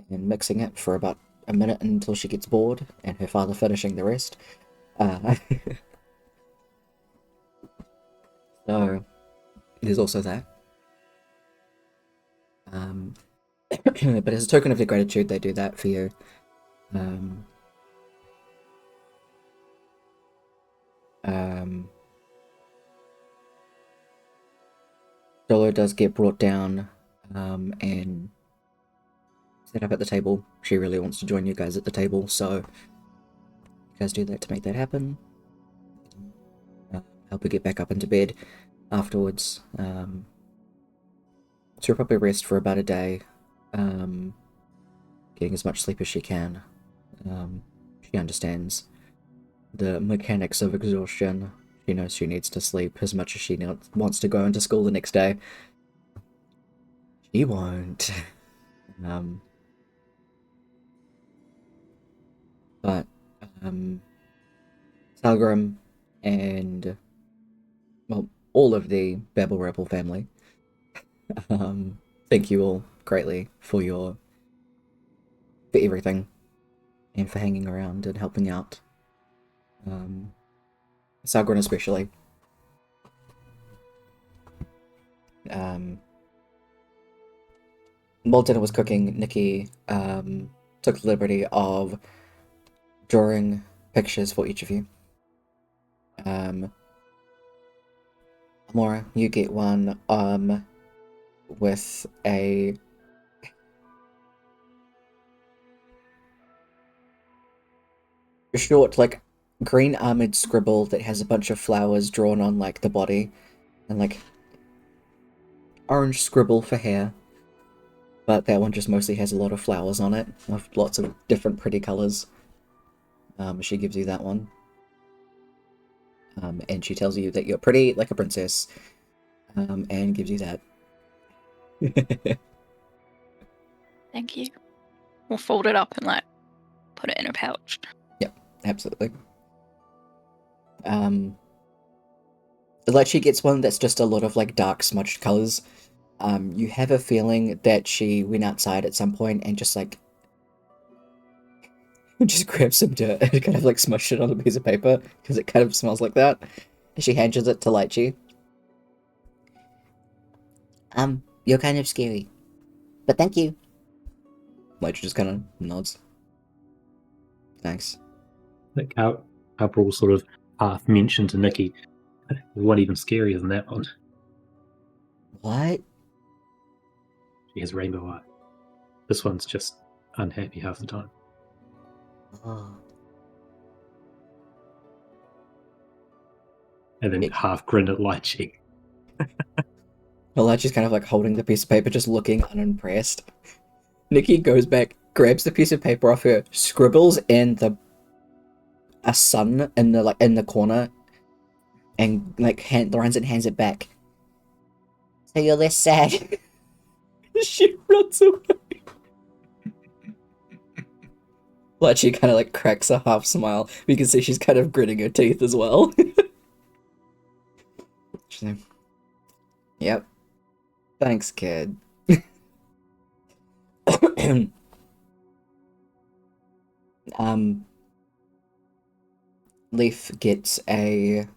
and mixing it for about a minute until she gets bored, and her father finishing the rest. So, there's also that. But as a token of their gratitude, they do that for you. Dolo does get brought down, and set up at the table. She really wants to join you guys at the table, so you guys do that to make that happen. Help her get back up into bed afterwards. She'll probably rest for about a day, getting as much sleep as she can. She understands the mechanics of exhaustion. She knows she needs to sleep as much as she wants to go into school the next day. She won't. But Salgrim and, well, all of the Babble Rebel family, thank you all greatly for everything and for hanging around and helping out. Salgrim especially. While dinner was cooking, Nikki took the liberty of drawing pictures for each of you. Amora, you get one with a short, like, green armored scribble that has a bunch of flowers drawn on, like, the body, and, like, orange scribble for hair. But that one just mostly has a lot of flowers on it, of lots of different pretty colors. She gives you that one. And she tells you that you're pretty like a princess, and gives you that. Thank you. We'll fold it up and like put it in a pouch. Yep, absolutely. Like she gets one that's just a lot of like dark smudged colors. You have a feeling that she went outside at some point and just like just grabbed some dirt and kind of like smushed it on a piece of paper because it kind of smells like that. And she hands it to Lychee. You're kind of scary. But thank you. Lychee just kind of nods. Thanks. That Cabral sort of half mentioned to Nikki. What even scarier than that one? What? She has rainbow eye. This one's just unhappy half the time. Oh. And then half grin at Lychee. Well, Lychee's kind of like holding the piece of paper, just looking unimpressed. Nikki goes back, grabs the piece of paper off her, scribbles in a sun in the corner, and like runs and hands it back. So you're less sad. She runs away. Lychee kind of like cracks a half smile. You can see she's kind of gritting her teeth as well. She's like, yep. Thanks, kid. Leaf gets a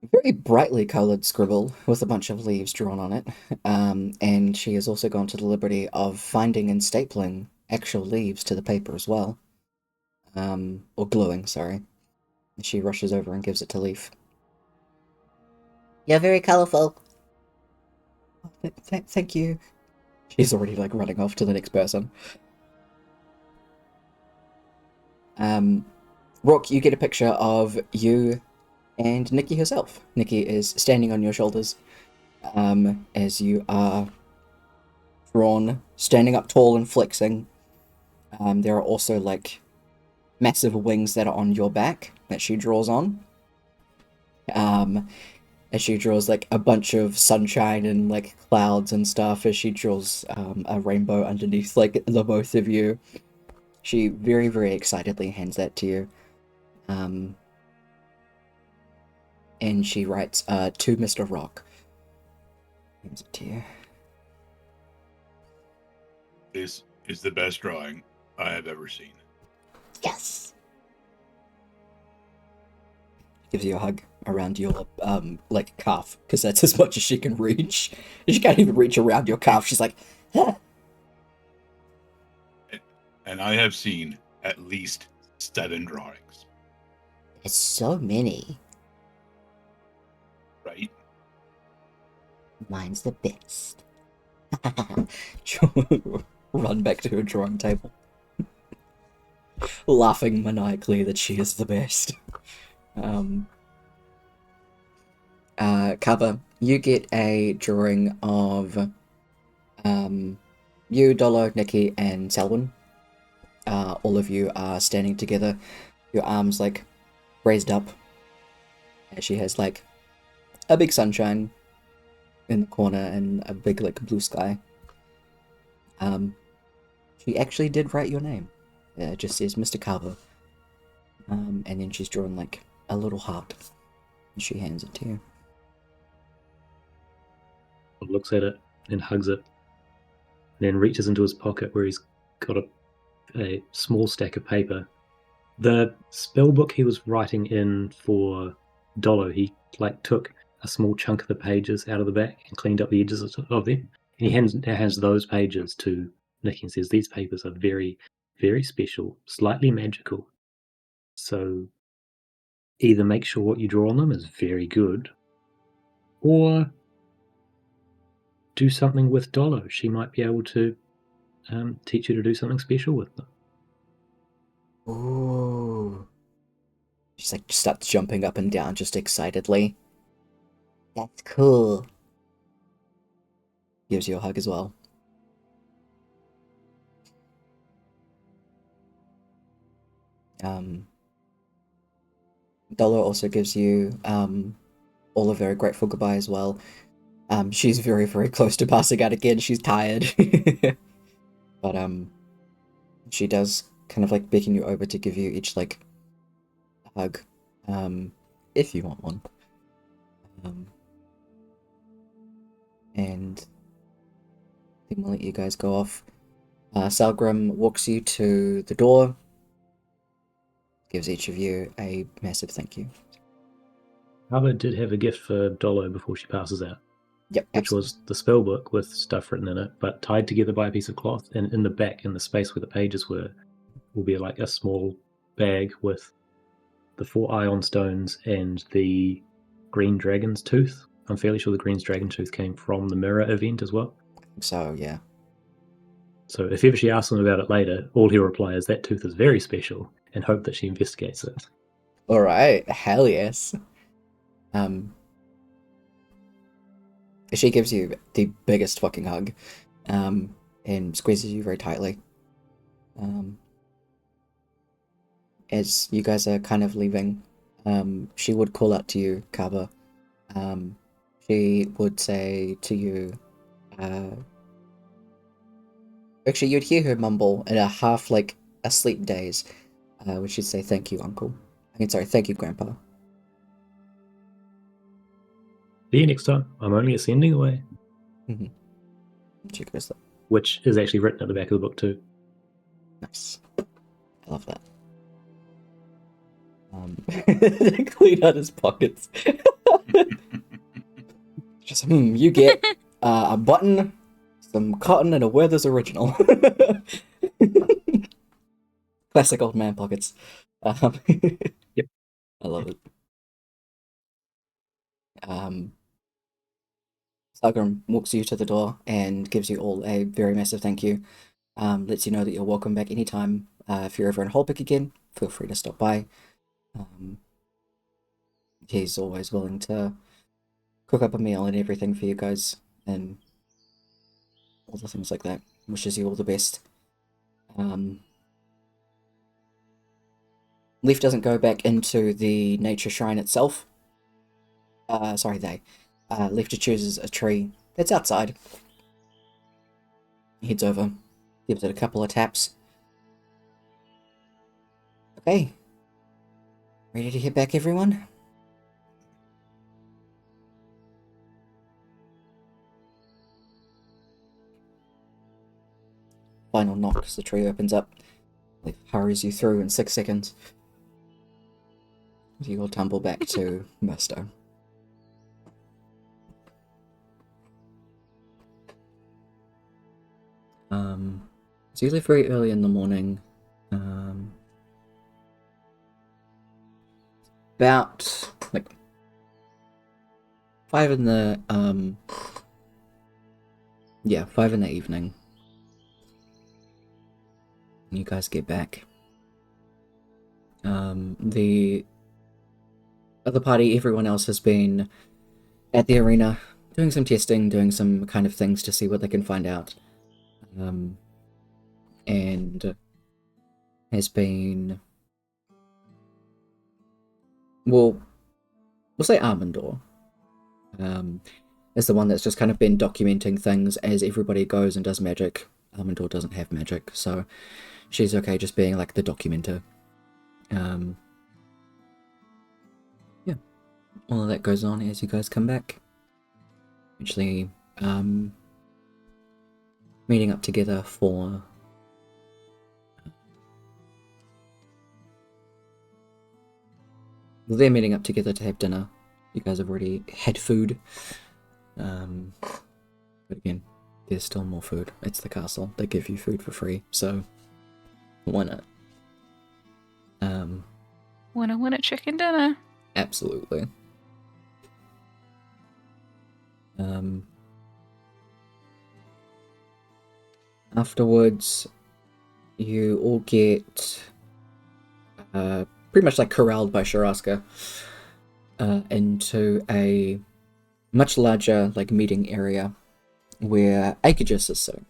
very brightly coloured scribble with a bunch of leaves drawn on it. And she has also gone to the liberty of finding and stapling actual leaves to the paper as well. Or gluing, sorry. She rushes over and gives it to Leaf. You're very colourful. Thank you. She's already like running off to the next person. Rook, you get a picture of you and Nikki herself. Nikki is standing on your shoulders, as you are drawn, standing up tall and flexing. There are also like massive wings that are on your back that she draws on. As she draws like a bunch of sunshine and like clouds and stuff, as she draws a rainbow underneath like the both of you. She very, very excitedly hands that to you. And she writes, to Mr. Rock. Hands it to you. This is the best drawing I have ever seen. Yes. Gives you a hug around your like calf, because that's as much as she can reach. She can't even reach around your calf. She's like, ah. And I have seen at least 7 drawings. There's so many. Right? Mine's the best. Run back to her drawing table, laughing maniacally that she is the best. Cover, you get a drawing of you, Dolo, Nikki, and Selwyn. All of you are standing together, your arms like raised up, as she has like a big sunshine in the corner and a big like blue sky. She actually did write your name. It just says Mr. Carver. And then she's drawn like a little heart. And she hands it to you. Looks at it and hugs it, and then reaches into his pocket where he's got a small stack of paper. The spell book he was writing in for Dolo, he like took a small chunk of the pages out of the back and cleaned up the edges of them. And he hands those pages to Nicky and says, "These papers are very, very special, slightly magical. So either make sure what you draw on them is very good, or do something with Dolo. She might be able to teach you to do something special with them." Ooh. She's like starts jumping up and down just excitedly. That's cool. Gives you a hug as well. Dolo also gives you all a very grateful goodbye as well. She's very, very close to passing out again. She's tired. But she does kind of like beckon you over to give you each like a hug. If you want one. And I think we'll let you guys go off. Salgrim walks you to the door. Gives each of you a massive thank you. Harvard did have a gift for Dolo before she passes out, Yep, which absolutely. was the spell book with stuff written in it, but tied together by a piece of cloth. And in the back, in the space where the pages were, will be like a small bag with the 4 ion stones and the green dragon's tooth. I'm fairly sure the green dragon tooth came from the mirror event as well. So yeah. So if ever she asks him about it later, all he'll reply is that tooth is very special, and hope that she investigates it. Alright, hell yes. She gives you the biggest fucking hug, and squeezes you very tightly. As you guys are kind of leaving, she would call out to you, Kaba. She would say to you, actually you'd hear her mumble in a half like asleep daze, where she'd say, "Thank you, Uncle." I mean, sorry, "Thank you, Grandpa." See you next time. I'm only ascending away. She goes, that. Which is actually written at the back of the book too. Nice. I love that. Clean out his pockets. Just, you get a button, some cotton, and a Werther's original. Classic old man pockets. Yep. I love it. Sargrim walks you to the door and gives you all a very massive thank you. Lets you know that you're welcome back anytime. If you're ever in Holbeck again, feel free to stop by. He's always willing to cook up a meal and everything for you guys, and all the things like that. Wishes you all the best. Leaf doesn't go back into the nature shrine itself. Leaf just chooses a tree that's outside. Heads over, gives it a couple of taps. Okay. Ready to hit back, everyone? Final knock as the tree opens up. Leaf hurries you through in 6 seconds. You will tumble back to Musto. So you leave very early in the morning. About like 5 in the 5 in the evening. You guys get back. The other party, everyone else has been at the arena doing some testing, doing some kind of things to see what they can find out. And has been, we'll say Armandor. Is the one that's just kind of been documenting things as everybody goes and does magic. Armandor doesn't have magic, so she's okay just being like the documenter. Yeah, all of that goes on as you guys come back. Eventually, meeting up together for they're meeting up together to have dinner. You guys have already had food. But again, there's still more food. It's the castle. They give you food for free, so why not? Winner, chicken dinner. Absolutely. Afterwards, you all get pretty much like corralled by Sharaska into a much larger like meeting area where Akagis is sitting.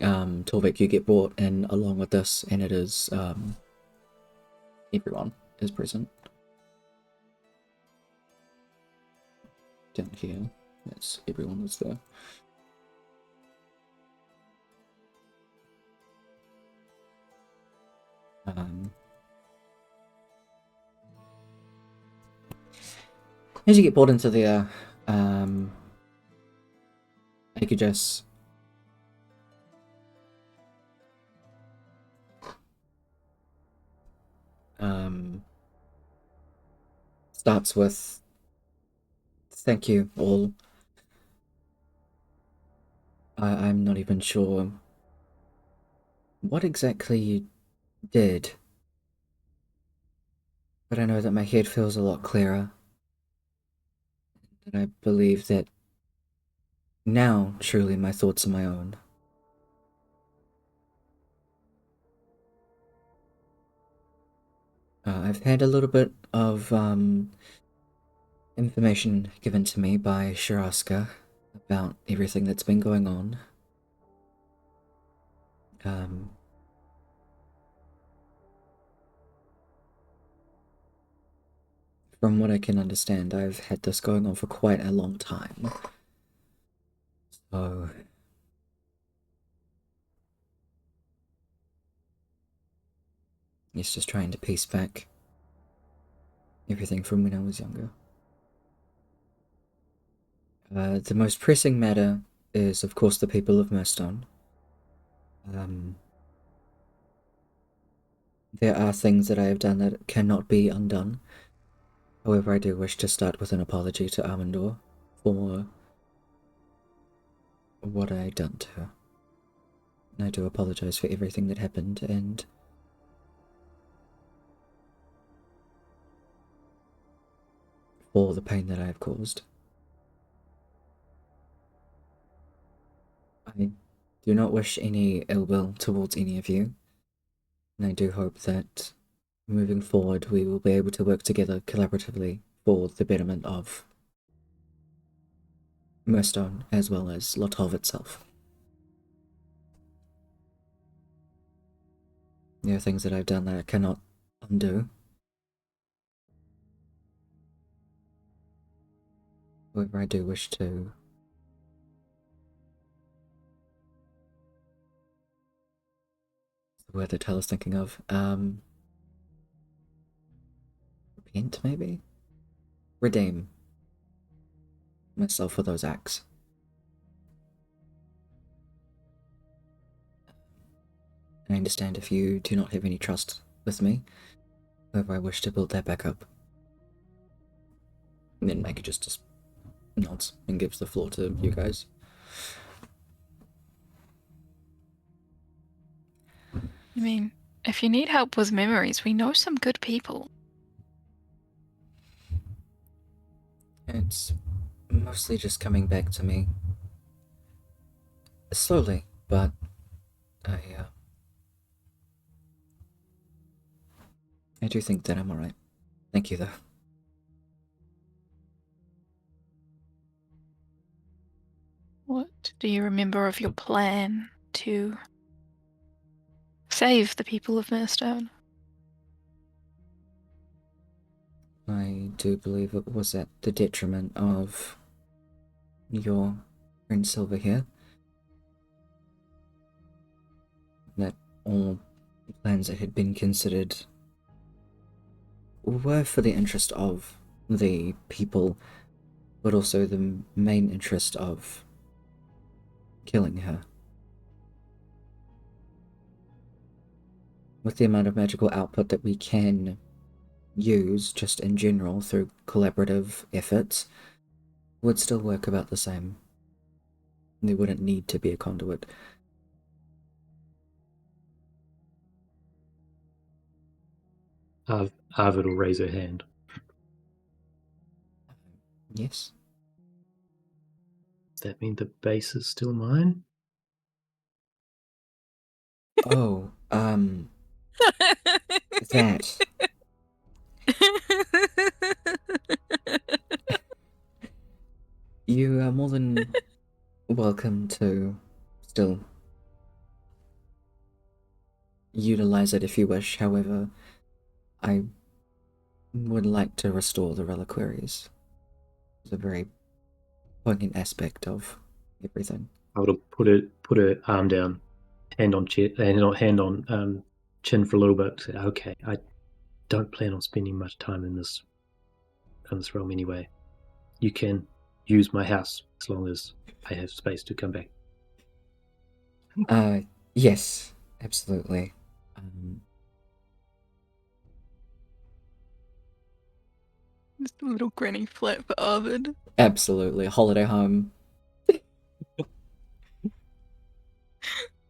Torvik, you get brought in along with this, and it is everyone is present. Down here, that's everyone that's there. As you get brought into there, Akagis starts with, "Thank you all. I'm not even sure what exactly you did, but I know that my head feels a lot clearer, and I believe that now truly my thoughts are my own. I've had a little bit of information given to me by Sharaska about everything that's been going on. From what I can understand, I've had this going on for quite a long time. So it's just trying to piece back everything from when I was younger. The most pressing matter is, of course, the people of Mirstone. There are things that I have done that cannot be undone, However, I do wish to start with an apology to Armandor for what I done to her. And I do apologize for everything that happened, and for the pain that I have caused. I do not wish any ill will towards any of you, and I do hope that moving forward we will be able to work together collaboratively for the betterment of Mirstone as well as Latov itself. There are things that I've done that I cannot undo. However, I do wish to the word that Tal is thinking of. Repent, maybe? Redeem myself for those acts. I understand if you do not have any trust with me. However, I wish to build that back up. And then Maggie just nods and gives the floor to you guys. I mean, if you need help with memories, we know some good people. It's mostly just coming back to me. Slowly, but I do think that I'm alright. Thank you, though. What do you remember of your plan to save the people of Mirstone? I do believe it was at the detriment of your friend Silver here. That all plans that had been considered were for the interest of the people, but also the main interest of killing her. With the amount of magical output that we can use, just in general, through collaborative efforts, would still work about the same. There wouldn't need to be a conduit. Arvid will raise her hand. Yes? Does that mean the base is still mine? Oh, that. You are more than welcome to still utilize it if you wish. However, I would like to restore the reliquaries. It's a very poignant aspect of everything. I would have put her arm down, hand on chin for a little bit. Say, okay, I don't plan on spending much time in this realm anyway. You can use my house as long as I have space to come back. Yes, absolutely. Just a little grinning flap for Arvid. Absolutely. Holiday home.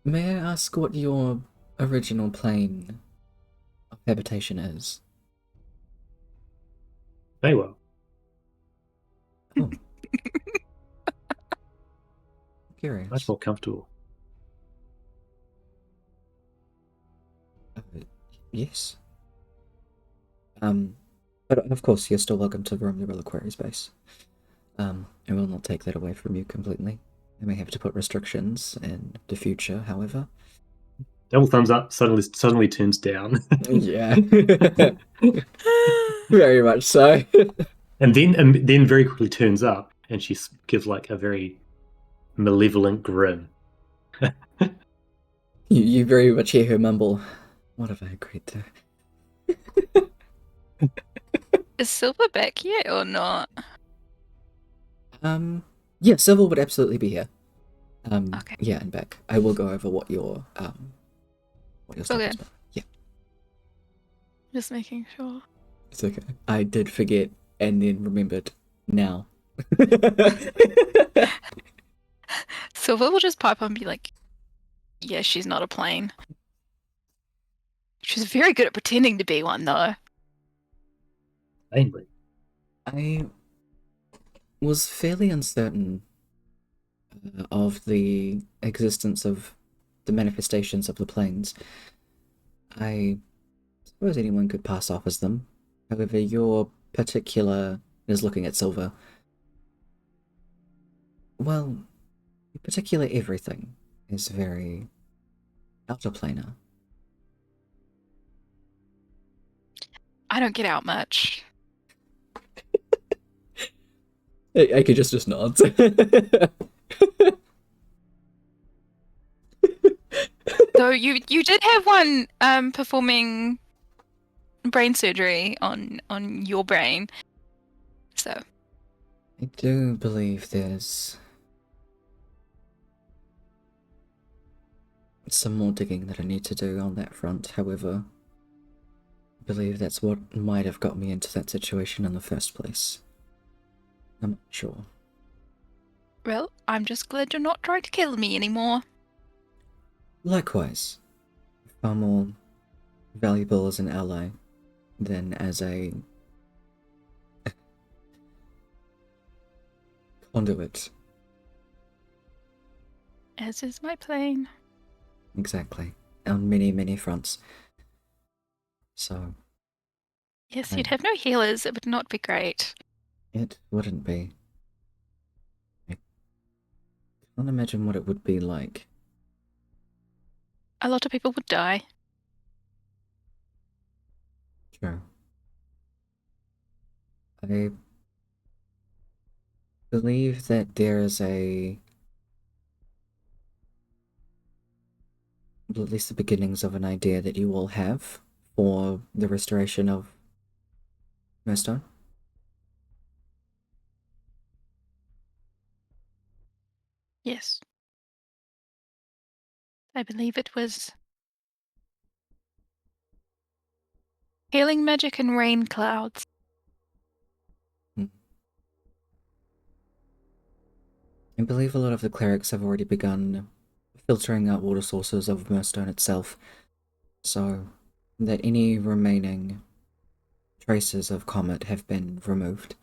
May I ask what your original plane of habitation is? Very well. Oh. Curious. Much more comfortable. Yes. But of course, you're still welcome to roam the reliquary space. I will not take that away from you completely. I may have to put restrictions in the future, however. Double thumbs up suddenly turns down. Yeah. Very much so. and then very quickly turns up, and she gives like a very malevolent grin. You very much hear her mumble, "What have I agreed to?" Is Silver back yet or not? Yeah, Silver would absolutely be here. Okay. Yeah, and back. I will go over what your stuff is. Yeah. Just making sure. It's okay. I did forget and then remembered now. Silver will just pipe up and be like, yeah, she's not a plane. She's very good at pretending to be one, though. Mainly. I was fairly uncertain of the existence of the manifestations of the planes. I suppose anyone could pass off as them. However, your particular is looking at Silver. Well, your particular everything is very outerplanar. I don't get out much. I could just nods. So you did have one performing brain surgery on your brain. So I do believe there's some more digging that I need to do on that front. However, I believe that's what might have got me into that situation in the first place. I'm not sure. well, I'm just glad you're not trying to kill me anymore. Likewise, far more valuable as an ally than as a conduit. As is my plane. Exactly. On many, many fronts. So, Yes, you'd have no healers. It would not be great. it wouldn't be. I can't imagine what it would be like. A lot of people would die. True. I believe that there is at least the beginnings of an idea that you all have for the restoration of Moonstone. Yes. I believe it was healing magic and rain clouds. I believe a lot of the clerics have already begun filtering out water sources of Moonstone itself, so that any remaining traces of Comet have been removed,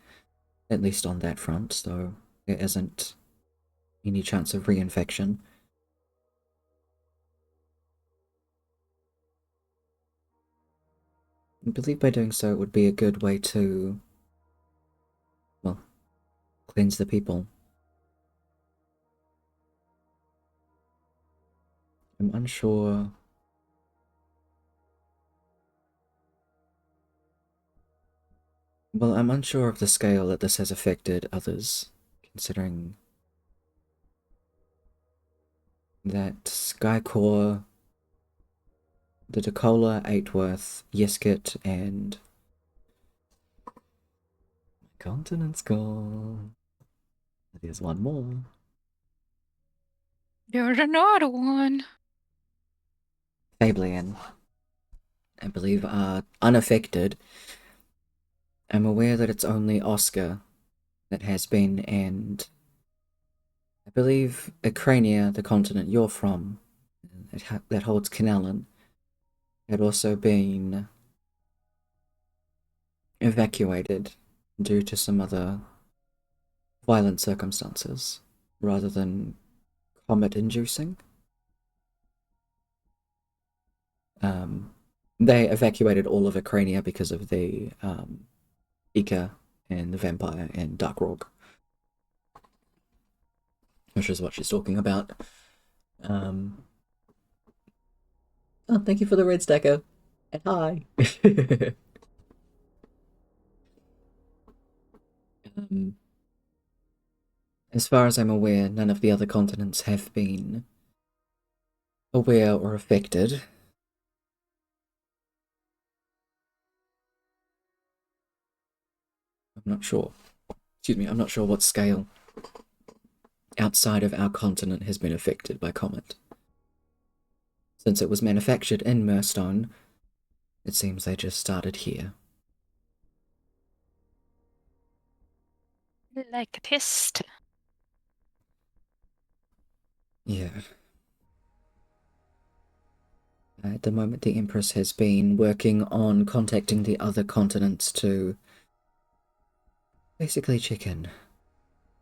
at least on that front, so there isn't any chance of reinfection. I believe by doing so it would be a good way to, well, cleanse the people. I'm unsure. Well, I'm unsure of the scale that this has affected others, considering that Skycore, the Decola, Eightworth, Yeskit, and Continent's gone. There's one more. There's another one. Fablian, I believe, are unaffected. I'm aware that it's only Oscar that has been, and I believe Acrania, the continent you're from, that holds Canallan, had also been evacuated due to some other violent circumstances, rather than comet-inducing. They evacuated all of Acrania because of the Eka and the vampire and Dark Rogue, which is what she's talking about. Oh, thank you for the red stacker. And hi. As far as I'm aware, none of the other continents have been aware or affected. I'm not sure. Excuse me, I'm not sure what scale outside of our continent has been affected by Comet. Since it was manufactured in Murstone, it seems they just started here. Like a test. Yeah. At the moment, the Empress has been working on contacting the other continents to basically check in.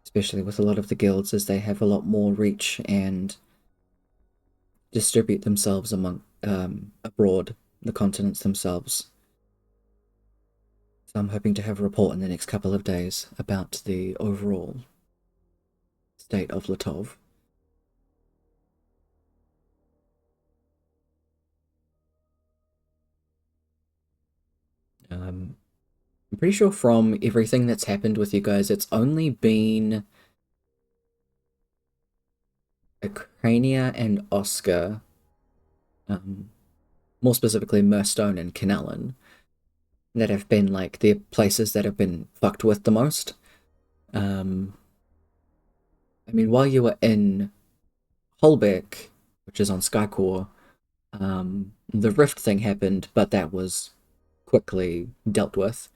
Especially with a lot of the guilds, as they have a lot more reach and distribute themselves among abroad, the continents themselves. So I'm hoping to have a report in the next couple of days about the overall state of Latov. I'm pretty sure from everything that's happened with you guys, it's only been Acrania and Oscar, more specifically Murstone and Canellan, that have been like the places that have been fucked with the most. I mean, while you were in Holbeck, which is on Skycore, the Rift thing happened, but that was quickly dealt with.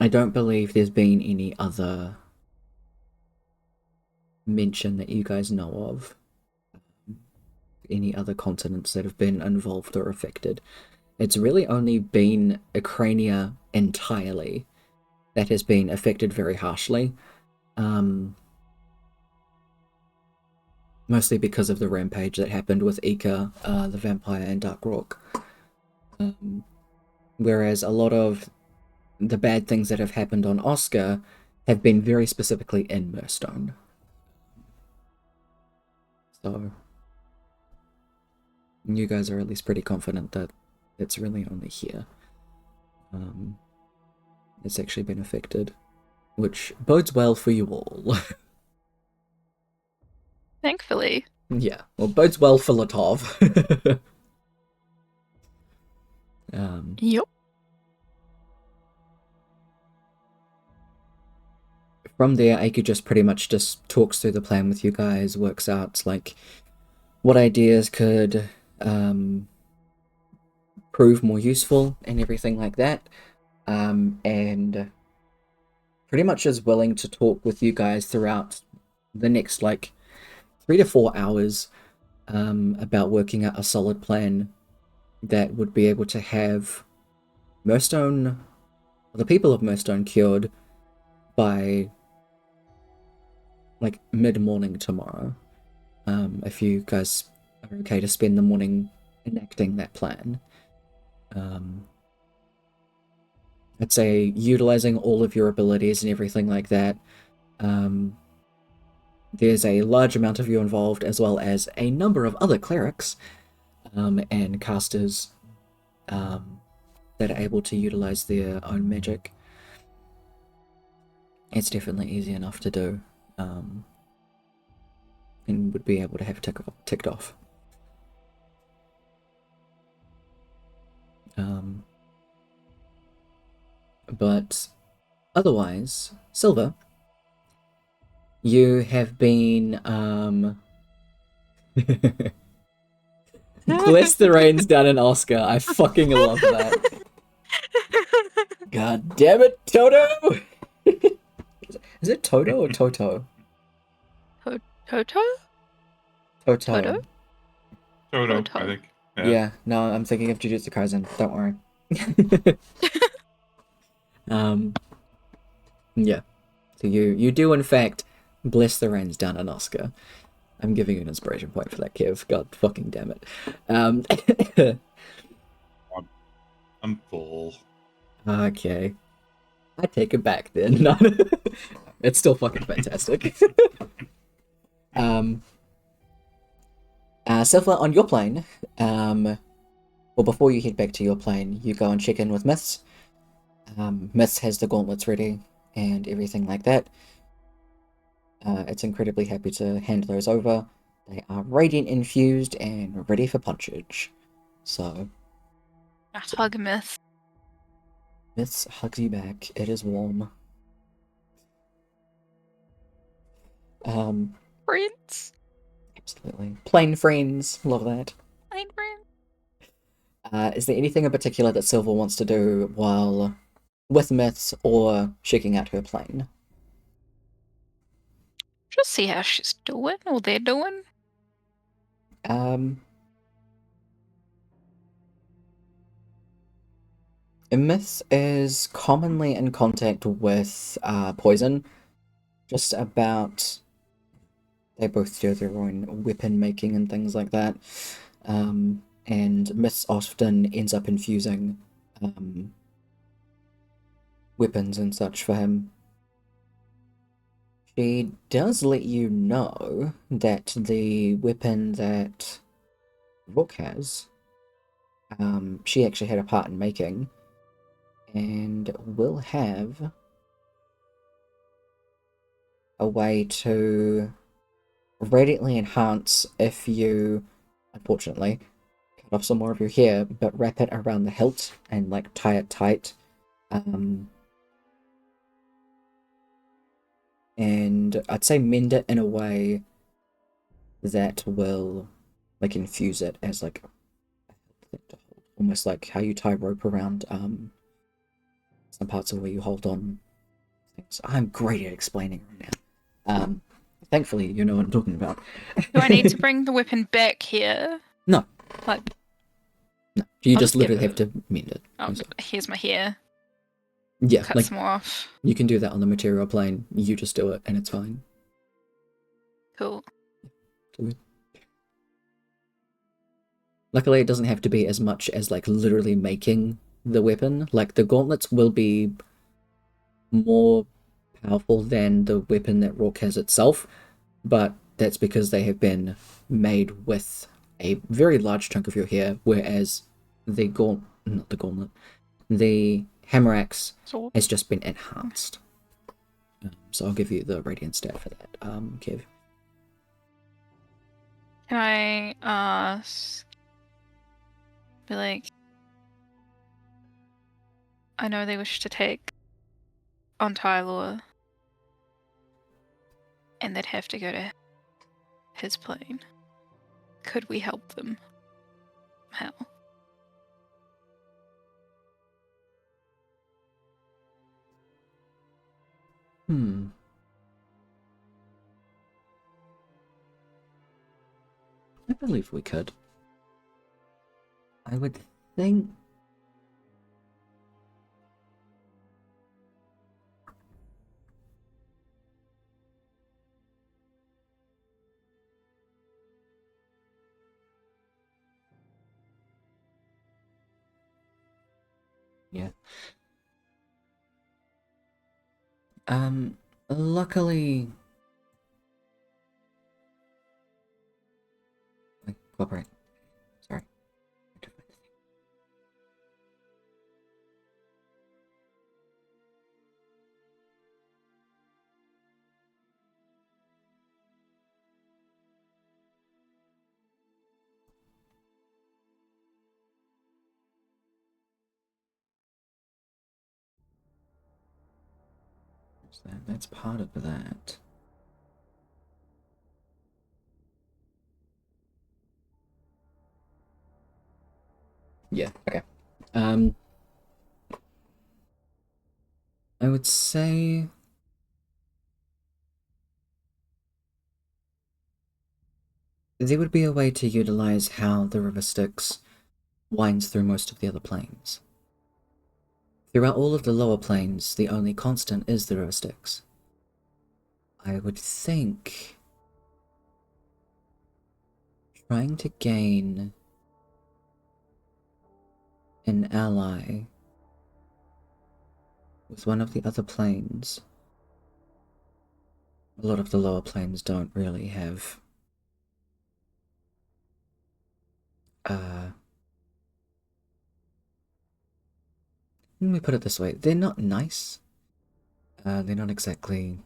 I don't believe there's been any other mention that you guys know of. Any other continents that have been involved or affected. It's really only been Acrania entirely that has been affected very harshly. Mostly because of the rampage that happened with Eka, the vampire, and Dark Rock. Whereas a lot of the bad things that have happened on Oscar have been very specifically in Murstone. So you guys are at least pretty confident that it's really only here. It's actually been affected, which bodes well for you all. Thankfully. Yeah, well, bodes well for Latov. Yep. From there, Aiki just pretty much just talks through the plan with you guys, works out like what ideas could prove more useful and everything like that, and pretty much is willing to talk with you guys throughout the next like 3 to 4 hours about working out a solid plan that would be able to have Murstone, the people of Murstone, cured by like mid-morning tomorrow. If you guys are okay to spend the morning enacting that plan. I'd say utilizing all of your abilities and everything like that. There's a large amount of you involved, as well as a number of other clerics and casters that are able to utilize their own magic. It's definitely easy enough to do, and would be able to have ticked off. But otherwise, Silver, you have been bless the rains down in Oscar. I fucking love that. God damn it, Toto! Is it Toto or Toto? Toto? Toto. Toto? Toto, Toto. I think. Yeah, no, I'm thinking of Jujutsu Kaisen. Don't worry. Yeah. So you do in fact bless the rains down in Oscar. I'm giving you an inspiration point for that, Kev. God fucking damn it. I'm full. Okay. I take it back then. No. It's still fucking fantastic. Silver, on your plane, well, before you head back to your plane, you go and check in with Myths. Myths has the gauntlets ready and everything like that. It's incredibly happy to hand those over. They are radiant infused and ready for punchage. So, A hug myth. Myths hugs you back. It is warm. Friends. Absolutely. Plain friends. Love that. Plain friends. Is there anything in particular that Silver wants to do while with myths or checking out her plane? Just see how she's doing or they're doing. Myth is commonly in contact with poison. Just about. They both do their own weapon making and things like that. And Myths often ends up infusing weapons and such for him. She does let you know that the weapon that Brooke has, she actually had a part in making, and will have a way to radiantly enhance if you, unfortunately, cut off some more of your hair, but wrap it around the hilt and like tie it tight. And I'd say mend it in a way that will like infuse it as like almost like how you tie rope around some parts of where you hold on things. I'm great at explaining right now. Thankfully you know what I'm talking about. Do I need to bring the weapon back here? No. Like, No. You I'll just just literally give have to mend it. here's my hair. Yeah, Cut like some more off. you can do that on the material plane. You just do it and it's fine. Cool. Good. Luckily, it doesn't have to be as much as like literally making the weapon. Like the gauntlets will be more powerful than the weapon that Rourke has itself, but that's because they have been made with a very large chunk of your hair, whereas the hammer axe So has just been enhanced. So I'll give you the radiant stat for that, Kev. can I ask? Be like, I know they wish to take on Tylor, and they'd have to go to his plane. Could we help them? How? I believe we could. I would think. Yeah. Luckily. Wait, cooperate. Sorry. That's part of that. Yeah, okay. I would say there would be a way to utilize how the river Styx winds through most of the other planes. Throughout all of the lower planes, the only constant is the river Styx. I would think trying to gain an ally with one of the other planes. A lot of the lower planes don't really have let me put it this way, they're not nice. They're not exactly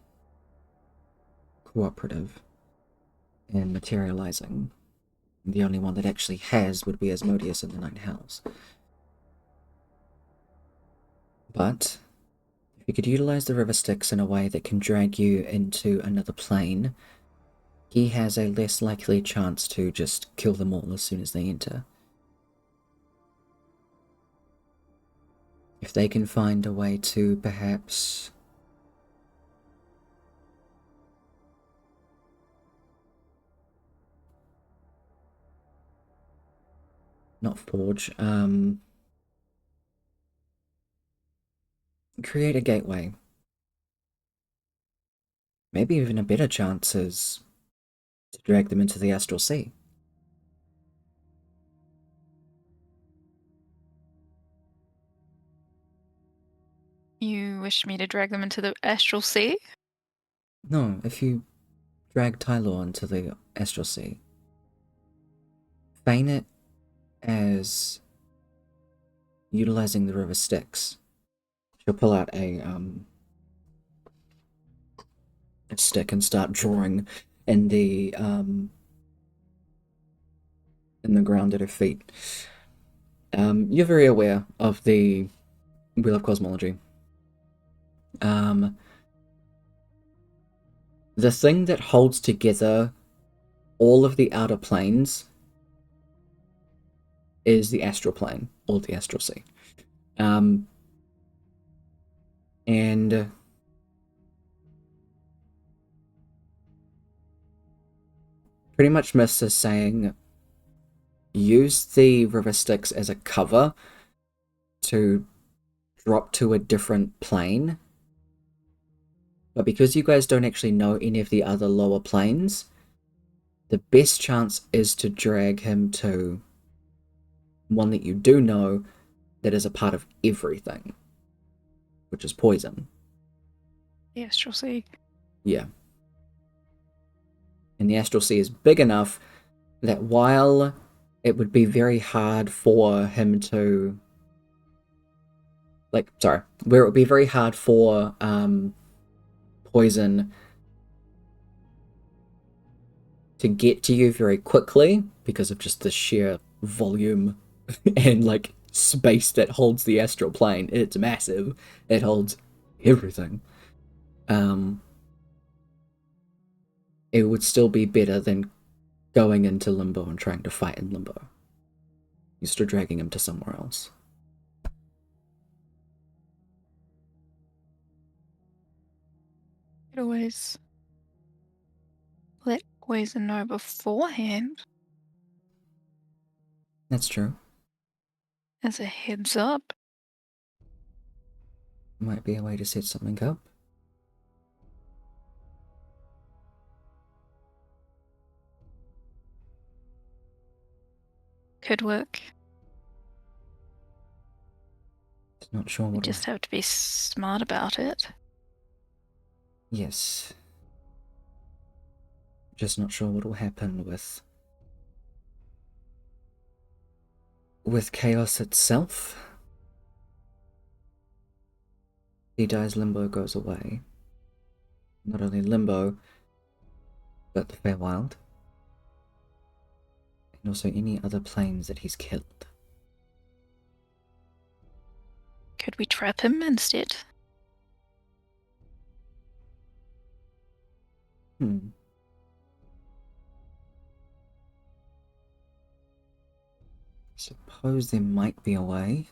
cooperative in materializing. The only one that actually has would be Asmodeus in the Nine Hells. But if you could utilize the river Styx in a way that can drag you into another plane, he has a less likely chance to just kill them all as soon as they enter. If they can find a way to perhaps not forge, create a gateway. Maybe even a better chance is to drag them into the astral sea. You wish me to drag them into the astral sea? No, if you drag Tylor into the astral sea, feign it as utilizing the river Styx. She'll pull out a stick and start drawing in the ground at her feet. You're very aware of the Wheel of Cosmology. The thing that holds together all of the outer planes is the astral plane, or the astral sea. And pretty much Mist is saying, use the river Styx as a cover to drop to a different plane. But because you guys don't actually know any of the other lower planes, the best chance is to drag him to one that you do know that is a part of everything, which is poison. The astral sea. Yeah. And the astral sea is big enough that while it would be very hard for him to... where it would be very hard for poison to get to you very quickly because of just the sheer volume and like space that holds the astral plane. It's massive. It holds everything. It would still be better than going into limbo and trying to fight in limbo. You're still dragging him to somewhere else. Could always let poison know beforehand That's true. as a heads up. Might be a way to set something up. Could work. Not sure We what. just have to be smart about it. Yes. Just not sure what will happen with chaos itself. He dies, limbo goes away. Not only limbo, but the Feywild. And also any other planes that he's killed. Could we trap him instead? Suppose there might be a way.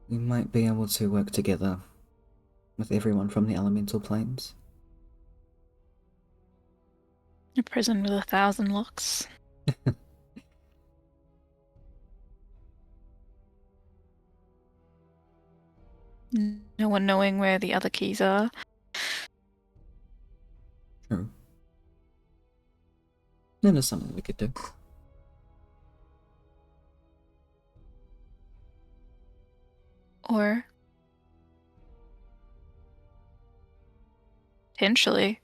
We might be able to work together with everyone from the elemental planes. A prison with 1,000 locks. No one knowing where the other keys are. True. That is something we could do. Or potentially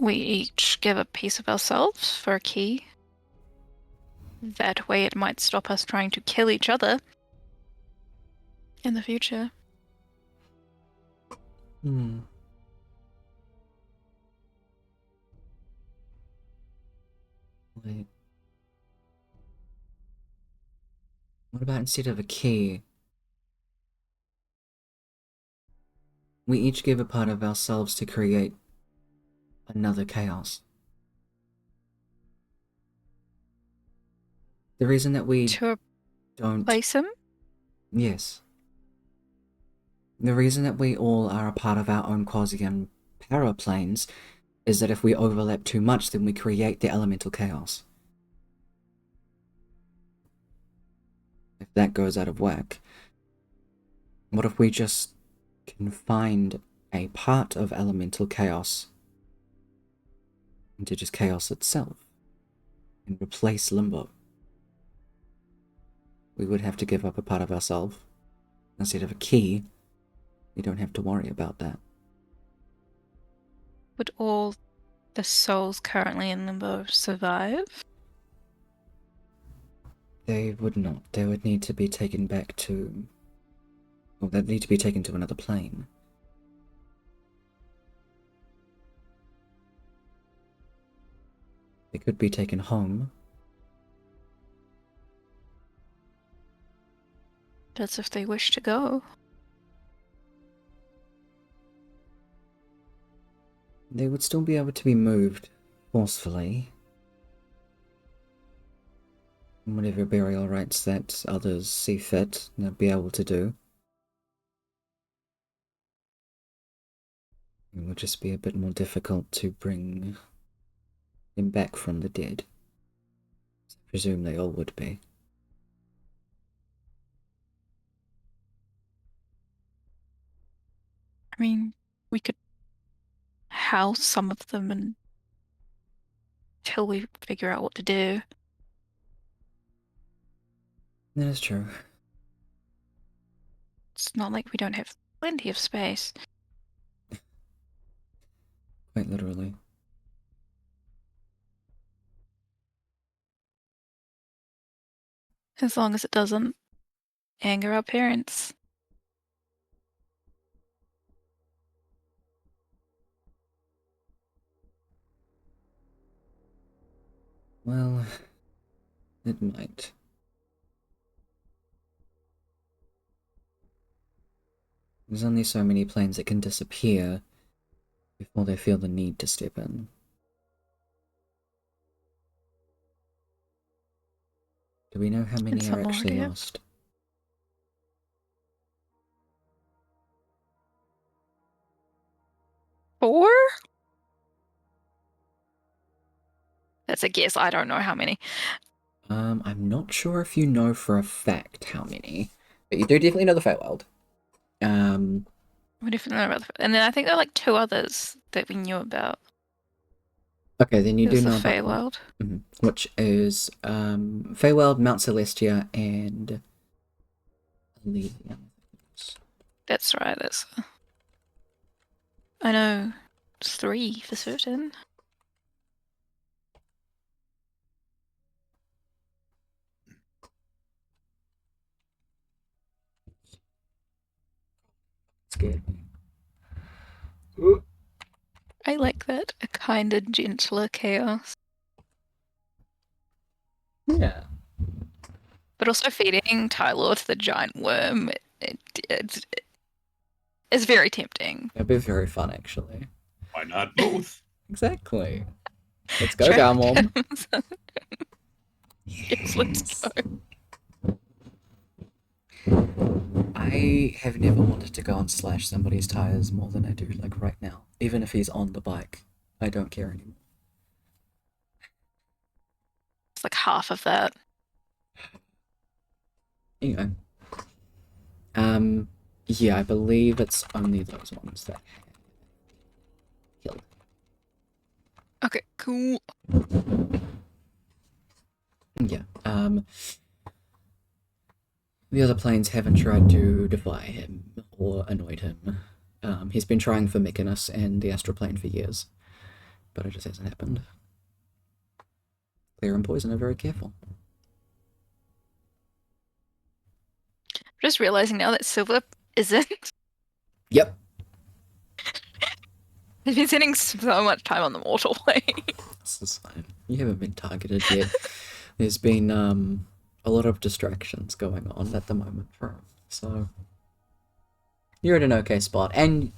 we each give a piece of ourselves for a key. That way it might stop us trying to kill each other in the future. Wait. What about instead of a key, we each give a part of ourselves to create another chaos? The reason that we To don't... replace him? Yes. The reason that we all are a part of our own quasi and paraplanes is that if we overlap too much, then we create the elemental chaos. If that goes out of whack, what if we just can find a part of elemental chaos into just chaos itself and replace limbo? We would have to give up a part of ourselves. Instead of a key, we don't have to worry about that. Would all the souls currently in limbo survive? They would not. They would need to be taken back to... Well, they'd need to be taken to another plane. They could be taken home. That's if they wish to go. They would still be able to be moved forcefully. Whatever burial rites that others see fit, they'll be able to do. It would just be a bit more difficult to bring them back from the dead. I presume they all would be. I mean, we could house some of them until we figure out what to do. That is true. It's not like we don't have plenty of space. Quite literally. As long as it doesn't anger our parents. Well, it might. There's only so many planes that can disappear before they feel the need to step in. Do we know how many some are more, actually dear. lost? Four? That's a guess. I don't know how many. I'm not sure if you know for a fact how many, but you do definitely know the Feywild. We definitely know about and then I think there are like two others that we knew about. Okay, then you do There's know the about Feywild. which is Feywild, Mount Celestia, and Elysium. That's right. I know it's 3 for certain. Scared me. I like that. A kinder, gentler chaos. Yeah. But also feeding Tylor to the giant worm, it's very tempting. It'd be very fun, actually. Why not both? Exactly. Let's go, Galmon. Yes, let's go. I have never wanted to go and slash somebody's tires more than I do, like right now. Even if he's on the bike, I don't care anymore. It's like half of that. Anyway. Yeah, I believe it's only those ones that killed. Okay, cool. Yeah, the other planes haven't tried to defy him or annoy him. He's been trying for Mechanus and the astral plane for years, but it just hasn't happened. Clear and Poison are very careful. Just realizing now that Silver isn't. Yep. He's been spending so much time on the mortal plane. This is fine. You haven't been targeted yet. There's been a lot of distractions going on at the moment for him. So you're in an okay spot. And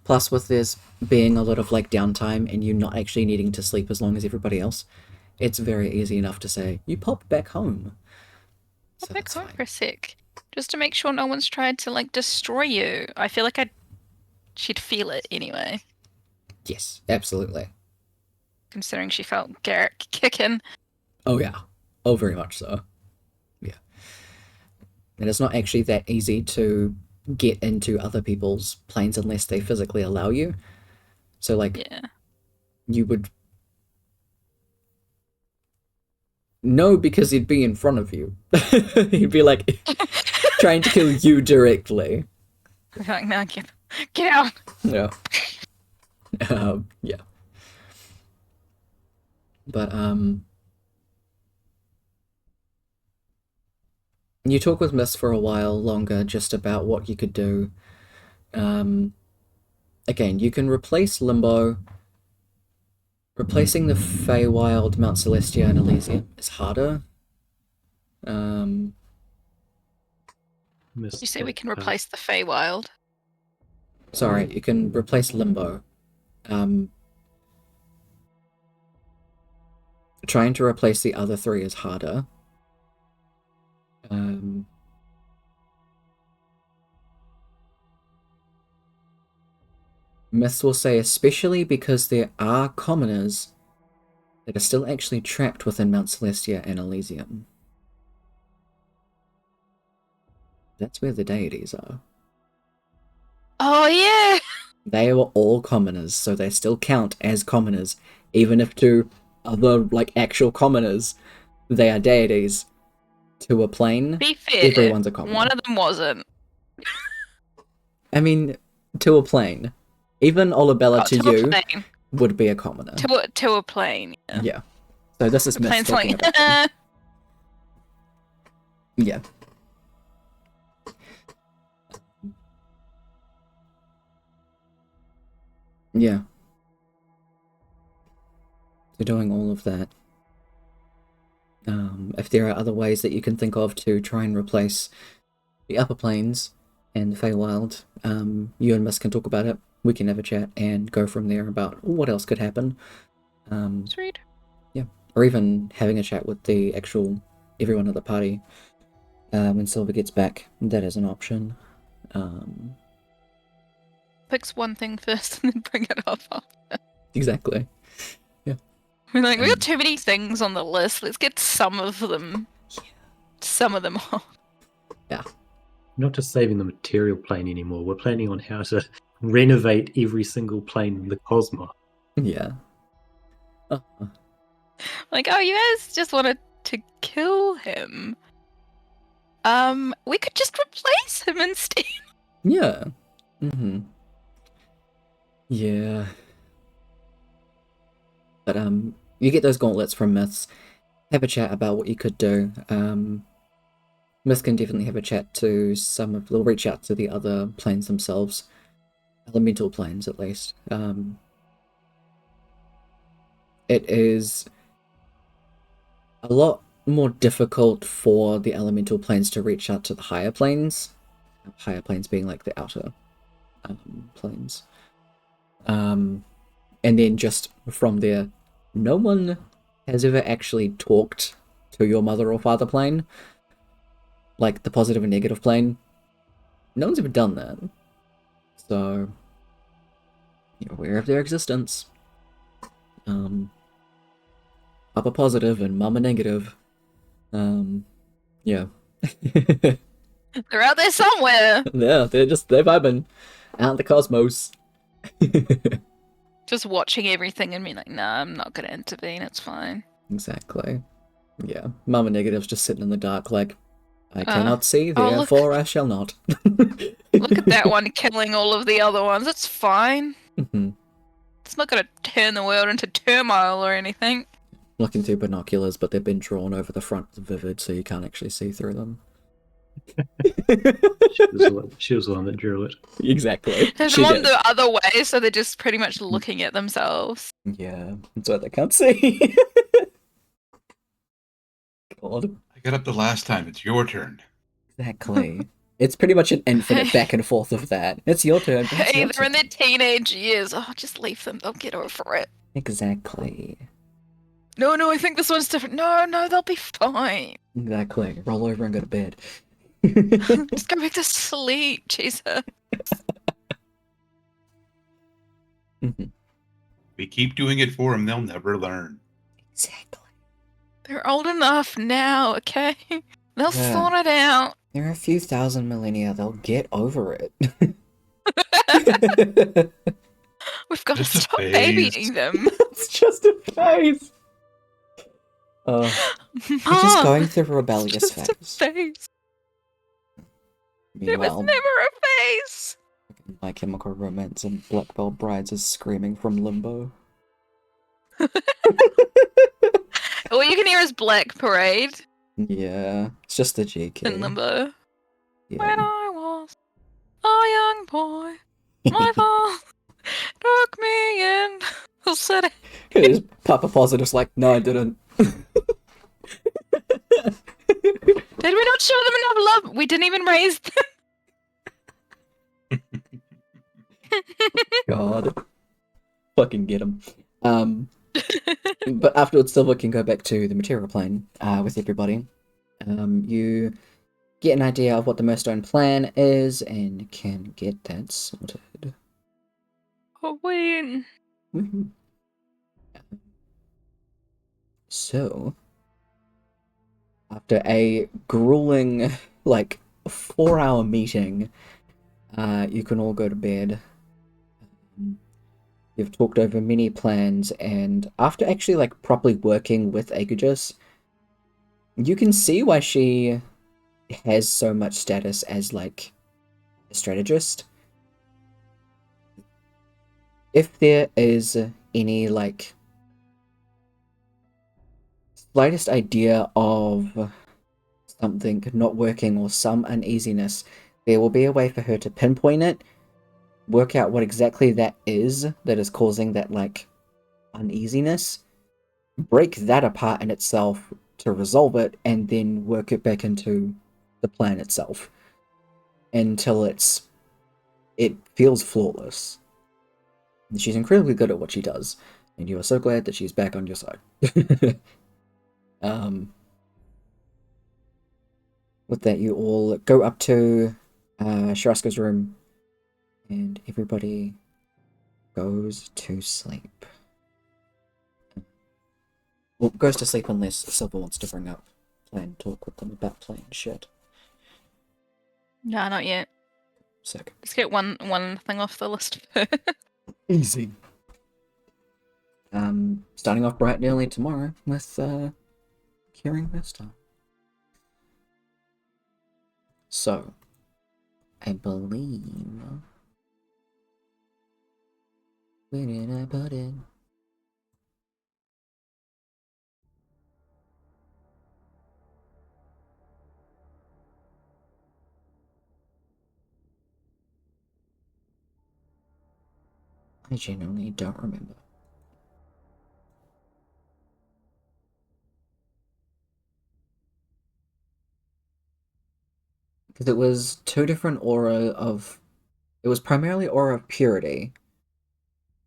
plus with this being a lot of like downtime and you not actually needing to sleep as long as everybody else, it's very easy enough to say, you popped back home. So Back that's home fine. for a sec, just to make sure no one's tried to like destroy you. I feel like she'd feel it anyway, Yes, absolutely. considering she felt Garrett kicking. Oh yeah. Oh, very much so. Yeah. And it's not actually that easy to get into other people's planes unless they physically allow you. So like Yeah. you would no, because he'd be in front of you. He'd be like trying to kill you directly. I'm like, no, get out. Yeah. Yeah. But you talk with Miss for a while longer just about what you could do. Again, you can replace Limbo. Replacing the Feywild, Mount Celestia, and Elysium is harder. You say we can replace the Feywild? Sorry, you can replace Limbo. Trying to replace the other three is harder. Myths will say especially because there are commoners that are still actually trapped within Mount Celestia and Elysium. That's where the deities are. Oh yeah. They were all commoners, so they still count as commoners, even if to other, like, actual commoners, they are deities. To a plane, Be fair, everyone's a commoner. one of them wasn't. I mean, to a plane. Even Olabella Oh, to to a you plane. would be a commoner. To a plane. Yeah. Yeah. So this is The Myth plane's talking like, about them. Yeah. Yeah. So doing all of that. If there are other ways that you can think of to try and replace the upper planes and the Feywild, you and Miss can talk about it. We can have a chat and go from there about what else could happen. Sweet. Yeah. Or even having a chat with the actual everyone at the party when Silver gets back. That is an option. Fix one thing first and then bring it up after. Exactly. We're like, we got too many things on the list. Let's get some of them. Some of them off. Not just saving the material plane anymore. We're planning on how to renovate every single plane in the cosmos. Yeah. Like, oh, you guys just wanted to kill him. We could just replace him instead. Yeah. Yeah. But you get those gauntlets from Myths. Have a chat about what you could do. Myth can definitely have a chat to some of. They'll reach out to the other planes themselves, elemental planes at least. It is a lot more difficult for the elemental planes to reach out to the higher planes. Higher planes being like the outer planes. And then just from there, no one has ever actually talked to your mother or father plane. Like the positive and negative plane. No one's ever done that. So, you're aware of their existence. Papa positive and mama negative. Yeah. They're out there somewhere. Yeah, they're vibing out in the cosmos. Just watching everything and being like, nah, I'm not gonna intervene, it's fine. Exactly. Yeah. Mama negative's just sitting in the dark like, I cannot see, oh, therefore I shall not. Look at that one killing all of the other ones, it's fine. Mm-hmm. It's not gonna turn the world into turmoil or anything. Looking through binoculars, but they've been drawn over the front of the Vivid, so you can't actually see through them. She was the one that drew it. Exactly. There's them on the other way, so they're just pretty much looking at themselves. Yeah, that's why they can't see. God. I got up the last time. It's your turn. Exactly. It's pretty much an infinite back and forth of that. It's your turn. It's Hey, your they're in turn. their teenage years. Oh, just leave them. They'll get over it. Exactly. No, I think this one's different. No, they'll be fine. Exactly. Roll over and go to bed. Just go back to sleep, Jesus. Mhm. We keep doing it for them. They'll never learn. Exactly. They're old enough now, okay? They'll Yeah. sort it out. There are a few thousand millennia. They'll get over it. We've got to Just a stop phase. babying them. It's just a phase. They're just going through a rebellious Just a phase. phase. It was Meanwhile, never a phase. My Chemical Romance and Black Belt Brides is screaming from limbo. All you can hear is Black Parade Yeah, it's just the in GK. Limbo. When Yeah. I was a young boy, my father took me in the city. His Papa Positive's like, no, I didn't. Did we not show them enough love? We didn't even raise them. God. Fucking get him. But afterwards, Silver can go back to the material plane with everybody. You get an idea of what the Murstone plan is and can get that sorted. Oh, wait. Woohoo. So, after a grueling, 4-hour meeting, you can all go to bed. You've talked over many plans, and after actually properly working with Agujus, you can see why she has so much status as a strategist. If there is any slightest idea of something not working or some uneasiness, there will be a way for her to pinpoint it, work out what exactly that is causing that uneasiness, break that apart in itself to resolve it, and then work it back into the plan itself until it feels flawless. And she's incredibly good at what she does, and you are so glad that she's back on your side. With that, you all go up to Sharaska's room, and everybody goes to sleep. Well, goes to sleep unless Silver wants to bring up plan talk with them about playing shit. No, not yet. Sick. Let's get one thing off the list first. Easy. Starting off bright and early tomorrow with curing Vesta. So, I believe. Where did I put it? I genuinely don't remember. Because it was two different aura of... It was primarily aura of purity.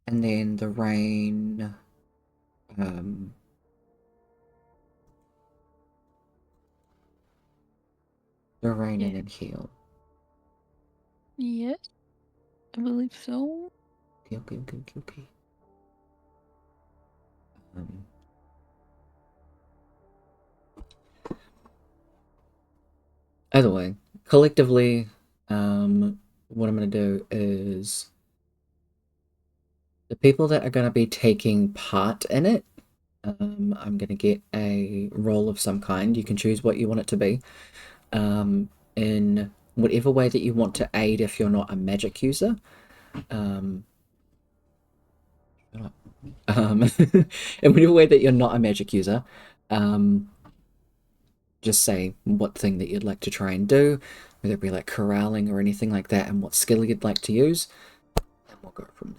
And then the rain... the rain and then heal. Yes, I believe so. Okay. Either way, collectively, what I'm going to do is the people that are going to be taking part in it, I'm going to get a role of some kind. You can choose what you want it to be. In whatever way that you want to aid if you're not a magic user. In whatever way that you're not a magic user, just say what thing that you'd like to try and do, whether it be corralling or anything like that, and what skill you'd like to use, and we'll go from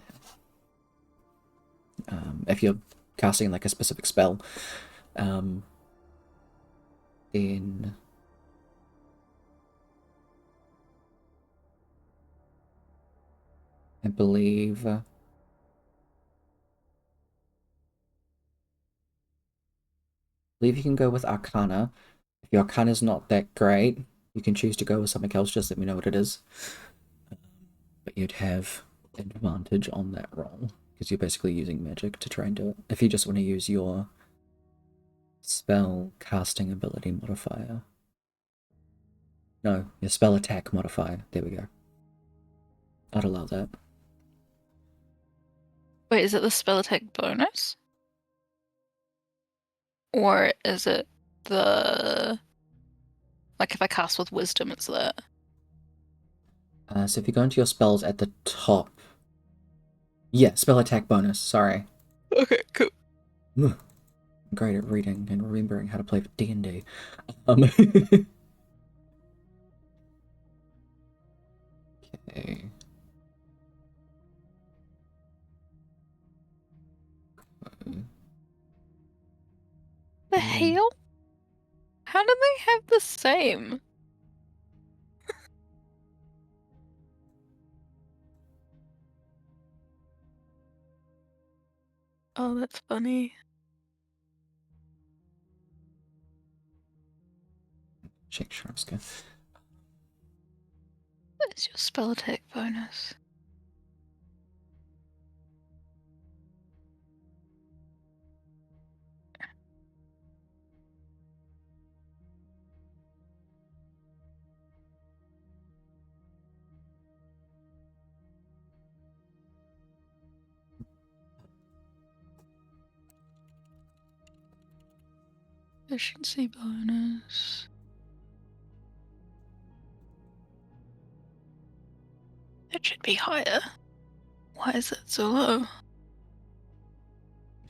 there. If you're casting a specific spell, Then I believe you can go with Arcana. If your Arcana's not that great, you can choose to go with something else. Just let me know what it is. But you'd have advantage on that roll because you're basically using magic to try and do it. If you just want to use your spell casting ability modifier. No, your spell attack modifier. There we go. I'd allow that. Wait, is it the spell attack bonus? Or is it the... Like if I cast with wisdom, it's that? So if you go into your spells at the top... Yeah, spell attack bonus, sorry. Okay, cool. I'm great at reading and remembering how to play D&D. Okay. The hell? How do they have the same? Oh, that's funny. Check Sharpska. What is your spell attack bonus? Efficiency bonus. It should be higher. Why is it so low?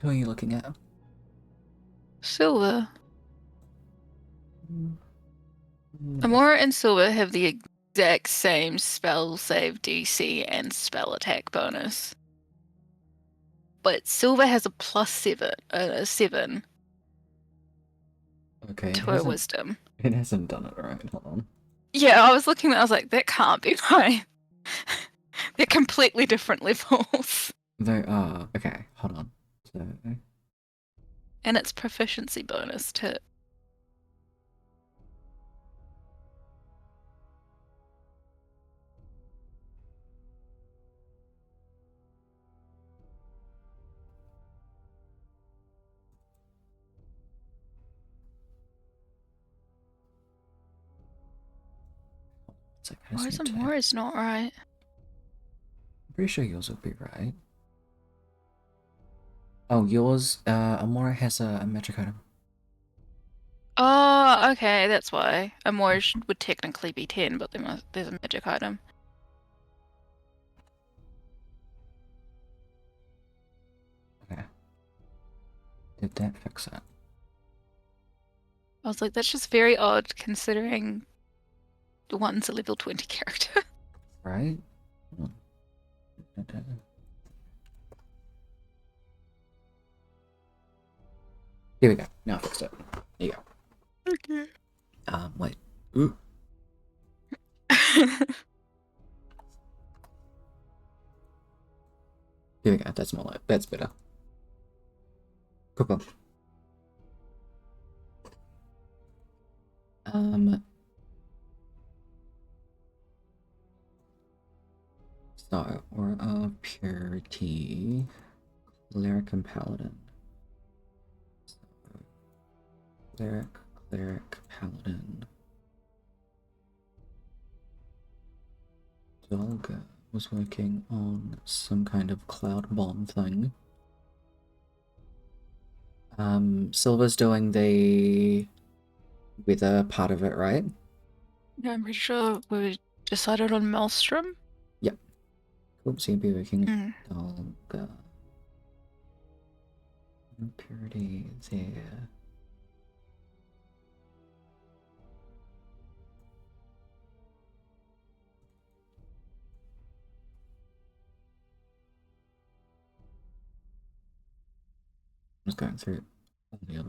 Who are you looking at? Silver. Amora and Silver have the exact same spell save DC and spell attack bonus. But Silver has a +7 Okay, to her wisdom. it hasn't done it right. Hold on. Yeah, I was looking, I was like, that can't be right. They're completely different levels. They are. Okay, hold on. So, And it's proficiency bonus too. it's like, Why is Amora's not right? I'm pretty sure yours will be right. Oh, yours, Amora has a magic item. Oh, okay, that's why. Amora would technically be 10, but there's a magic item. Okay. Did that fix it? I was like, that's just very odd considering the one's a level 20 character. Right? Here we go. Now I fixed it. There you go. Okay. Wait. Ooh. Here we go. That's more like that's better. Cool. So Aura of Purity, Cleric and Paladin. So, Cleric, Paladin. Dolga was working on some kind of cloud bomb thing. Silver's doing the weather part of it, right? Yeah, I'm pretty sure we decided on Maelstrom. Yep. Cool, so you'll be working Mm. Dolga. Purity there. Just going through all the other.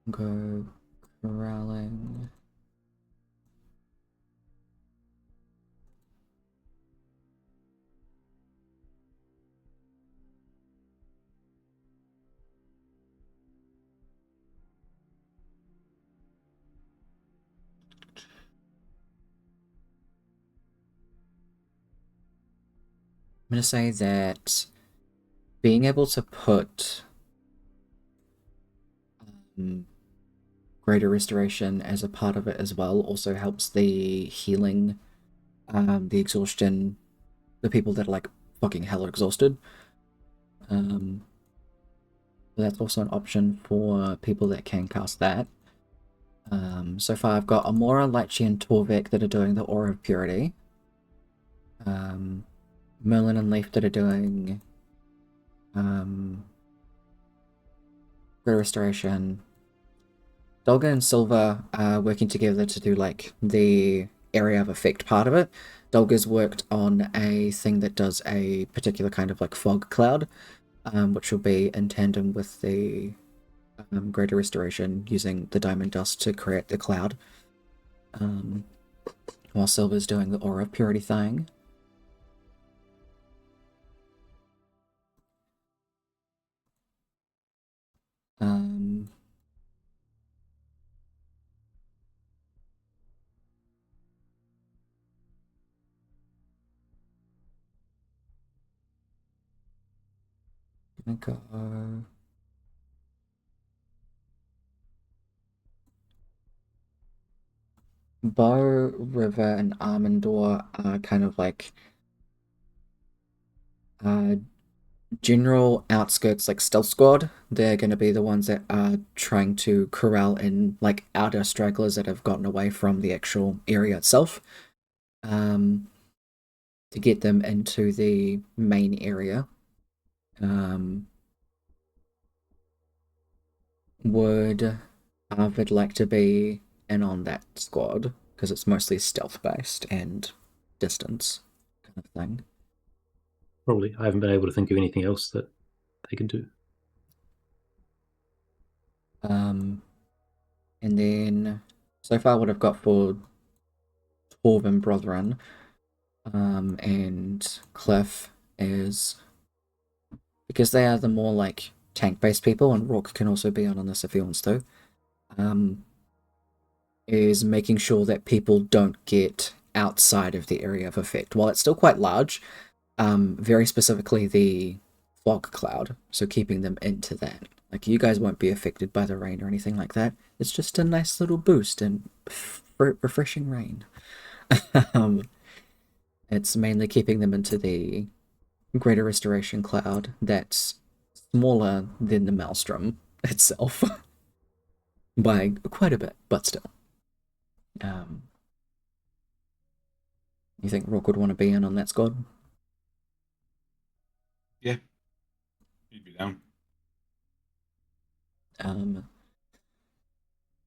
Go corralling. I'm going to say that being able to put greater restoration as a part of it as well also helps the healing, the exhaustion, the people that are like fucking hella exhausted. That's also an option for people that can cast that. So far I've got Amora, Lychee, and Torvik that are doing the Aura of Purity. Merlin and Leaf that are doing Greater Restoration. Dolga and Silva are working together to do like the area of effect part of it. Dolga's worked on a thing that does a particular kind of like fog cloud, which will be in tandem with the Greater Restoration using the diamond dust to create the cloud. While Silva's doing the Aura of Purity thing. Gonna go. Bow, River, and Armandor are kind of like general outskirts, like stealth squad. They're going to be the ones that are trying to corral in like outer stragglers that have gotten away from the actual area itself, to get them into the main area. Would Arvid like to be in on that squad? Because it's mostly stealth based and distance kind of thing. Probably. I haven't been able to think of anything else that they can do. And then so far what I've got for Torv and Brotherin, and Cliff is because they are the more like tank-based people, and Rook can also be on this if he wants to. Is making sure that people don't get outside of the area of effect. While it's still quite large, very specifically the fog cloud, so keeping them into that. Like, you guys won't be affected by the rain or anything like that. It's just a nice little boost and refreshing rain. It's mainly keeping them into the Greater Restoration cloud that's smaller than the Maelstrom itself. By quite a bit, but still. You think Rook would want to be in on that squad? Yeah. He'd be down.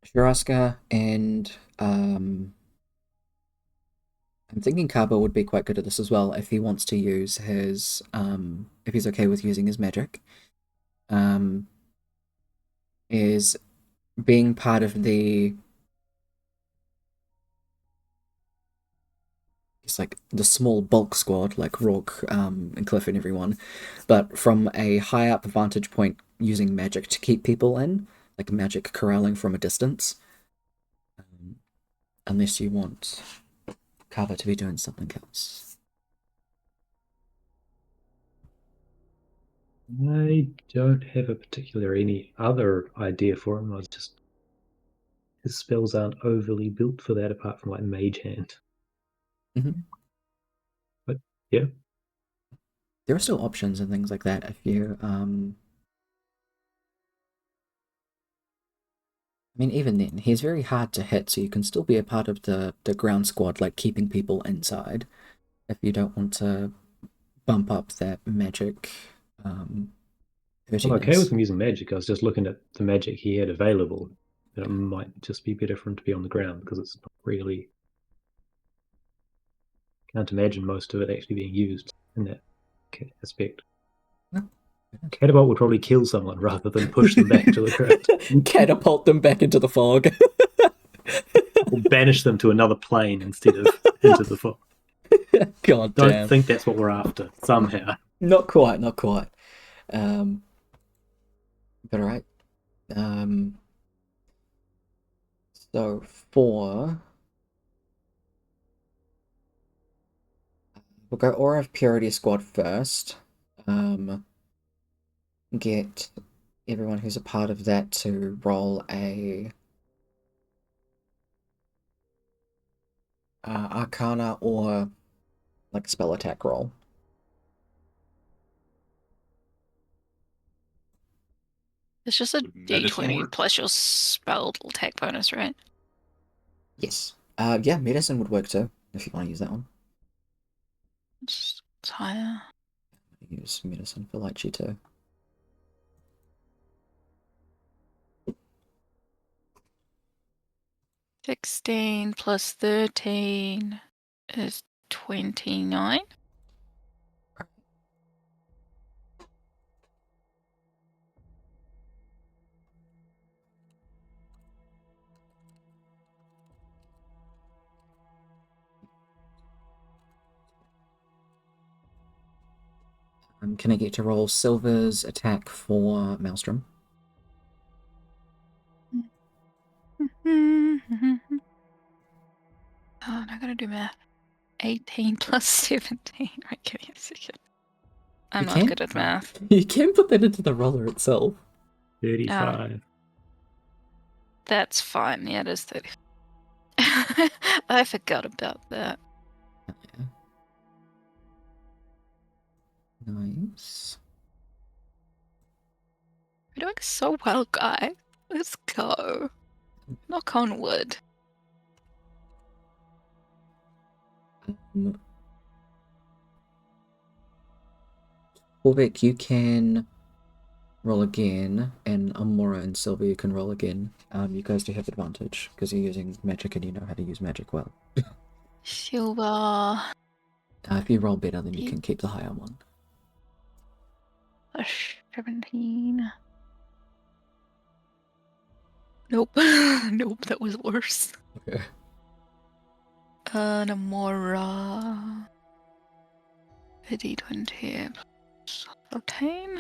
Shiraska and I'm thinking Kaba would be quite good at this as well if he wants to use his if he's okay with using his magic. Is being part of the it's like the small bulk squad like Rook and Cliff and everyone, but from a high up vantage point using magic to keep people in, like magic corralling from a distance. Unless you want Kaba to be doing something else. I don't have a particular any other idea for him. I was just his spells aren't overly built for that, apart from like Mage Hand. But yeah, there are still options and things like that if you I mean, even then, he's very hard to hit, so you can still be a part of the ground squad, like keeping people inside, if you don't want to bump up that magic I'm okay with him using magic. I was just looking at the magic he had available, and it might just be better for him to be on the ground because it's not really. Can't imagine most of it actually being used in that aspect. Catapult would probably kill someone rather than push them back to the ground. Catapult them back into the fog. Or banish them to another plane instead of into the fog. God Don't damn. think that's what we're after, somehow. Not quite, not quite. But alright. So for we'll go Aura of Purity Squad first. Get everyone who's a part of that to roll a Arcana or like spell attack roll. It's just a Would medicine d20 work? plus your spell attack bonus, right? Yes. Yeah, medicine would work too, if you want to use that one. It's higher. Use medicine for Lychee too. $16 plus 13 is 29. Can I get to roll Silver's attack for Maelstrom? Oh, I gotta do math. 18 plus 17. Right, give me a second. I'm You not can? good at math. You can put that into the roller itself. 35. That's fine. Yeah, it is 30. I forgot about that. Yeah. Nice. You're doing so well, guy. Let's go. Knock on wood. Corvic, you can roll again, and Amora and Silver, you can roll again. You guys do have advantage because you're using magic and you know how to use magic well. Silver. If you roll better, then you Ye- can keep the higher one. 17. Nope. Nope, that was worse. Okay. Namora. A d20 plus 13.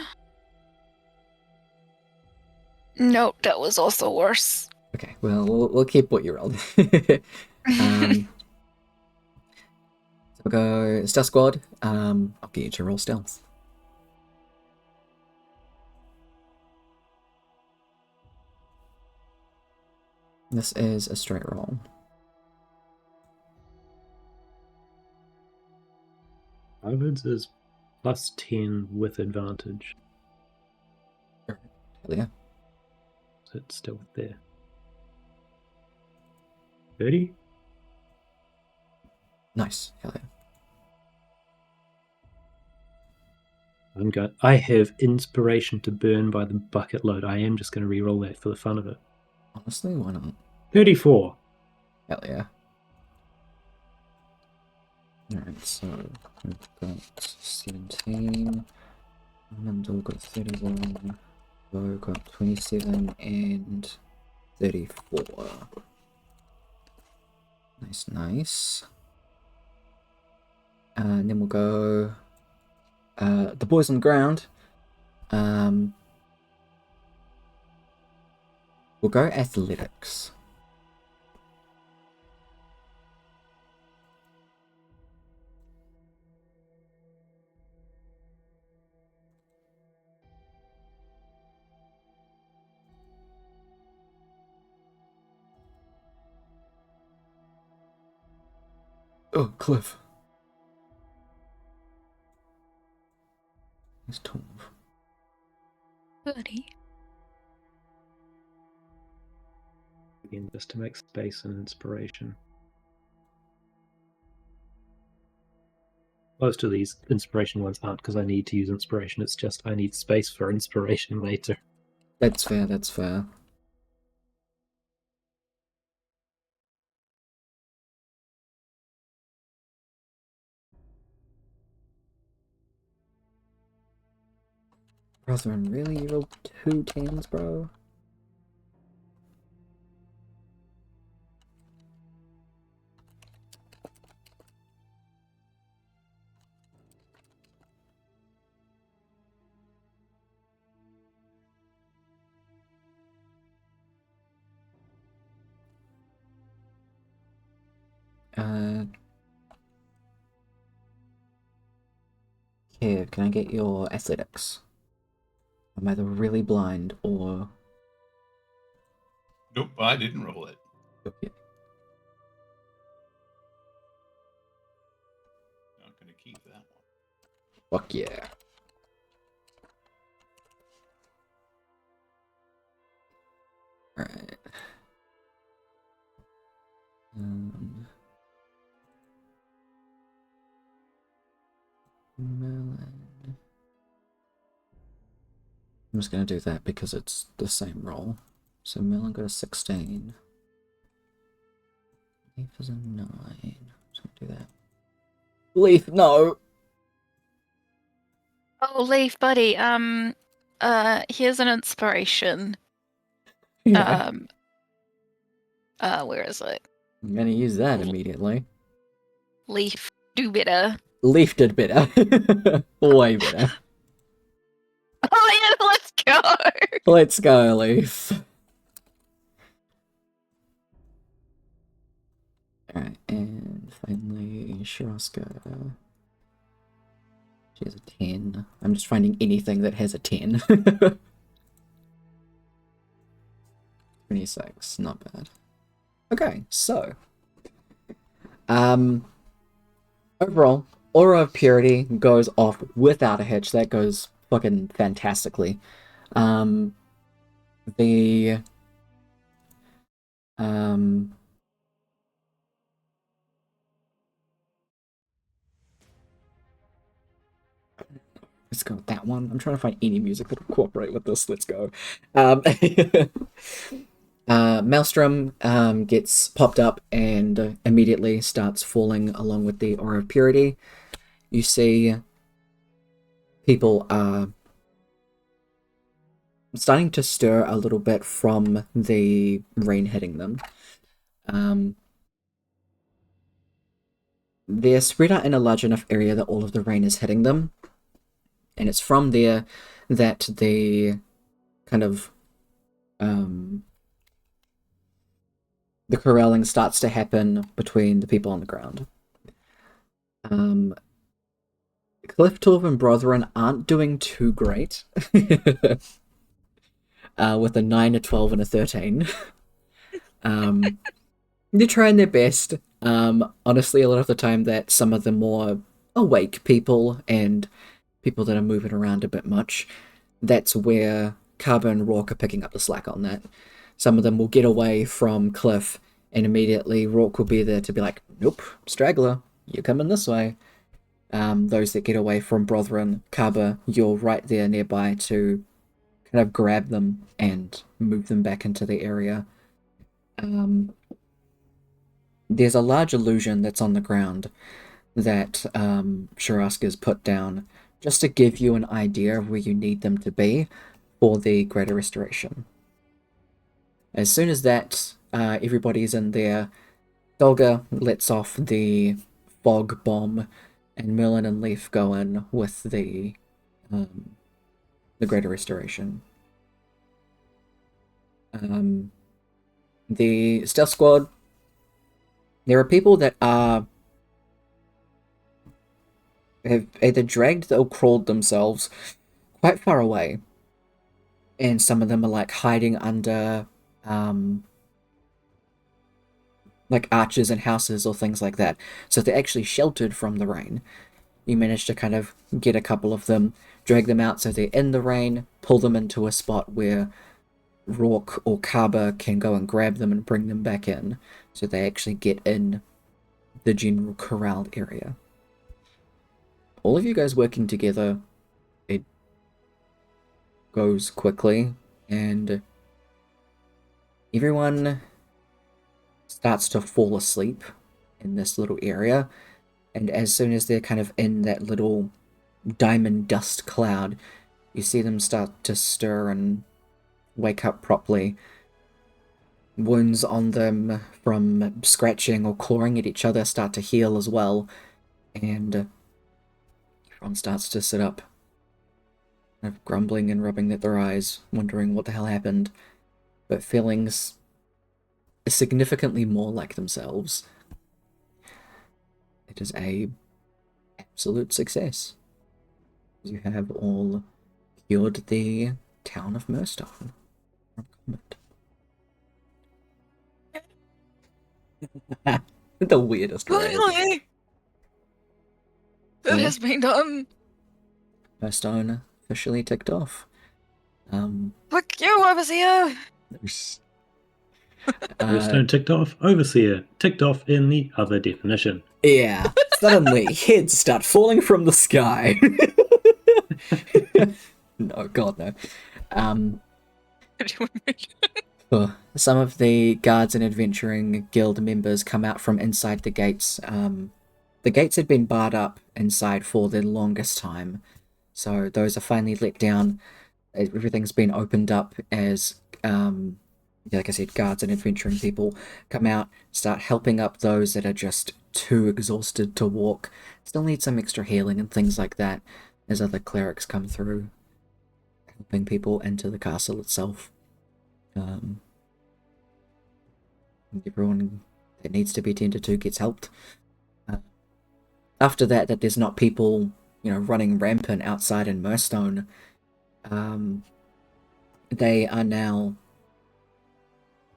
Nope, that was also worse. Okay, well, we'll keep what you rolled. So we'll go Stealth Squad. I'll get you to roll Stealth. This is a straight roll. Harvard's is plus 10 with advantage. Hell yeah. So it's still there. 30? Nice. Hell yeah. I have inspiration to burn by the bucket load. I am just going to re-roll that for the fun of it. Honestly, why not? 34. Hell yeah. Alright, so we've got 17. Amanda got 31. Bo got 27 and 34. Nice, nice. And then we'll go the boys on the ground. We'll go athletics. Oh, Cliff. He's 12. 30. Again, just to make space and inspiration. Most of these inspiration ones aren't because I need to use inspiration. It's just I need space for inspiration later. That's fair, that's fair. Brethren, really? You rolled 2 10s, bro? Kev, can I get your athletics? I'm either really blind or... Nope, I didn't roll it. Okay. Not gonna keep that one. Fuck yeah. Alright. Melon. I'm just gonna do that because it's the same roll. So Melon got a 16. Leaf is a 9. Just gonna do that. Leaf, no! Oh, Leaf, buddy. Here's an inspiration. Yeah. Where is it? I'm gonna use that immediately. Leaf, do better. Leaf did better. Way better. Oh yeah, let's go. Let's go, Leaf. Alright, and finally, Shiraska. She has a 10. I'm just finding anything that has a 10. 26, not bad. Okay, so. Overall, Aura of Purity goes off without a hitch. That goes fucking fantastically. Let's go with that one. I'm trying to find any music that will cooperate with this. Let's go. Maelstrom gets popped up and immediately starts falling along with the Aura of Purity. You see people are starting to stir a little bit from the rain hitting them. They're spread out in a large enough area that all of the rain is hitting them. And it's from there that the kind of the corralling starts to happen between the people on the ground. Cliftorv and Brotherin aren't doing too great. With a 9, a 12, and a 13. They're trying their best. Honestly, a lot of the time that some of the more awake people and people that are moving around a bit much, that's where Kaba and Rourke are picking up the slack on that. Some of them will get away from Cliff, and immediately Rourke will be there to be like, nope, straggler, you're coming this way. Those that get away from Brotherin, Kaba, you're right there nearby to kind of grab them and move them back into the area. There's a large illusion that's on the ground that Shiraska's put down just to give you an idea of where you need them to be for the Greater Restoration. As soon as that, everybody's in there, Dolga lets off the fog bomb, and Merlin and Leaf go in with the Greater Restoration. The Stealth Squad, there are people that have either dragged or crawled themselves quite far away, and some of them are like hiding under like arches and houses or things like that, so they're actually sheltered from the rain. You manage to kind of get a couple of them, drag them out so they're in the rain, pull them into a spot where Rourke or Kaba can go and grab them and bring them back in, so they actually get in the general corralled area. All of you guys working together, it goes quickly, and everyone starts to fall asleep in this little area, and as soon as they're kind of in that little diamond dust cloud, You see them start to stir and wake up properly. Wounds on them from scratching or clawing at each other start to heal as well, and everyone starts to sit up, kind of grumbling and rubbing at their eyes, wondering what the hell happened, but feeling significantly more like themselves. It is a absolute success. You have all cured the town of Murstone from combat. The weirdest way. Finally! That Yeah. has been done. Murstone officially ticked off. Fuck you, overseer! Bluestone ticked off. Overseer ticked off in the other definition. Yeah. Suddenly, heads start falling from the sky. No, God, no. Some of the guards and adventuring guild members come out from inside the gates. The gates had been barred up inside for the longest time, so those are finally let down. Everything's been opened up as, like I said, guards and adventuring people come out, start helping up those that are just too exhausted to walk, still need some extra healing and things like that, as other clerics come through, helping people into the castle itself. Everyone that needs to be tended to gets helped. After that there's not people, running rampant outside in Murstone. They are now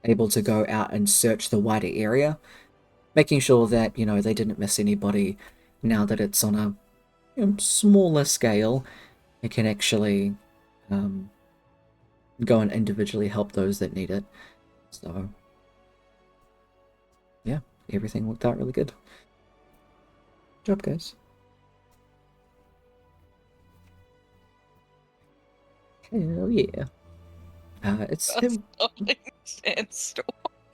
able to go out and search the wider area, making sure that, they didn't miss anybody. Now that it's on a smaller scale, it can actually go and individually help those that need it. So, yeah, everything worked out really good. Good job, guys. Hell yeah. It's him. Standstill.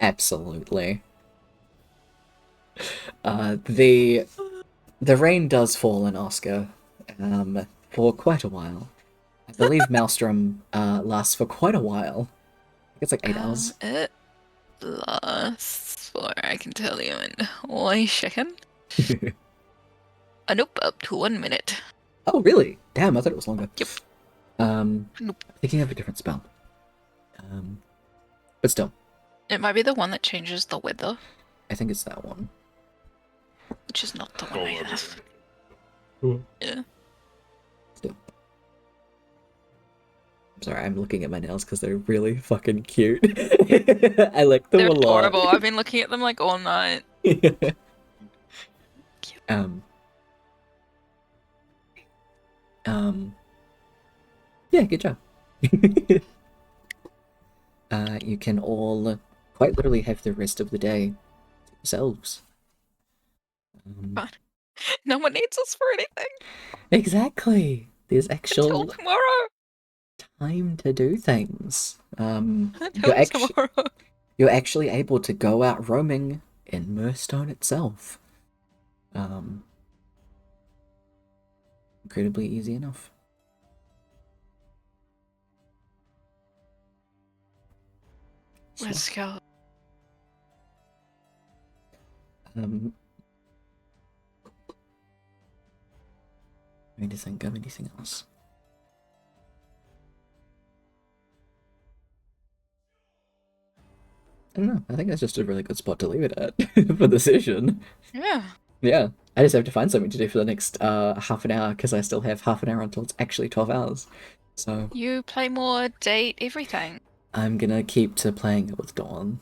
Absolutely. The rain does fall in Oscar, for quite a while. I believe Maelstrom lasts for quite a while. I think it's like 8 hours. It lasts for, I can tell you in 1 second. Nope, up to 1 minute. Oh, really? Damn, I thought it was longer. Yep. Nope. I think you have a different spell. But still, It might be the one that changes the weather, I think it's that one. which is not the one Go I over have. it. Yeah. Still. I'm sorry, I'm looking at my nails because they're really fucking cute. I like them They're a lot. adorable. I've been looking at them like all night. Yeah, good job. You can all quite literally have the rest of the day to yourselves. Fine. No one needs us for anything Exactly. There's until actual tomorrow. time to do things. Until tomorrow. You're actually able to go out roaming in Murstone itself. Incredibly easy enough. Let's go. I need to think of anything else. I don't know. I think that's just a really good spot to leave it at for the session. Yeah. Yeah. I just have to find something to do for the next half an hour because I still have half an hour until it's actually 12 hours. So You play more, date, everything. I'm gonna keep to playing it with Dawn.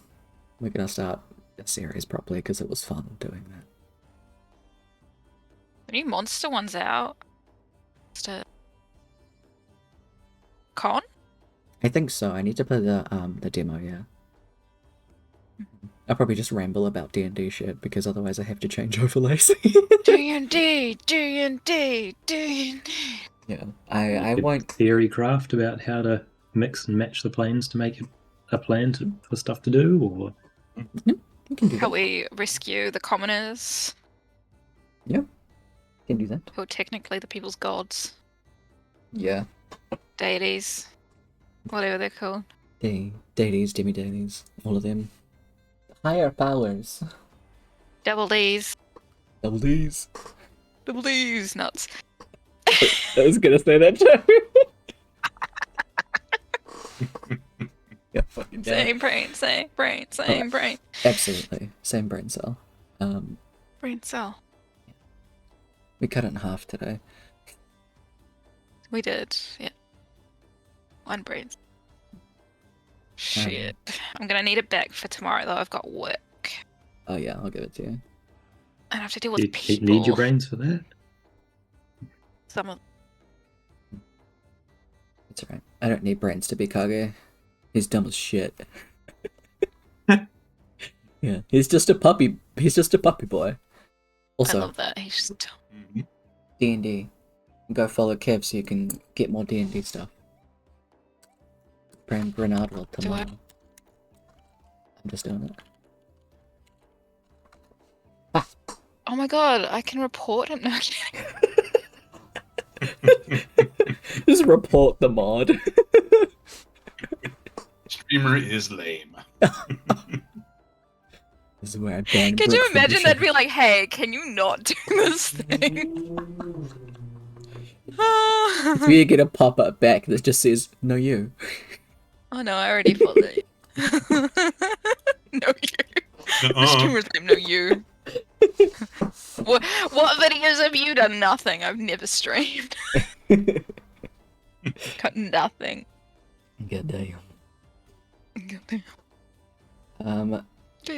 We're gonna start a series properly because it was fun doing that. The new monster one's out. Con? I think so. I need to play the demo, yeah. I'll probably just ramble about D&D shit because otherwise I have to change overlays. D&D, D&D, D&D. Yeah, I Good won't. theory craft about how to mix and match the planes to make a plan for stuff to do, or We can do How that. we rescue the commoners, Yeah, can do that. who are technically the people's gods. Yeah. deities, whatever they're called. Deities, demi-deities, all of them. Higher powers. Double D's. Double D's. Double D's nuts. I was gonna say that too. Yeah, fucking damn. Same brain, same brain, same brain. Absolutely. Same brain cell. Brain cell. We cut it in half today. We did, yeah. One brain. Shit. I'm gonna need it back for tomorrow though. I've got work. Oh yeah, I'll give it to you. I have to deal with You people. need your brains for that? Some of It's alright. I don't need brains to be Kage. He's dumb as shit. Yeah, he's just a puppy. He's just a puppy boy. I Also, love that. He's just D&D. Go follow Kev so you can get more D&D stuff. Brand Bernard will Do tomorrow. I? I'm just doing it. oh my god, I can report him now. Just report the mod. Streamer is lame. This is where I ban Could Brooke you from the imagine show. that'd be like, hey, can you not do this thing? If you get a pop-up back that just says, no you. Oh no, I already followed it. No you. The streamer's name, no you. what videos have you done? Nothing. I've never streamed. Got nothing. God damn. Goddamn.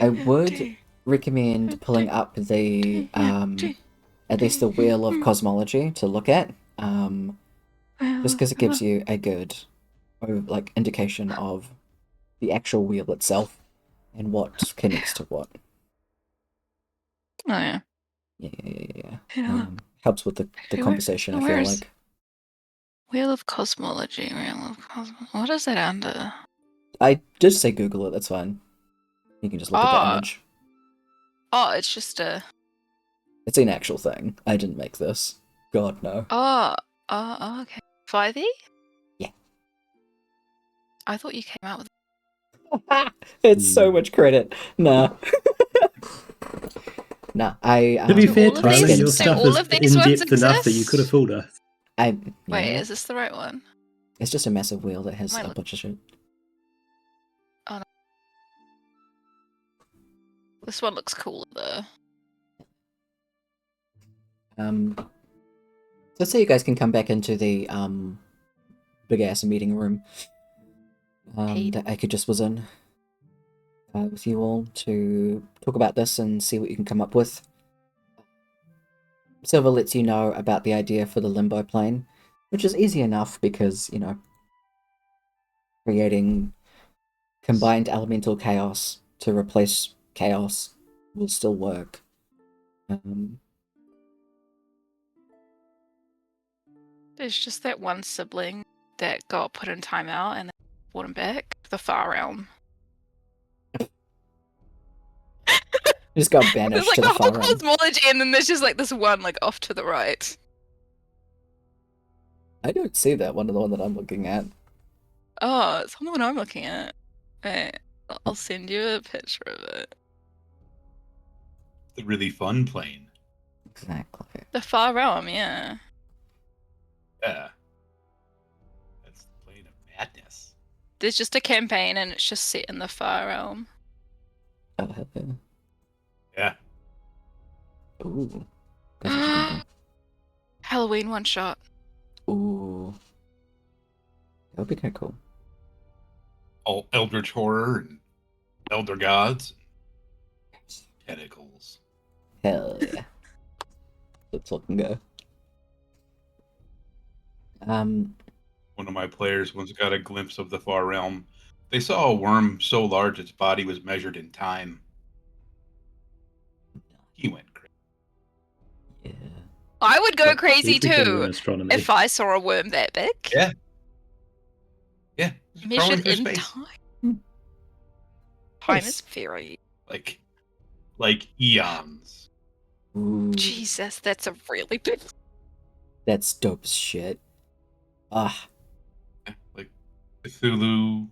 I would recommend pulling up the, at least the Wheel of Cosmology to look at, just because it gives you a good, like, indication of the actual wheel itself and what connects to what. Oh yeah. Yeah. Yeah. Helps with the conversation, I feel where's- like. Wheel of Cosmology. What is that under? I just say Google it, that's fine. You can just look at the image. Oh, it's just a. It's an actual thing. I didn't make this. God, no. Oh, okay. 5e? Yeah. I thought you came out with. It's so much credit. Nah. Nah, I... To be Do fair, all of Tyler, these- your do stuff all is of these in ones depth enough that you exist? could have fooled us. Wait, Wait, is this the right one? It's just a massive wheel that has Might a look- bunch of shit. This one looks cooler though. So let's say you guys can come back into the big ass meeting room that Eke just was in with you all to talk about this and see what you can come up with. Silver lets you know about the idea for the limbo plane, which is easy enough because, you know, creating combined elemental chaos to replace chaos will still work. There's just that one sibling that got put in timeout and then brought him back. The Far Realm. Just got There's banished like to the the whole far end. cosmology, and then there's just like this one like off to the right. I don't see that one, the one that I'm looking at. Oh, it's the one I'm looking at. Wait, I'll send you a picture of it. The really fun plane. Exactly. The Far Realm, yeah. Yeah. That's the plane of madness. There's just a campaign, and it's just set in the Far Realm. Oh, hell yeah. Yeah. Ooh. That's what you can Halloween one shot. do. Ooh. That would be kind of cool. All eldritch horror and elder gods. Tentacles. Hell yeah. Let's fucking go. One of my players once got a glimpse of the far realm. They saw a worm so large its body was measured in time. He went crazy. Yeah. I would go Like, crazy he's beginning in too astronomy. if I saw a worm that big. Yeah. Yeah. It's crawling Measured through in space. time. Time Nice. is very. Like eons. Ooh. Jesus, that's a really big. That's dope as shit. Ah. Cthulhu,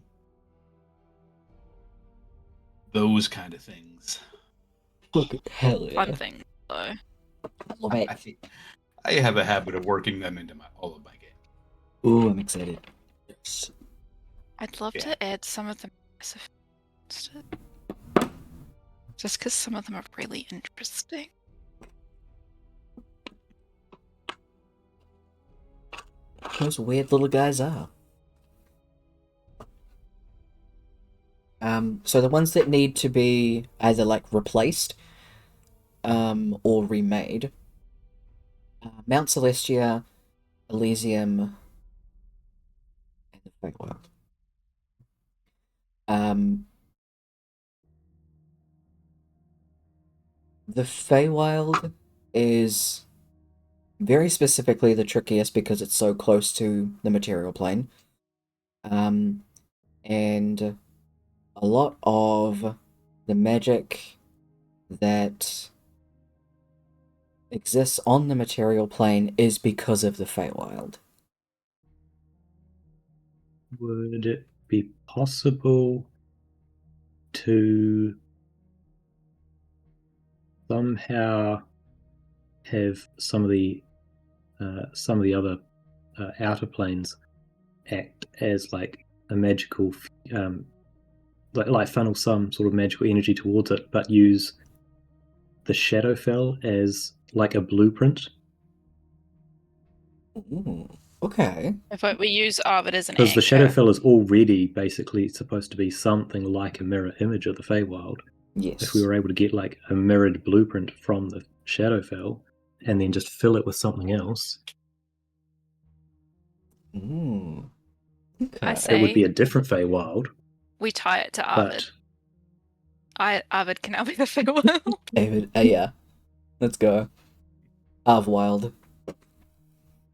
those kind of things. Fucking hell Fun yeah. thing, though. Love it. I have a habit of working them into all of my games. Ooh, I'm excited. Yes. I'd love Yeah. to add some of the Mass Effects to just because some of them are really interesting. Those weird little guys are. So the ones that need to be either like replaced, or remade. Mount Celestia, Elysium, and the Feywild. The Feywild is very specifically the trickiest because it's so close to the material plane. And a lot of the magic that exists on the material plane is because of the Feywild. Would it be possible to somehow have some of the other outer planes act as like a magical, like funnel some sort of magical energy towards it, but use the Shadowfell as like a blueprint? Ooh, okay. If we use Arvid as an Because the anchor, Shadowfell is already basically supposed to be something like a mirror image of the Feywild. Yes. If we were able to get like a mirrored blueprint from the Shadowfell and then just fill it with something else, Ooh. Okay. I it say would be a different Feywild. we tie it to Arvid. But Arvid can now be the Feywild. David, yeah. Let's go. Arvwild.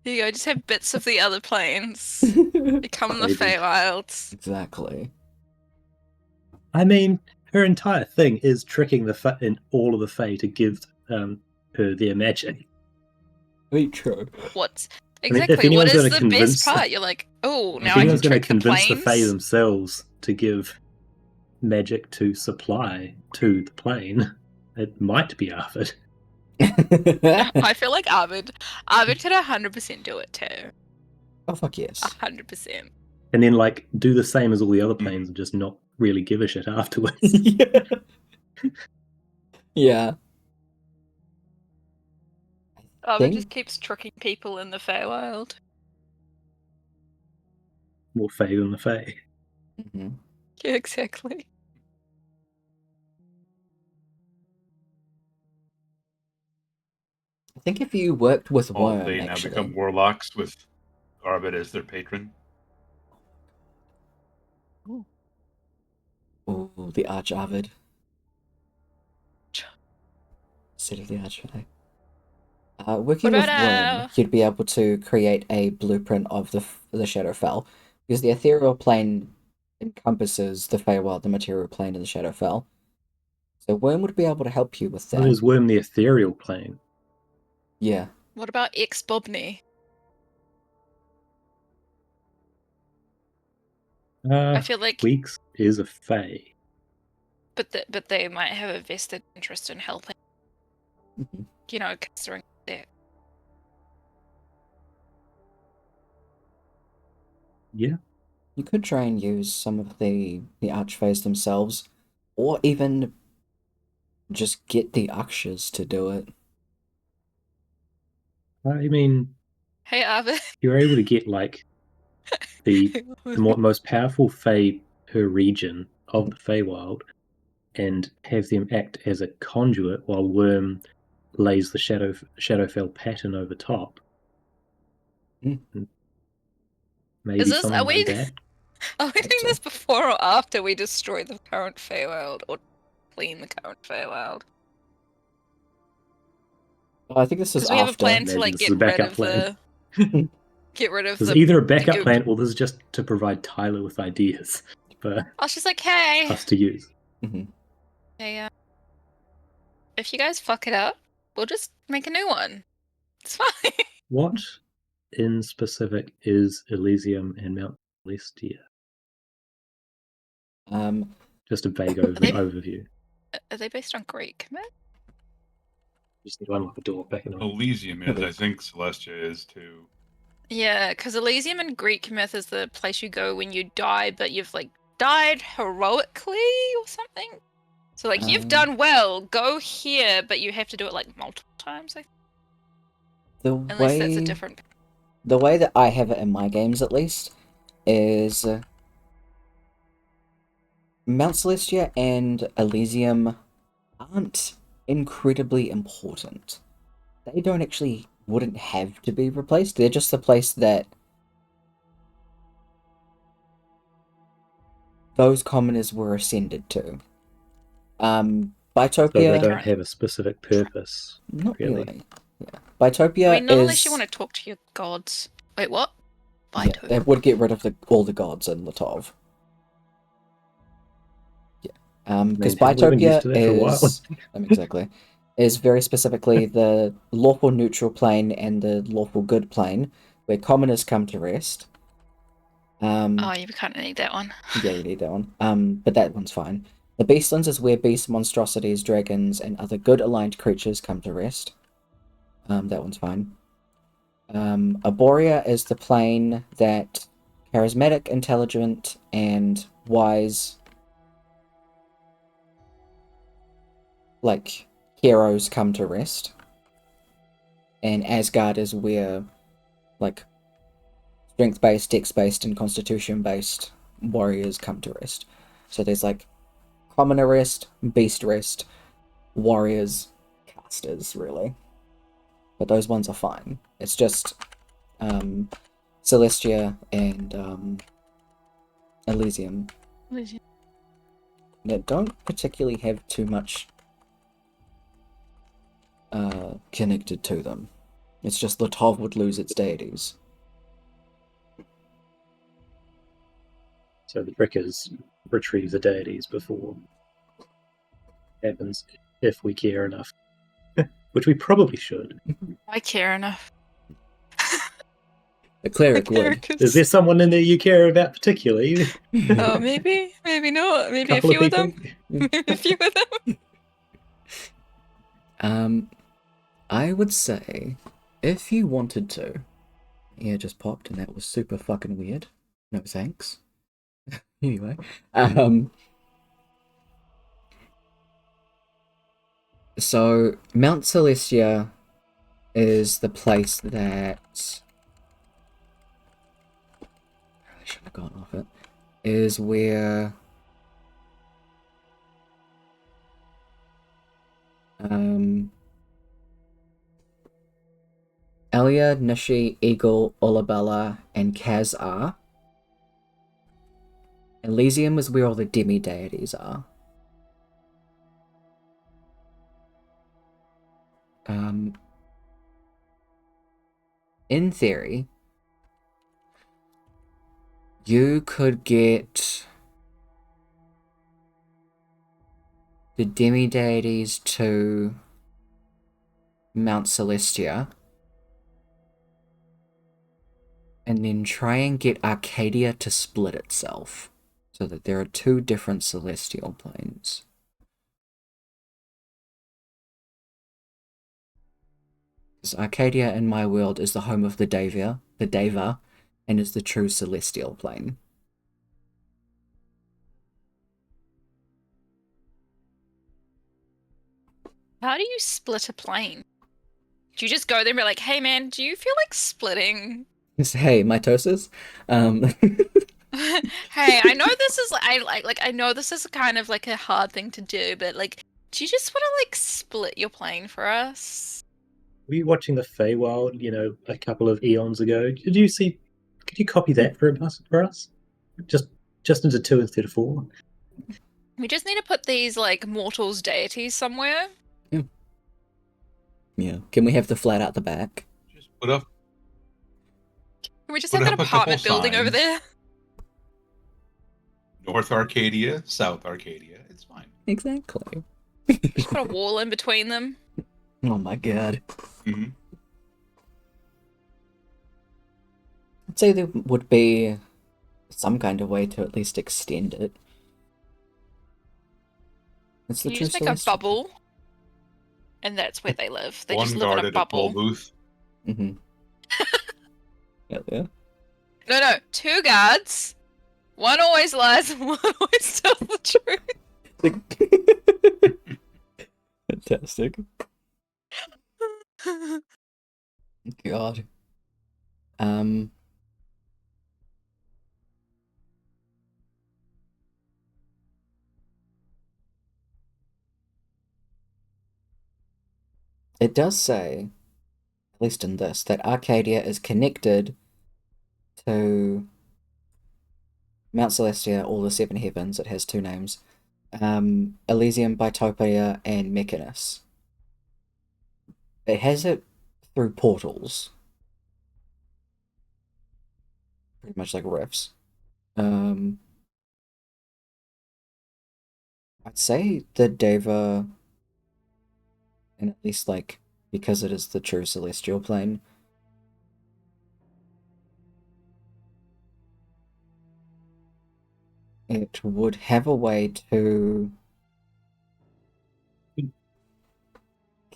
Here you go, just have bits of the other planes. Become the Maybe. Feywilds. Exactly. I mean, her entire thing is tricking the in all of the Fae to give her their magic. Very true. What's mean, if exactly what anyone's is gonna the convince- best part? You're like, oh, If now I can anyone's going to trick the convince the Fae planes. themselves to give magic to supply to the plane, it might be Arvid. I feel like Arvid could 100% do it too. Oh, fuck yes. 100%. And then like do the same as all the other planes and just not really give a shit afterwards. Yeah. Yeah. Arvid Think- just keeps tricking people in the Feywild. More Fae than the Fae. Mhm. Yeah, exactly. I think if you worked with All Worm, they now actually. become warlocks with Arvid as their patron. Ooh, the Arch Arvid. Instead of the Archfey. Working What with about, Worm, you'd be able to create a blueprint of the Shadowfell, because the ethereal plane encompasses the Feywild, the material plane, and the Shadowfell. So Worm would be able to help you with What that. is Worm the ethereal plane? Yeah. What about ex-Bobney? I feel like, Weeks is a Fae. but they might have a vested interest in helping. Mhm. You know, considering that. Yeah. You could try and use some of the Archfays themselves, or even just get the Akshas to do it. I mean, Hey, Arvid. you're able to get like the most powerful Fae per region of the Feywild and have them act as a conduit while Worm lays the Shadowfell pattern over top. Mm. Maybe Is this, something are we, like that. are we Hope doing so. this before or after we destroy the current Feywild, or clean the current Feywild? Oh, I think this is Because we have a after. plan to Imagine like this get is a rid backup of plan. the get rid of There's the either a backup goop. plan or this is just to provide Tyler with ideas for I was just like, hey, us to use. Mhm. hey, if you guys fuck it up, we'll just make a new one. It's fine. What in specific is Elysium and Mount Celestia? Just a vague they- overview. Are they based on Greek myth? Just need to unlock the door back in. Elysium is, I think Celestia is too. Yeah, because Elysium in Greek myth is the place you go when you die, but you've like died heroically or something. So like you've done well, go here, but you have to do it like multiple times. I think. Unless that's a different. The way that I have it in my games, at least, is Mount Celestia and Elysium aren't incredibly important. They wouldn't have to be replaced. They're just the place that those commoners were ascended to. Bitopia. So they don't have a specific purpose. Not really. really. Yeah. Bitopia I mean, not is. unless you want to talk to your gods. Wait, what? Yeah, they would get rid of all the gods in Latov. Yeah. Because people have been used to Bitopia that for a while. is. Exactly. Is very specifically the lawful neutral plane and the lawful good plane, where commoners come to rest. Oh, you kind of need that one. Yeah, you need that one. But that one's fine. The Beastlands is where beast monstrosities, dragons, and other good aligned creatures come to rest. That one's fine. Arborea is the plane that charismatic, intelligent, and wise, like, heroes come to rest. And Asgard is where, like, strength-based, dex-based, and constitution-based warriors come to rest. So there's, like, commoner rest, beast rest, warriors, casters, really. But those ones are fine. It's just Celestia and Elysium that don't particularly have too much connected to them. It's just Latov would lose its deities. So the trick is retrieve the deities before it happens, if we care enough. Which we probably should. I care enough. The cleric would. Is there someone in there you care about particularly? Oh, maybe not. Maybe a Couple of few of them. people? Maybe a few of them. I would say, if you wanted to, yeah, just popped, and that was super fucking weird. No thanks. Anyway, so Mount Celestia is the place that I shouldn't have gone off it. Is where Elia, Nishi, Eagle, Olabella, and Kaz are. Elysium is where all the demi-deities are. In theory, you could get the demi-deities to Mount Celestia and then try and get Arcadia to split itself so that there are two different celestial planes. Because Arcadia in my world is the home of the Deva, and is the true celestial plane. How do you split a plane? Do you just go there and be like, hey man, do you feel like splitting? Hey, mitosis. Hey, I know this is I know this is kind of like a hard thing to do, but like, do you just want to like split your plane for us? Were you watching the Feywild, a couple of eons ago? Could you copy that for us? Just into 2 instead of 4? We just need to put these like mortals deities somewhere. Yeah. Can we have the flat out the back? Just put up. Can we just Put have up an a couple apartment building over signs. there? North Arcadia, South Arcadia. It's fine. Exactly. Just put a wall in between them. Oh my god. Mm-hmm. I'd say there would be some kind of way to at least extend it. It's Can the you true just make a celestial. bubble? And that's where they live. They One just live in a guarded a toll bubble. booth. Mm-hmm. Yeah. No, 2 guards. One always lies and one always tells the truth. Fantastic. God. It does say, at least in this, that Arcadia is connected to Mount Celestia, all the 7 heavens. It has 2 names. Elysium, Bitopia, and Mechanus. It has it through portals. Pretty much like rifts. I'd say the Deva, and at least like because it is the true celestial plane, it would have a way to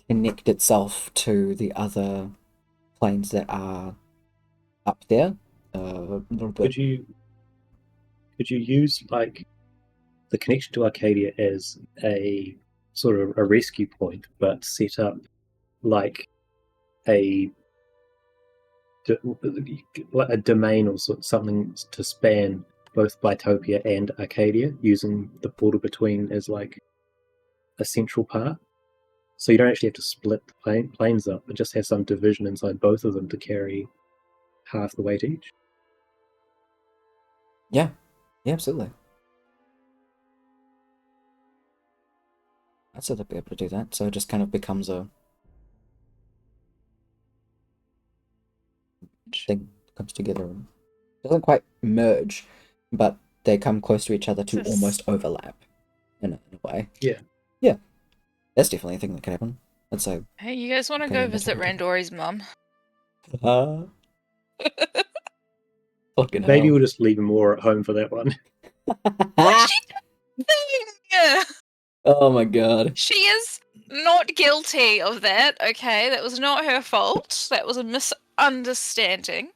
connect itself to the other planes that are up there. A little bit. Could you use like the connection to Arcadia as a sort of a rescue point, but set up like a domain or something to span both Bitopia and Arcadia, using the portal between as like a central part. So you don't actually have to split the planes up, but just have some division inside both of them to carry half the weight each. Yeah, absolutely. I'd say they'd be able to do that. So it just kind of becomes a thing that comes together and doesn't quite merge, but they come close to each other to almost overlap in a way. Yeah. That's definitely a thing that could happen. I'd say. Hey, you guys want to Okay, go that's visit okay. Randori's mum? Fucking Maybe hell. we'll just leave more at home for that one. What's she doing? Oh my god. She is not guilty of that, okay? That was not her fault. That was a misunderstanding.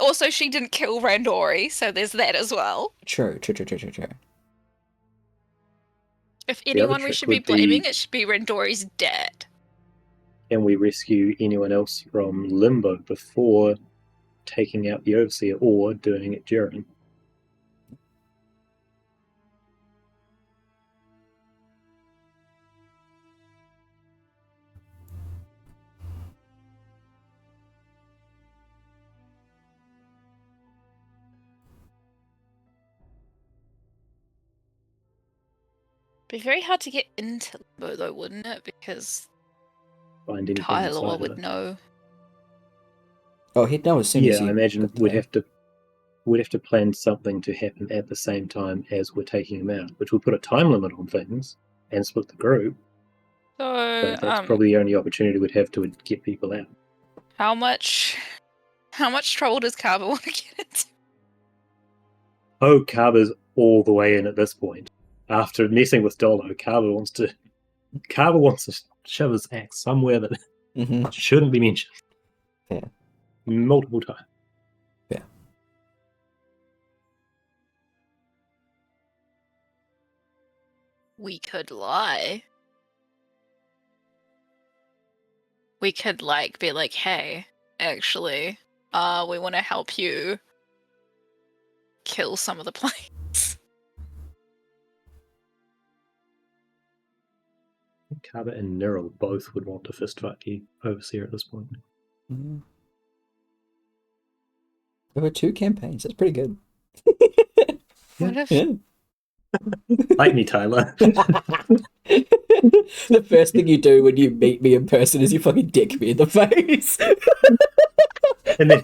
Also, she didn't kill Randori, so there's that as well. True. If other anyone we trick should be would blaming, be- it should be Randori's dad. Can we rescue anyone else from Limbo before taking out the Overseer or doing it during? Be very hard to get into Limbo, though, wouldn't it? Because Find anything Tyler inside would of it. know. Oh, he'd know as soon as Yeah, you I imagine got we'd there. have to plan something to happen at the same time as we're taking him out, which would put a time limit on things and split the group. So, But that's probably the only opportunity we'd have to get people out. how much trouble does Carver want to get into? Oh, Carver's all the way in at this point. After messing with Dolo, Carver wants to shove his axe somewhere that Mm-hmm. shouldn't be mentioned. Fair. Multiple times. We could lie. We could be like, hey, actually, we want to help you kill some of the planes. Carver and Nyril both would want to fistfight the Overseer at this point. Mm-hmm. There were 2 campaigns. That's pretty good. What if Yeah. Like me, Tyler. The first thing you do when you meet me in person is you fucking dick me in the face. And then,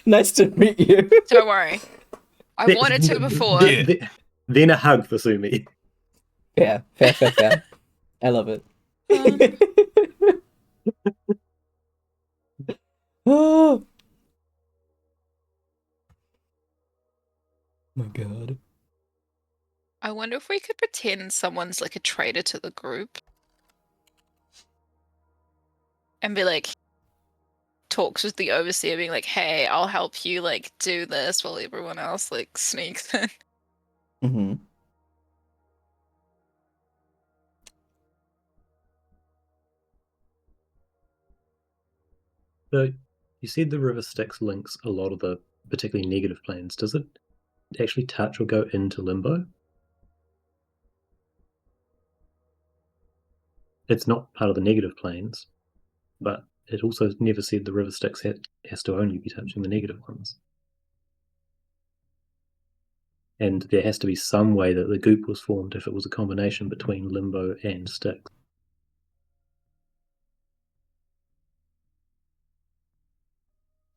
Nice to meet you. Don't worry. I wanted to before. Then a hug for Sumi. Fair. I love it. Oh my god. I wonder if we could pretend someone's like a traitor to the group. And be like, talks with the overseer being like, hey, I'll help you like do this while everyone else like sneaks in. Mm-hmm. So you said the river Styx links a lot of the particularly negative planes. Does it actually touch or go into limbo? It's not part of the negative planes, but it also never said the river Styx has to only be touching the negative ones. And there has to be some way that the goop was formed if it was a combination between limbo and Styx.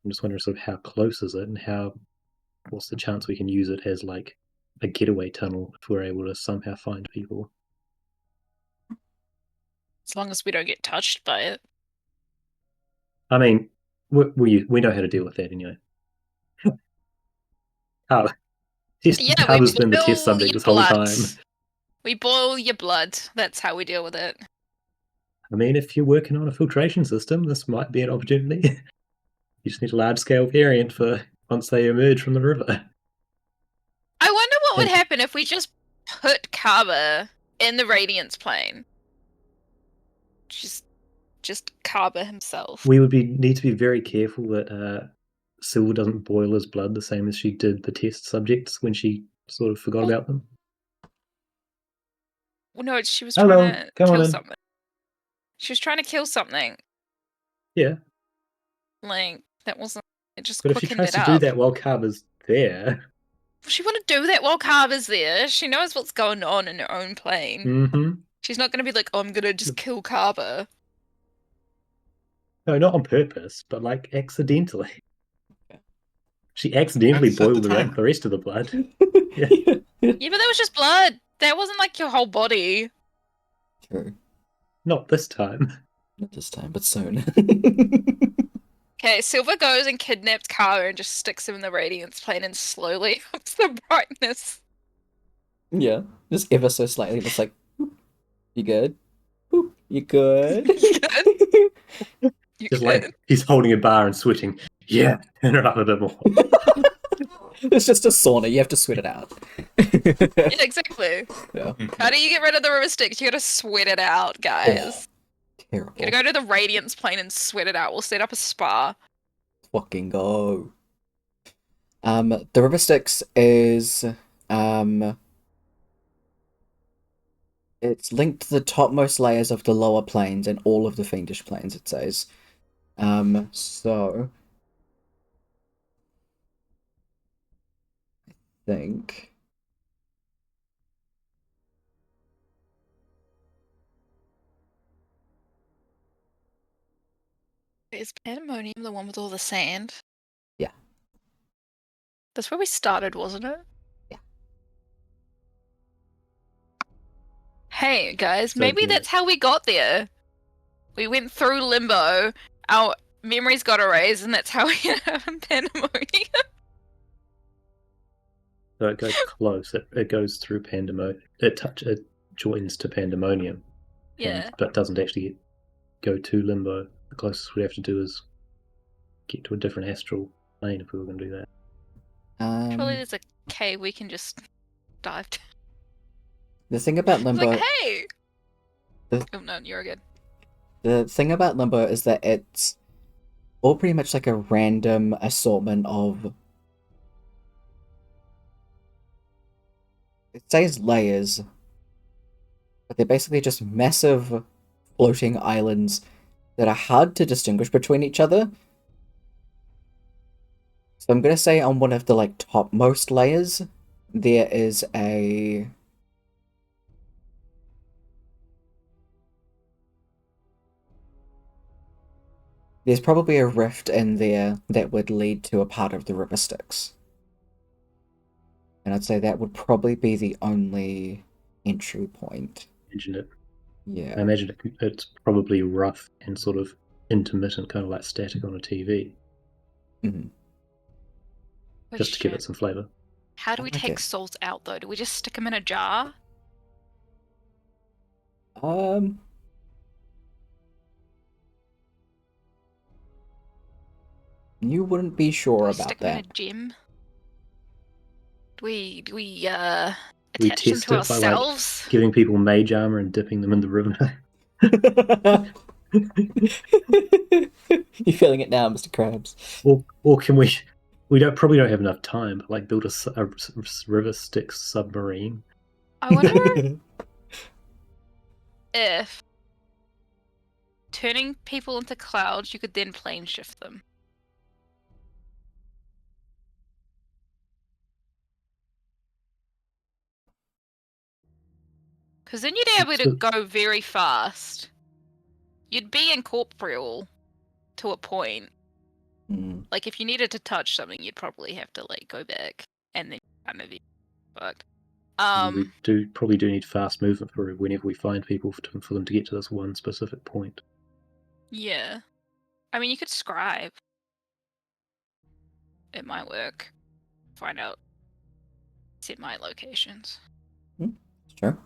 I'm just wondering sort of how close is it, and what's the chance we can use it as like a getaway tunnel if we're able to somehow find people. As long as we don't get touched by it. I mean, we know how to deal with that anyway. Carver's been the test boil subject your this whole blood. time. We boil your blood. That's how we deal with it. I mean, if you're working on a filtration system, this might be an opportunity. You just need a large-scale variant for once they emerge from the river. I wonder what would happen if we just put Carver in the Radiance plane. Just Carver himself. We would need to be very careful that Syl doesn't boil his blood the same as she did the test subjects when she sort of forgot about them. Well, no, she was Hello, trying to come on kill in. something. She was trying to kill something. Yeah. Like, that wasn't... It just But if she quickened tries it to do up. that while Carver's there... She wouldn't do that while Carver's there. She knows what's going on in her own plane. Mm-hmm. She's not going to be like, oh, I'm going to just kill Carver. No, not on purpose, but like accidentally. She accidentally boiled the rest of the blood. Yeah. Yeah, but that was just blood. That wasn't like your whole body. True. Not this time. Not this time, but soon. Okay, Silver goes and kidnaps Carver and just sticks him in the Radiance plane and slowly ups the brightness. Yeah, just ever so slightly, just like, you good? You good? You good? You Just good? like he's holding a bar and sweating. Yeah, turn it up a bit more. It's just a sauna, you have to sweat it out. Yeah, exactly. Yeah. How do you get rid of the river Styx? You gotta sweat it out, guys. Terrible. You gotta go to the Radiance plane and sweat it out. We'll set up a spa. Fucking go. The river Styx is it's linked to the topmost layers of the lower planes and all of the fiendish planes, it says. So I think Is Pandemonium the one with all the sand? Yeah. That's where we started, wasn't it? Yeah. Hey, guys, So maybe yeah. that's how we got there. We went through limbo, our memories got erased, and that's how we ended up in Pandemonium. So it goes close. It goes through Pandemonium. It joins to Pandemonium. Yeah. But doesn't actually go to Limbo. The closest we have to do is get to a different astral plane if we were going to do that. Surely there's a cave we can just dive to. the thing about It's Limbo like, hey! The- Oh no, you're good. the thing about Limbo is that it's all pretty much like a random assortment of, it says layers, but they're basically just massive floating islands that are hard to distinguish between each other. So I'm gonna say on one of the like topmost layers, there is a there's probably a rift in there that would lead to a part of the river Styx. And I'd say that would probably be the only entry point. Imagine it. Yeah. I imagine it's probably rough and sort of intermittent, kind of like static on a TV, Mhm. Oh, just to give shit. it some flavour. How do I we like take it. souls out though? Do we just stick them in a jar? You wouldn't be Do sure we about stick them in a that. gem? We We attach them test to it by like ourselves? giving people mage armor and dipping them in the river. You're feeling it now, Mr. Krabs. or can we? We probably don't have enough time, but like build a river Styx submarine. I wonder if turning people into clouds, you could then plane shift them. Because then you'd be able to go very fast. You'd be incorporeal to a point. Mm. Like, if you needed to touch something, you'd probably have to, like, go back and then kind of be fucked. We probably do need fast movement for whenever we find people for them to get to this one specific point. Yeah. I mean, you could scribe. It might work. Find out. Set my locations. Sure.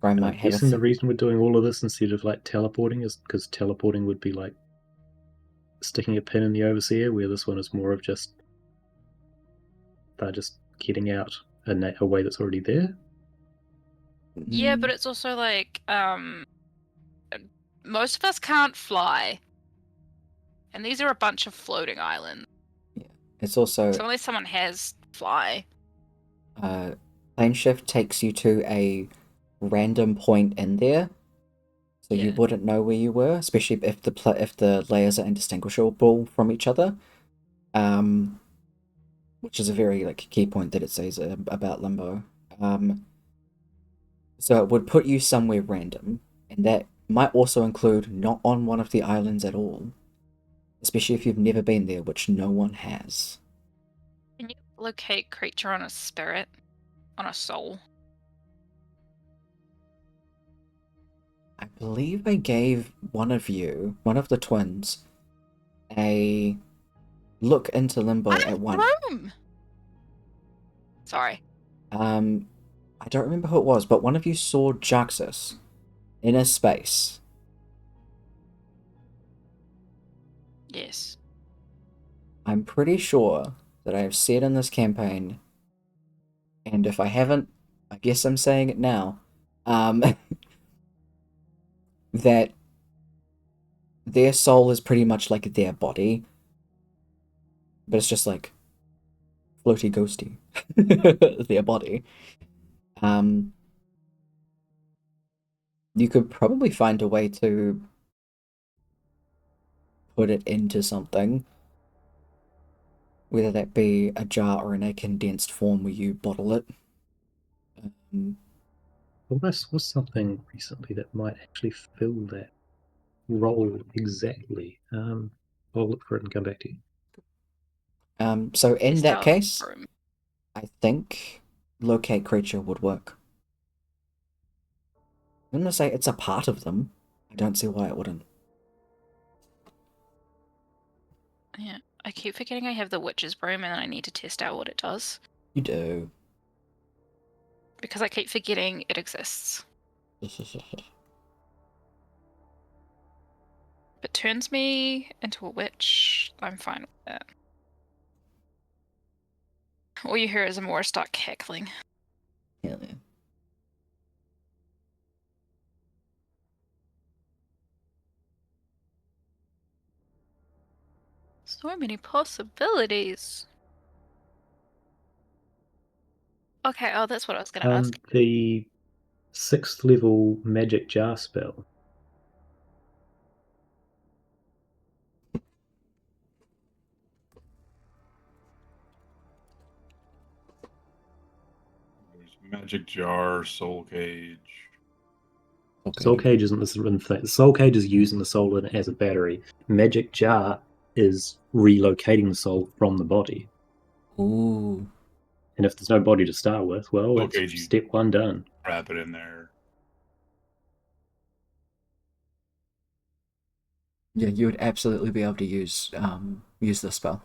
Scry might I'm have guessing the reason we're doing all of this instead of like teleporting is because teleporting would be like sticking a pin in the overseer, where this one is more of just they're just getting out a way that's already there. Yeah, but it's also like, most of us can't fly. And these are a bunch of floating islands. Yeah. It's also So unless someone has fly. plane shift takes you to a random point in there, so you wouldn't know where you were, especially if the layers are indistinguishable from each other. Which is a very like key point that it says about Limbo. So it would put you somewhere random, and that might also include not on one of the islands at all, especially if you've never been there, which no one has. Can you locate creature on a spirit? On a soul? I believe I gave one of the twins, a look into Limbo at one. Room! Sorry. I don't remember who it was, but one of you saw Jaxus in a space. Yes. I'm pretty sure that I have said in this campaign, and if I haven't, I guess I'm saying it now, that their soul is pretty much like their body, but it's just like floaty ghosty. Their body. You could probably find a way to put it into something, whether that be a jar or in a condensed form where you bottle it. Well, this was something recently that might actually fill that role exactly. I'll look for it and come back to you. So in that Test case, our room. I think locate creature would work. I'm gonna say it's a part of them. I don't see why it wouldn't. Yeah. I keep forgetting I have the witch's broom and then I need to test out what it does. You do. Because I keep forgetting it exists. If it turns me into a witch, I'm fine with that. All you hear is Amora start cackling. Hell yeah. So many possibilities. Okay, oh, that's what I was going to ask. The 6th level magic jar spell. There's magic jar, soul cage. Okay. Soul cage isn't this thing. Soul cage is using the soul in it as a battery. Magic jar is relocating the soul from the body. Ooh. And if there's no body to start with, well, Soul it's cage, you step 1 done. wrap it in there. Yeah, you would absolutely be able to use this spell.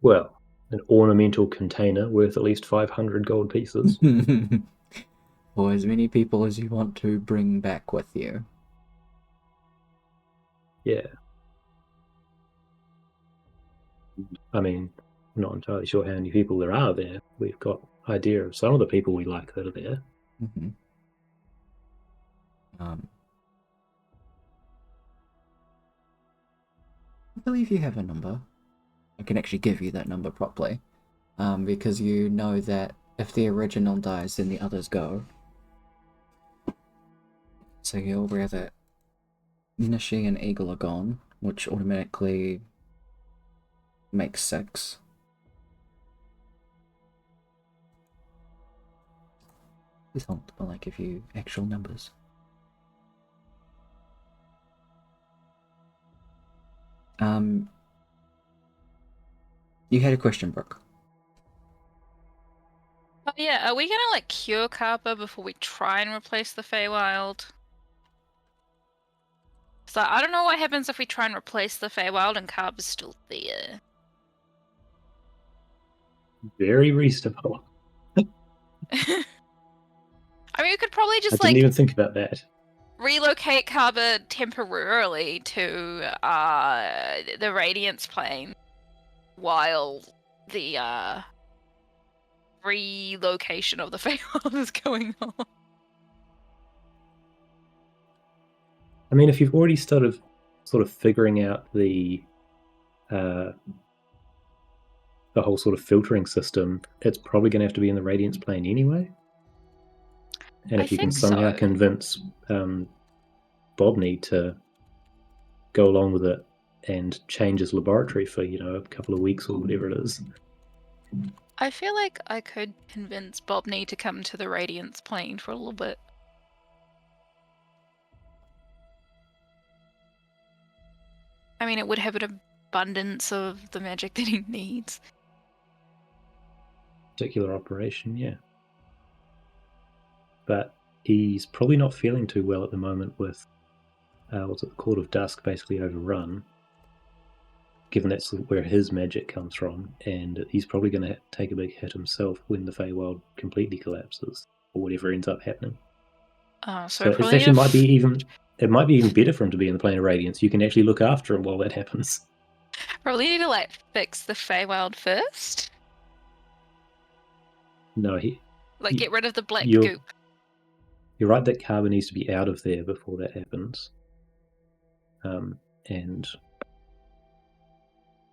Well, an ornamental container worth at least 500 gold pieces. Or as many people as you want to bring back with you. Yeah. I mean, I'm not entirely sure how many people there are there. We've got idea of some of the people we like that are there. Mm-hmm. I believe you have a number. I can actually give you that number properly. Because you know that if the original dies, then the others go. So you're aware that Nishi and Eagle are gone, which automatically makes 6. Please hold while I give you actual numbers. You had a question, Brooke. Oh yeah, are we gonna like cure Kappa before we try and replace the Feywild? So I don't know what happens if we try and replace the Feywild and Kappa's still there. Very reasonable. I mean, we could probably I just didn't even think about that. relocate Kappa temporarily to the Radiance plane while the relocation of the Feywild is going on. I mean, if you've already started sort of figuring out the whole sort of filtering system, it's probably going to have to be in the Radiance plane anyway. And if you can somehow convince Bobney to go along with it and change his laboratory for, a couple of weeks or whatever it is. I feel like I could convince Bobney to come to the Radiance plane for a little bit. I mean, it would have an abundance of the magic that he needs. Particular operation, yeah. But he's probably not feeling too well at the moment with the Court of Dusk basically overrun, given that's where his magic comes from, and he's probably going to take a big hit himself when the Feywild completely collapses, or whatever ends up happening. So it actually might be even better for him to be in the plane of Radiance. You can actually look after him while that happens. Probably need to fix the Feywild first. No, get rid of the black goop. You're right that Carbon needs to be out of there before that happens. And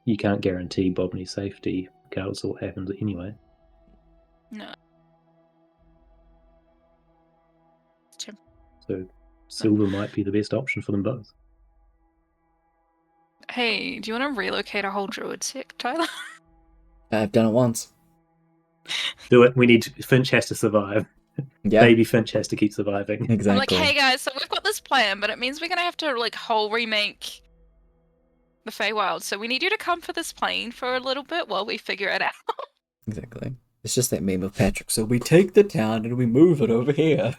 you can't guarantee Bobney's safety regardless of what happens anyway. No. So Silver might be the best option for them both. Hey, do you want to relocate a whole druid sect, Tyler? I've done it once. Do it. Finch has to survive. Yeah. Baby Finch has to keep surviving. Exactly. I'm like, hey guys, so we've got this plan, but it means we're gonna have to whole remake the Feywild. So we need you to come for this plane for a little bit while we figure it out. Exactly. It's just that meme of Patrick. So we take the town and we move it over here.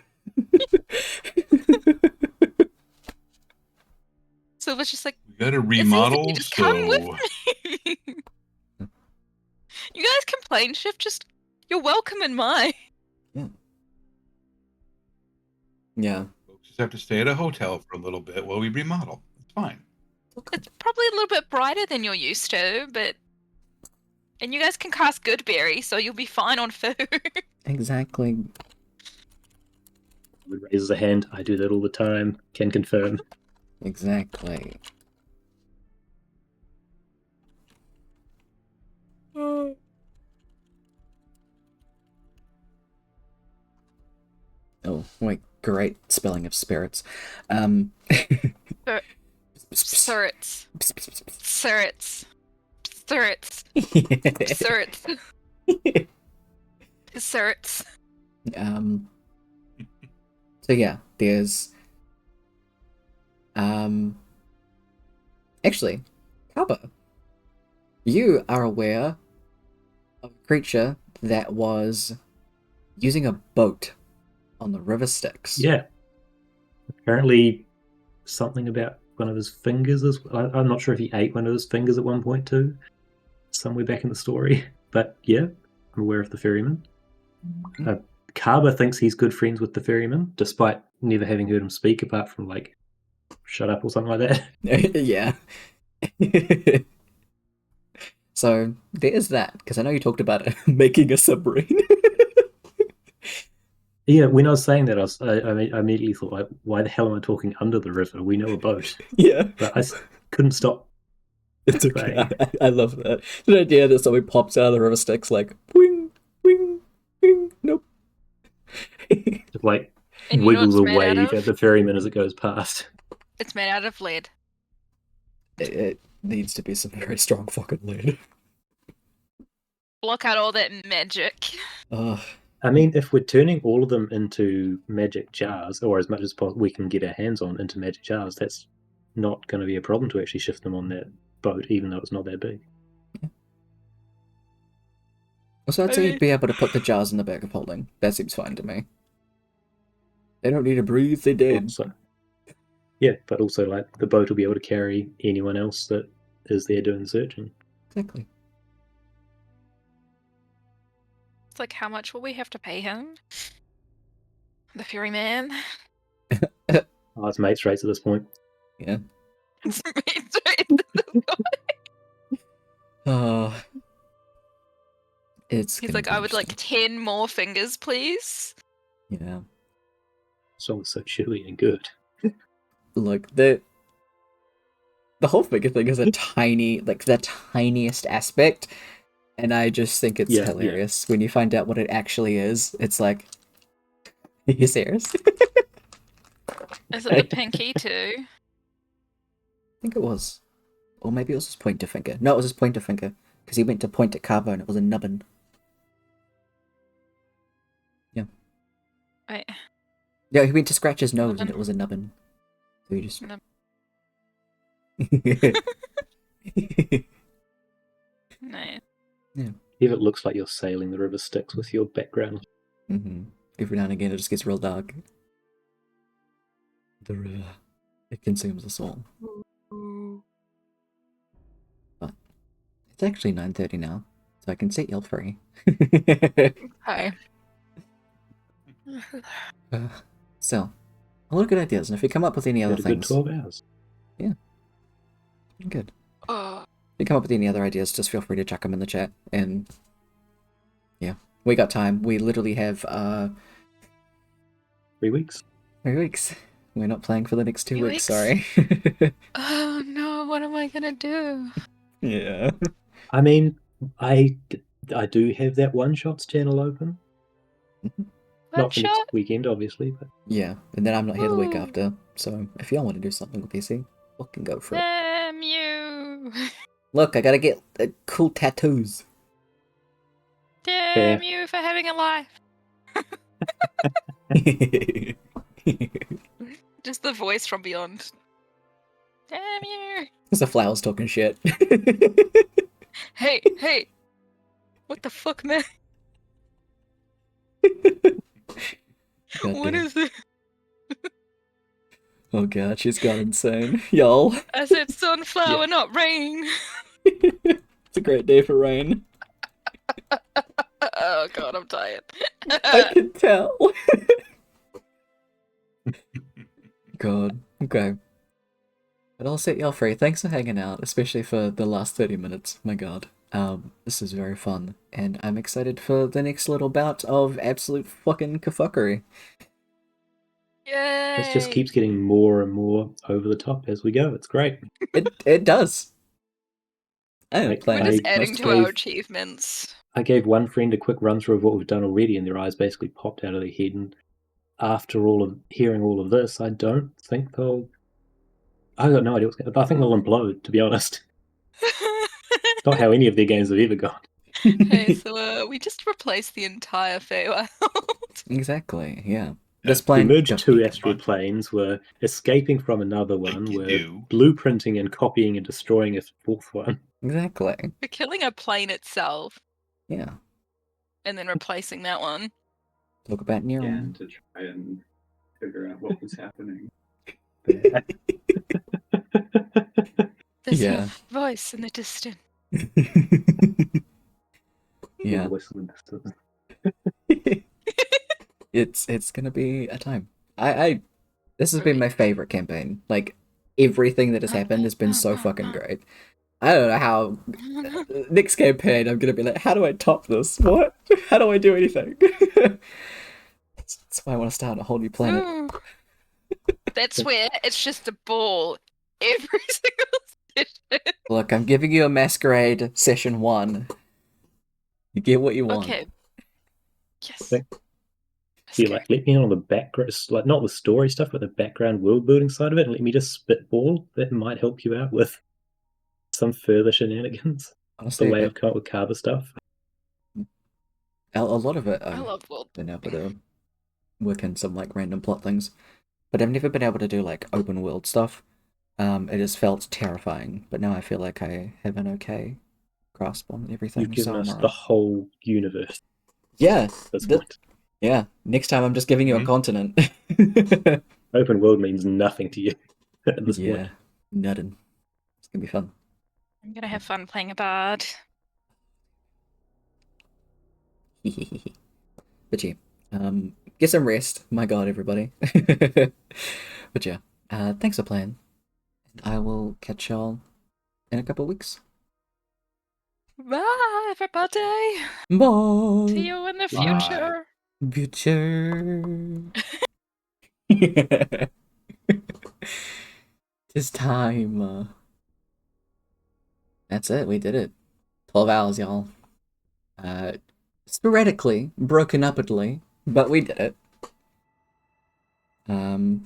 So it's just like, we gotta remodel. Just come with me. You guys can plane shift. You're welcome in mine. Yeah. Folks just have to stay at a hotel for a little bit while we remodel. It's fine. It's probably a little bit brighter than you're used to, and you guys can cast Goodberry, so you'll be fine on food. Exactly. Raises a hand. I do that all the time. Can confirm. Exactly. Oh, wait, great spelling of spirits. Surits. Surits. Surits. Surits. Surits. So yeah, there's actually, Kaba, you are aware of a creature that was using a boat on the river Styx. Yeah. Apparently something about one of his fingers I'm not sure if he ate one of his fingers at one point too. somewhere back in the story. But yeah, I'm aware of the ferryman. Kaba thinks he's good friends with the ferryman, despite never having heard him speak apart from like shut up or something like that. Yeah. So there's that, because I know you talked about it, making a submarine. Yeah, when I was saying that, I immediately thought, like, why the hell am I talking under the river? We know a boat. Yeah. But I couldn't stop. It's okay. I love that. The idea that somebody pops out of the river Styx like, wing, wing, wing, nope. Like, And you know wiggles what a it's made out wave of? at the ferryman as it goes past. It's made out of lead. It needs to be some very strong fucking lead. Block out all that magic. I mean, if we're turning all of them into magic jars, or as much as we can get our hands on into magic jars, that's not going to be a problem to actually shift them on that boat, even though it's not that big. Also, I'd say you'd be able to put the jars in the bag of holding. That seems fine to me. They don't need to breathe, they did. Also, yeah, but also, like, the boat will be able to carry anyone else that is there doing the searching. Exactly. It's like, how much will we have to pay him? The ferryman. Oh, it's mates rates at this point. Yeah. It's It's He's gonna like, be I would like interesting. 10 more fingers, please. Yeah. Song's so chewy and good. Look, the whole figure thing is a tiny, like, the tiniest aspect, and I just think it's hilarious when you find out what it actually is. It's like, are you serious? Is it the pinky too? I think it was. Or maybe it was his pointer finger. No, it was his pointer finger. Because he went to point at Carbo and it was a nubbin. Yeah. Wait. Yeah, he went to scratch his nose and Nubbin? it was a nubbin. So he just... No. Yeah. If it looks like you're sailing the river Styx with your background. Mm-hmm. Every now and again it just gets real dark. The river. It consumes us all. But it's actually 9:30 now, so I can set y'all free. Hi. Still, a lot of good ideas, and if you come up with any other Had a good things... 12 hours. Yeah. Good. Oh. If you come up with any other ideas, just feel free to chuck them in the chat, and... yeah. We got time. We literally have, 3 weeks. 3 weeks. We're not playing for the next 2 3 weeks, weeks? sorry. Oh no, what am I gonna do? Yeah. I mean, I do have that one-shots channel open. Not for next weekend, obviously, but... Yeah, and then I'm not here the week Woo. after, so if y'all want to do something with PC, fucking go for it. Damn you! Look, I gotta get cool tattoos. Damn you for having a life! Just the voice from beyond. Damn you! It's the flowers talking shit. Hey, hey! What the fuck, man? What is it? Oh god, she's gone insane. Y'all. I said sunflower, not rain. It's a great day for rain. Oh god, I'm tired. I can tell. God. Okay. But I'll set y'all free. Thanks for hanging out, especially for the last 30 minutes. My god. This is very fun, and I'm excited for the next little bout of absolute fucking kafuckery. Yay! It just keeps getting more and more over the top as we go. It's great. It does. I am Like, playing. We're just I adding must to our gave- achievements. I gave one friend a quick run through of what we've done already, and their eyes basically popped out of their head. And after hearing all of this, I don't think they'll. I got no idea what's going to. I think they'll implode, to be honest. It's not how any of their games have ever gone. Hey, so we just replaced the entire Feywild. Exactly, yeah. This Yeah. plane We merged just 2 became astral fun. planes, were escaping from another Like one, you were do. blueprinting and copying and destroying a 4th one. Exactly. We're killing a plane itself Yeah. and then replacing that one. Talk about Neuron. Again, to try and figure out what was happening. There's Yeah. a voice in the distance. Yeah. Voice of the It's gonna be a time. I this has been my favorite campaign. Like everything that has happened has been so fucking great. I don't know how next campaign I'm gonna be like, how do I top this? What? How do I do anything? That's why I want to start a whole new planet. That's where it's just a ball every single session. Look, I'm giving you a masquerade session 1. You get what you want. Okay. Yes. Okay. Do you like let me in on the background, like not the story stuff, but the background world building side of it, and let me just spitball? That might help you out with some further shenanigans. Honestly, The way I've come up with Carver stuff. a lot of it I I've love world. been able to work in some like random plot things, but I've never been able to do like open world stuff. It has felt terrifying, but now I feel like I have an okay grasp on everything. You've given so us I'm the alright. whole universe Yeah, at this th- point. yeah. Next time I'm just giving you a Mhm. continent. Open world means nothing to you at this yeah, point. nothing. It's gonna be fun. I'm gonna have fun playing a bard. But yeah, get some rest. My God, everybody. But yeah, thanks for playing. And I will catch y'all in a couple of weeks. Bye, everybody. Bye. See you in the Bye. future. Future. It's time. That's it. We did it. 12 hours, y'all. Sporadically, broken uply, but we did it. That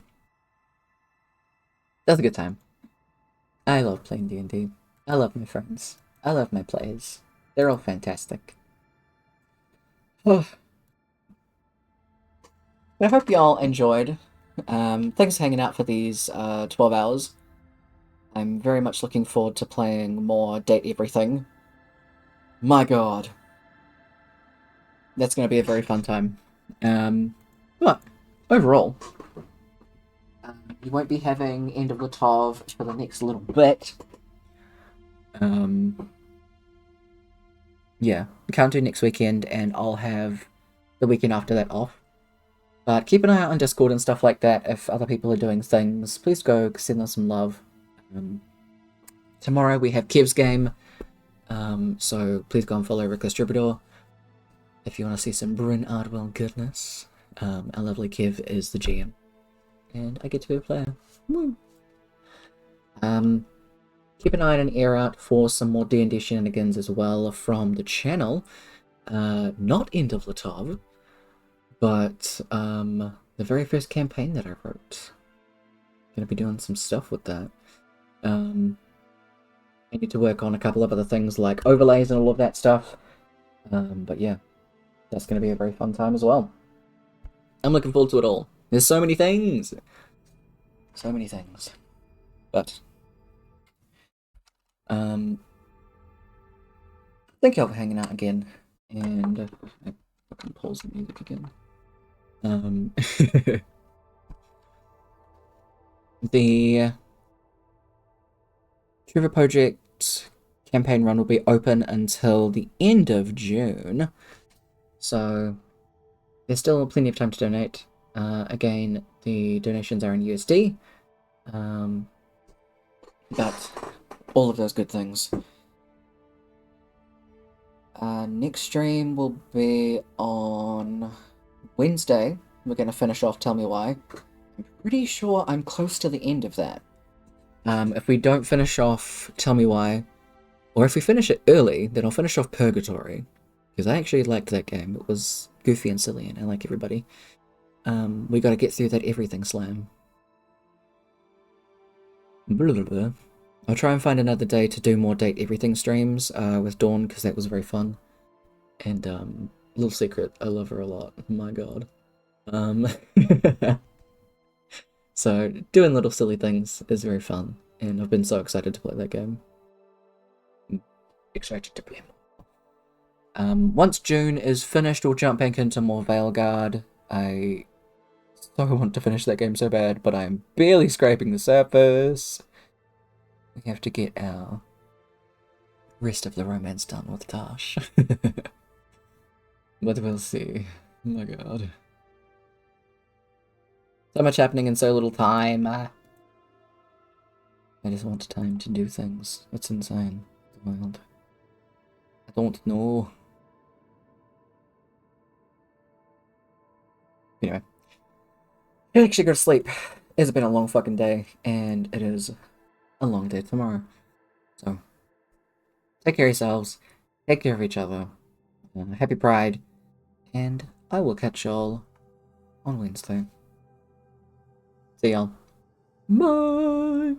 was a good time. I love playing D&D. I love my friends. I love my players. They're all fantastic. Oh. I hope y'all enjoyed. Thanks for hanging out for these 12 hours. I'm very much looking forward to playing more Date Everything. My God. That's going to be a very fun time. But overall, we won't be having End of Latov for the next little bit. Yeah, we can't do next weekend, and I'll have the weekend after that off. But keep an eye out on Discord and stuff like that. If other people are doing things, please go send them some love. Tomorrow we have Kev's game, so please go and follow Rick Distributor if you want to see some Bryn Ardwell goodness. Our lovely Kev is the GM, and I get to be a player. Woo. Keep an eye and an ear out for some more D&D shenanigans as well from the channel. Not End of Latov, but the very first campaign that I wrote. Gonna be doing some stuff with that. I need to work on a couple of other things like overlays and all of that stuff. But yeah, that's gonna be a very fun time as well. I'm looking forward to it all. There's so many things. So many things. But thank y'all for hanging out again. And I fucking pause the music again. The Trevor Project campaign run will be open until the end of June. So there's still plenty of time to donate. Again, the donations are in USD. But all of those good things. Next stream will be on Wednesday. We're going to finish off Tell Me Why. I'm pretty sure I'm close to the end of that. If we don't finish off Tell Me Why, or if we finish it early, then I'll finish off Purgatory. Because I actually liked that game. It was goofy and silly, and I like everybody. We gotta get through that everything slam. Blah, blah, blah. I'll try and find another day to do more Date Everything streams with Dawn, because that was very fun. And, little secret, I love her a lot. My God. So, doing little silly things is very fun, and I've been so excited to play that game. Excited to play more. Once June is finished, we'll jump back into more Veilguard. I so want to finish that game so bad, but I'm barely scraping the surface. We have to get our rest of the romance done with Tosh. But we'll see. Oh my god. So much happening in so little time. I just want time to do things. It's insane. It's wild. I don't know. Anyway. I actually go to sleep. It's been a long fucking day, and it is a long day tomorrow. So, take care of yourselves. Take care of each other. Happy Pride. And I will catch y'all on Wednesday. See y'all. Bye!